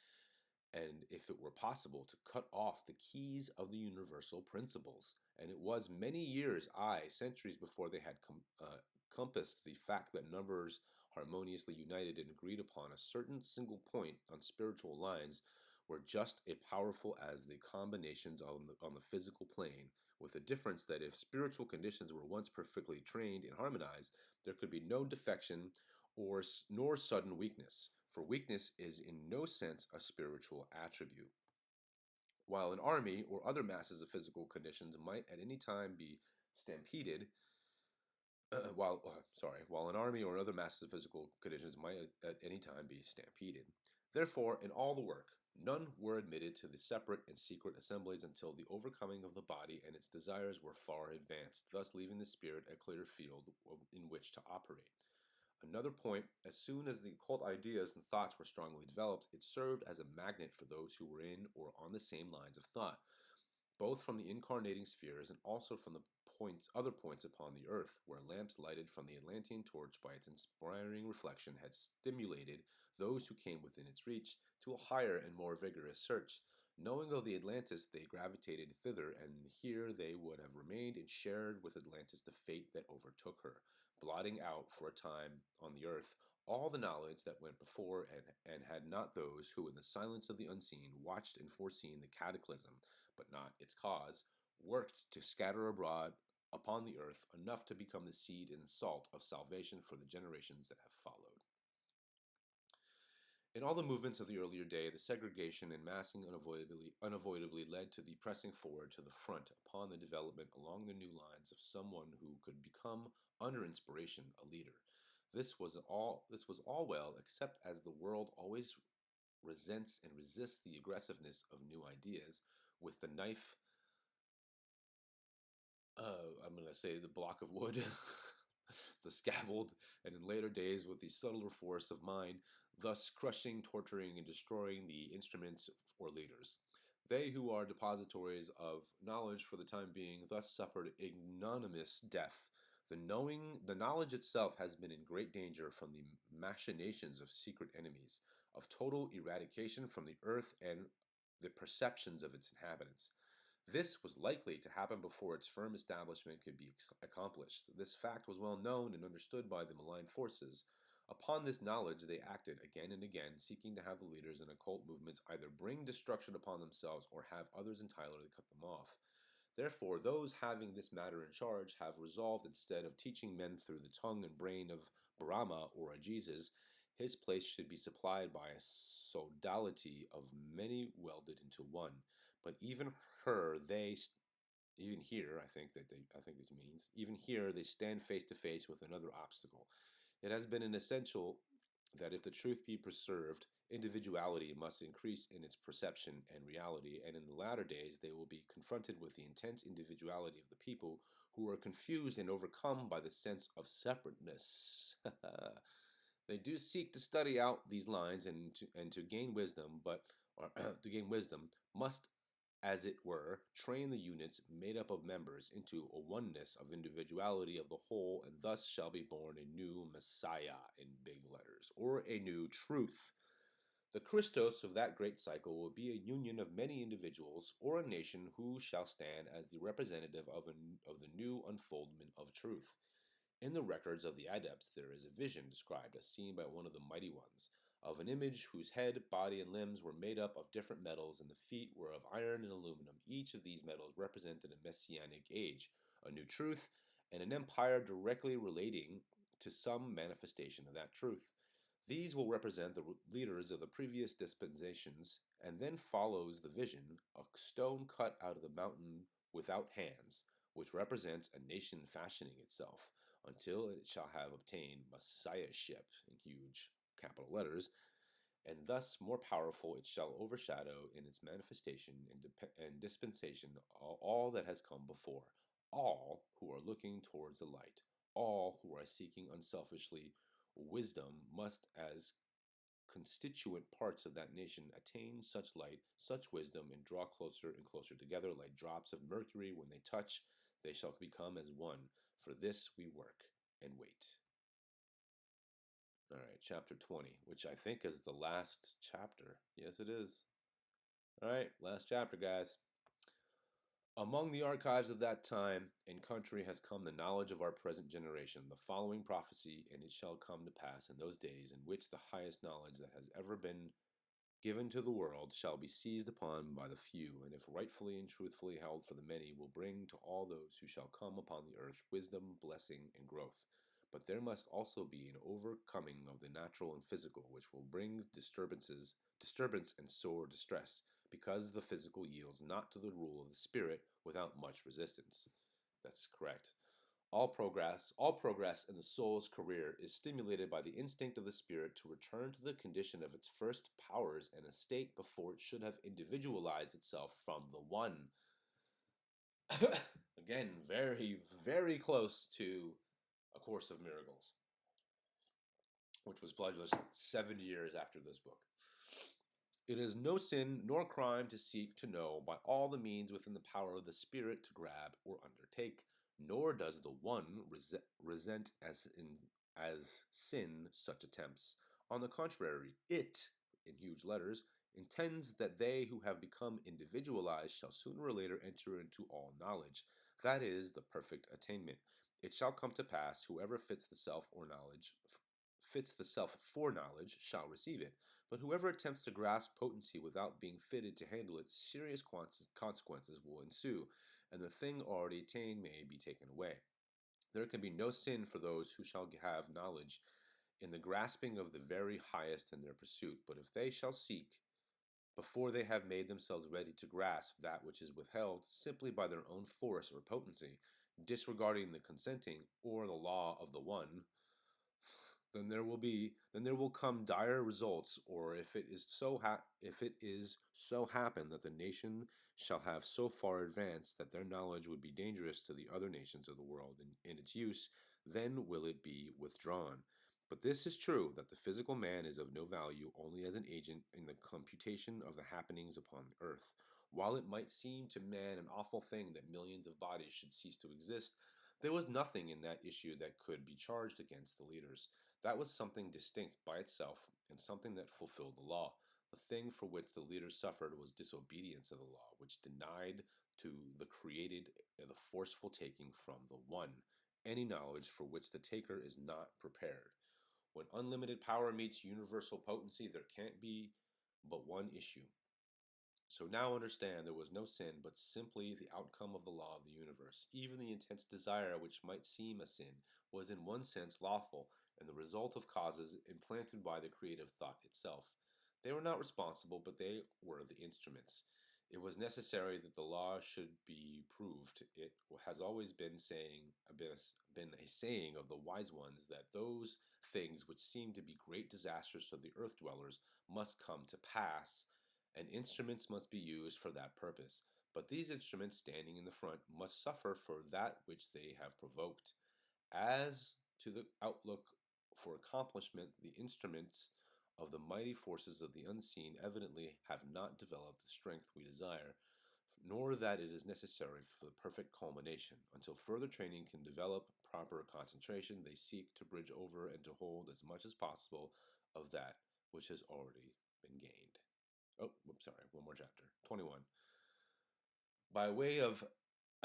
and, if it were possible, to cut off the keys of the universal principles. And it was many years, aye, centuries before they had compassed the fact that numbers harmoniously united and agreed upon a certain single point on spiritual lines were just as powerful as the combinations on the physical plane, with the difference that if spiritual conditions were once perfectly trained and harmonized, there could be no defection or nor sudden weakness, for weakness is in no sense a spiritual attribute. While an army or other masses of physical conditions might at any time be stampeded, while an army or other masses of physical conditions might at any time be stampeded. Therefore, in all the work, none were admitted to the separate and secret assemblies until the overcoming of the body and its desires were far advanced, thus leaving the spirit a clear field in which to operate. Another point, as soon as the occult ideas and thoughts were strongly developed, it served as a magnet for those who were in or on the same lines of thought, both from the incarnating spheres and also from the other points upon the earth, where lamps lighted from the Atlantean torch by its inspiring reflection had stimulated those who came within its reach to a higher and more vigorous search. Knowing of the Atlantis, they gravitated thither, and here they would have remained and shared with Atlantis the fate that overtook her, blotting out for a time on the earth all the knowledge that went before, and had not those who in the silence of the unseen watched and foreseen the cataclysm, but not its cause, worked to scatter abroad upon the earth enough to become the seed and salt of salvation for the generations that have followed. In all the movements of the earlier day, the segregation and massing unavoidably led to the pressing forward to the front upon the development along the new lines of someone who could become, under inspiration, a leader. This was all well, except as the world always resents and resists the aggressiveness of new ideas, with the knife, I'm going to say the block of wood, the scaffold, and in later days with the subtler force of mind, thus crushing, torturing, and destroying the instruments or leaders. They who are depositories of knowledge for the time being thus suffered ignominious death. The knowledge itself has been in great danger from the machinations of secret enemies, of total eradication from the earth and the perceptions of its inhabitants. This was likely to happen before its firm establishment could be accomplished. This fact was well known and understood by the malign forces. Upon this knowledge they acted again and again, seeking to have the leaders in occult movements either bring destruction upon themselves or have others entirely cut them off. Therefore, those having this matter in charge have resolved, instead of teaching men through the tongue and brain of Brahma or a Jesus, his place should be supplied by a sodality of many welded into one. But even here, I think it means, even here they stand face to face with another obstacle. It has been an essential that if the truth be preserved, individuality must increase in its perception and reality, and in the latter days they will be confronted with the intense individuality of the people who are confused and overcome by the sense of separateness. They do seek to study out these lines and to gain wisdom, but to gain wisdom must, as it were, train the units made up of members into a oneness of individuality of the whole, and thus shall be born a new Messiah in big letters, or a new truth. The Christos of that great cycle will be a union of many individuals, or a nation who shall stand as the representative of the new unfoldment of truth. In the records of the adepts there is a vision described as seen by one of the mighty ones, of an image whose head, body, and limbs were made up of different metals, and the feet were of iron and aluminum. Each of these metals represented a messianic age, a new truth, and an empire directly relating to some manifestation of that truth. These will represent the leaders of the previous dispensations, and then follows the vision, a stone cut out of the mountain without hands, which represents a nation fashioning itself, until it shall have obtained Messiahship in huge capital letters, and thus more powerful it shall overshadow in its manifestation and dispensation all that has come before, all who are looking towards the light, all who are seeking unselfishly wisdom must, as constituent parts of that nation, attain such light, such wisdom, and draw closer and closer together like drops of mercury. When they touch, they shall become as one. For this we work and wait. All right, chapter 20, which I think is the last chapter. Yes, it is. All right, last chapter, guys. Among the archives of that time and country has come the knowledge of our present generation, the following prophecy, and it shall come to pass in those days in which the highest knowledge that has ever been given to the world shall be seized upon by the few, and if rightfully and truthfully held for the many, will bring to all those who shall come upon the earth wisdom, blessing, and growth. But there must also be an overcoming of the natural and physical, which will bring disturbance and sore distress, because the physical yields not to the rule of the spirit without much resistance. That's correct. All progress in the soul's career is stimulated by the instinct of the spirit to return to the condition of its first powers and estate before it should have individualized itself from the one. Again, very, very close to A Course of Miracles, which was published 70 years after this book. It is no sin nor crime to seek to know by all the means within the power of the spirit to grab or undertake, nor does the one resent as sin such attempts. On the contrary, it, in huge letters, intends that they who have become individualized shall sooner or later enter into all knowledge, that is, the perfect attainment. It shall come to pass, whoever fits the self for knowledge shall receive it, but whoever attempts to grasp potency without being fitted to handle it, serious consequences will ensue, and the thing already attained may be taken away. There can be no sin for those who shall have knowledge in the grasping of the very highest in their pursuit, but if they shall seek, before they have made themselves ready to grasp that which is withheld simply by their own force or potency, disregarding the consenting or the law of the one, then there will come dire results. Or if it is so happen that the nation shall have so far advanced that their knowledge would be dangerous to the other nations of the world in its use, then will it be withdrawn. But this is true, that the physical man is of no value only as an agent in the computation of the happenings upon the earth. While it might seem to man an awful thing that millions of bodies should cease to exist, there was nothing in that issue that could be charged against the leaders. That was something distinct by itself, and something that fulfilled the law. The thing for which the leaders suffered was disobedience of the law, which denied to the created the forceful taking from the one any knowledge for which the taker is not prepared. When unlimited power meets universal potency, there can't be but one issue. So now understand there was no sin, but simply the outcome of the law of the universe. Even the intense desire which might seem a sin was in one sense lawful, and the result of causes implanted by the creative thought itself. They were not responsible, but they were the instruments. It was necessary that the law should be proved. It has always been been a saying of the wise ones that those things which seem to be great disasters to the earth dwellers must come to pass, and instruments must be used for that purpose. But these instruments standing in the front must suffer for that which they have provoked. As to the outlook for accomplishment, the instruments of the mighty forces of the unseen evidently have not developed the strength we desire, nor that it is necessary for the perfect culmination. Until further training can develop proper concentration, they seek to bridge over and to hold as much as possible of that which has already been gained. Oh, whoops, sorry, one more chapter. 21. By way of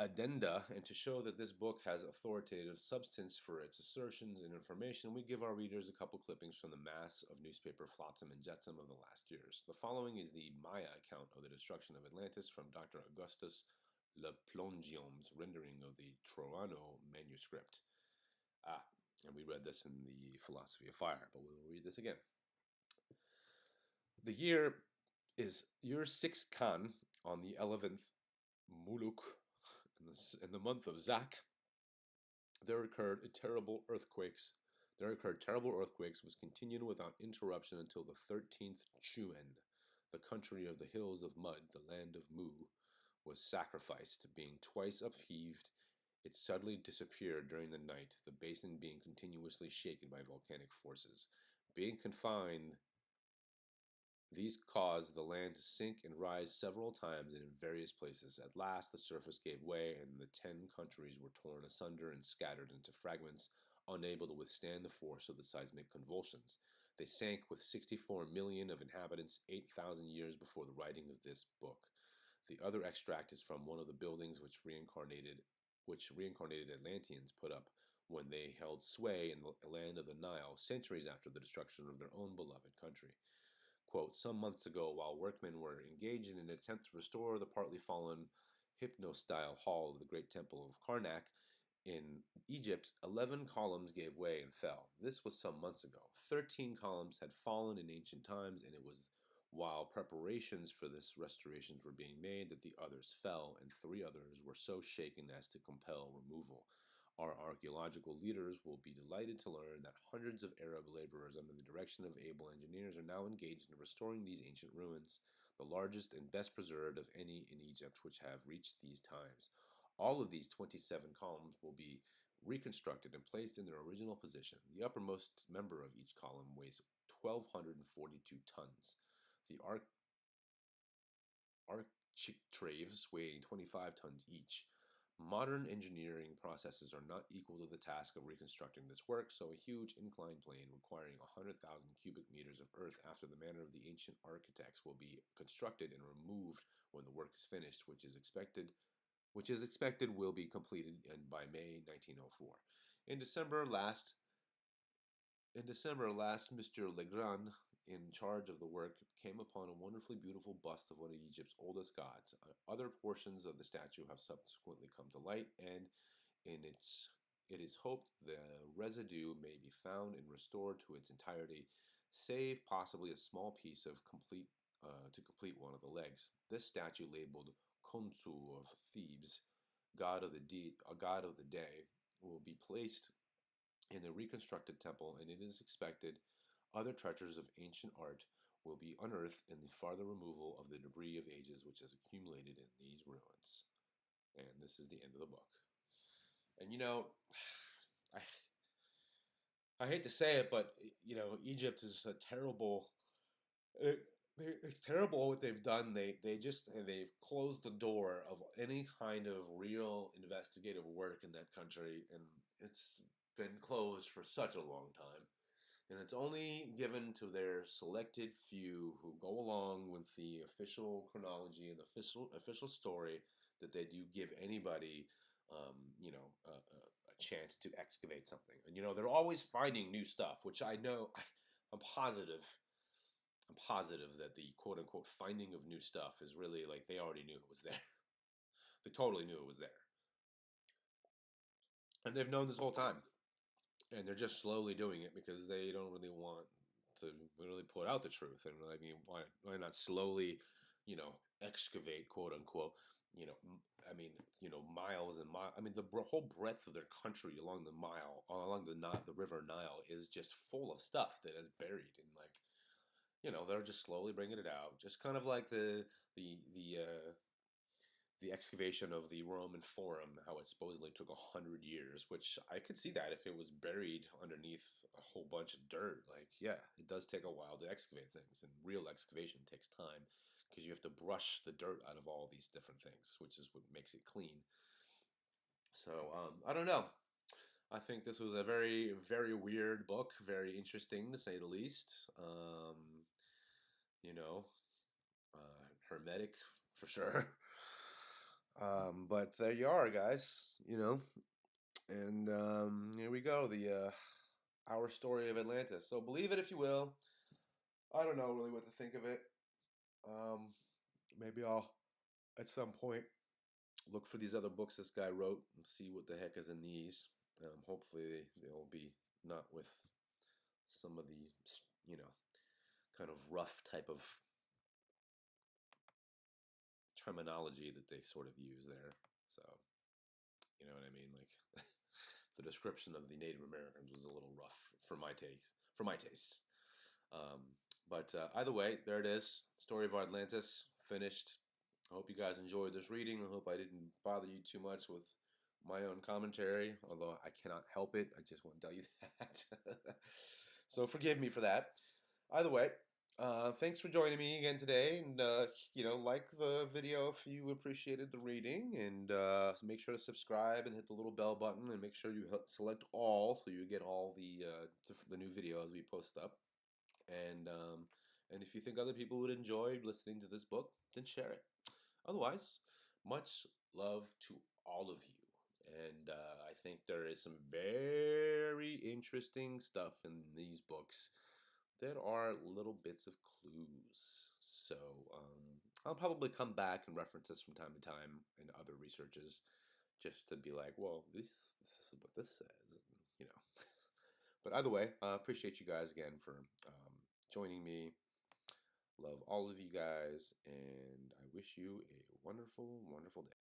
addenda, and to show that this book has authoritative substance for its assertions and information, we give our readers a couple clippings from the mass of newspaper flotsam and jetsam of the last years. The following is the Maya account of the destruction of Atlantis from Dr. Augustus Le Plongion's rendering of the Troano manuscript. And we read this in the Philosophy of Fire, but we'll read this again. The year is year 6 Khan on the 11th Muluk in the month of Zak. There occurred terrible earthquakes, which continued without interruption until the 13th Chuen. The country of the hills of mud, the land of Mu, was sacrificed, being twice upheaved. It suddenly disappeared during the night, the basin being continuously shaken by volcanic forces. Being confined, these caused the land to sink and rise several times and in various places. At last, the surface gave way, and the 10 countries were torn asunder and scattered into fragments, unable to withstand the force of the seismic convulsions. They sank with 64 million of inhabitants 8,000 years before the writing of this book. The other extract is from one of the buildings which reincarnated Atlanteans put up when they held sway in the land of the Nile centuries after the destruction of their own beloved country. Quote, some months ago, while workmen were engaged in an attempt to restore the partly fallen hypno-style hall of the great temple of Karnak in Egypt, 11 columns gave way and fell. This was some months ago. 13 columns had fallen in ancient times, and it was while preparations for this restorations were being made that the others fell, and 3 others were so shaken as to compel removal. Our archaeological leaders will be delighted to learn that hundreds of Arab laborers under the direction of able engineers are now engaged in restoring these ancient ruins, the largest and best preserved of any in Egypt which have reached these times. All of these 27 columns will be reconstructed and placed in their original position. The uppermost member of each column weighs 1,242 tons. The architraves weighing 25 tons each. Modern engineering processes are not equal to the task of reconstructing this work, so a huge inclined plane requiring 100,000 cubic meters of earth after the manner of the ancient architects will be constructed and removed when the work is finished, which is expected will be completed by May 1904. In December last, Mr. Legrand, in charge of the work, came upon a wonderfully beautiful bust of one of Egypt's oldest gods. Other portions of the statue have subsequently come to light, and it is hoped the residue may be found and restored to its entirety, save possibly a small piece of to complete one of the legs. This statue, labeled Khonsu of Thebes, god of the day, will be placed in the reconstructed temple, and it is expected other treasures of ancient art will be unearthed in the farther removal of the debris of ages which has accumulated in these ruins. And this is the end of the book. And I I hate to say it, but Egypt is a terrible. It's terrible what they've done. They've closed the door of any kind of real investigative work in that country, and it's been closed for such a long time. And it's only given to their selected few who go along with the official chronology and the official story that they do give anybody, a chance to excavate something. And they're always finding new stuff, which I know. I'm positive. I'm positive that the quote unquote finding of new stuff is really like they already knew it was there. They totally knew it was there, and they've known this whole time. And they're just slowly doing it because they don't really want to really put out the truth. And I mean, why not slowly, excavate, quote unquote, miles and miles. I mean, the whole breadth of their country along the river Nile is just full of stuff that is buried in they're just slowly bringing it out, just kind of like the excavation of the Roman Forum, how it supposedly took 100 years, which I could see that if it was buried underneath a whole bunch of dirt. Like, yeah, it does take a while to excavate things, and real excavation takes time because you have to brush the dirt out of all these different things, which is what makes it clean. So, I don't know. I think this was a very, very weird book, very interesting to say the least. You know, hermetic for sure. But there you are, guys. And here we go. The our story of Atlantis. So believe it if you will. I don't know really what to think of it. Maybe I'll at some point look for these other books this guy wrote and see what the heck is in these. Hopefully they'll be not with some of the, kind of rough type of terminology that they sort of use there. So, you know what I mean? Like, the description of the Native Americans was a little rough for my taste. For my taste. But either way, there it is. Story of Atlantis finished. I hope you guys enjoyed this reading. I hope I didn't bother you too much with my own commentary, although I cannot help it. I just want to tell you that. So forgive me for that. Either way, thanks for joining me again today, and like the video if you appreciated the reading, and make sure to subscribe and hit the little bell button, and make sure you select all so you get all the new videos we post up. And if you think other people would enjoy listening to this book, then share it. Otherwise, much love to all of you. And I think there is some very interesting stuff in these books that are little bits of clues. So I'll probably come back and reference this from time to time in other researches just to be like, well, this is what this says, you know. But either way, I appreciate you guys again for joining me. Love all of you guys, and I wish you a wonderful, wonderful day.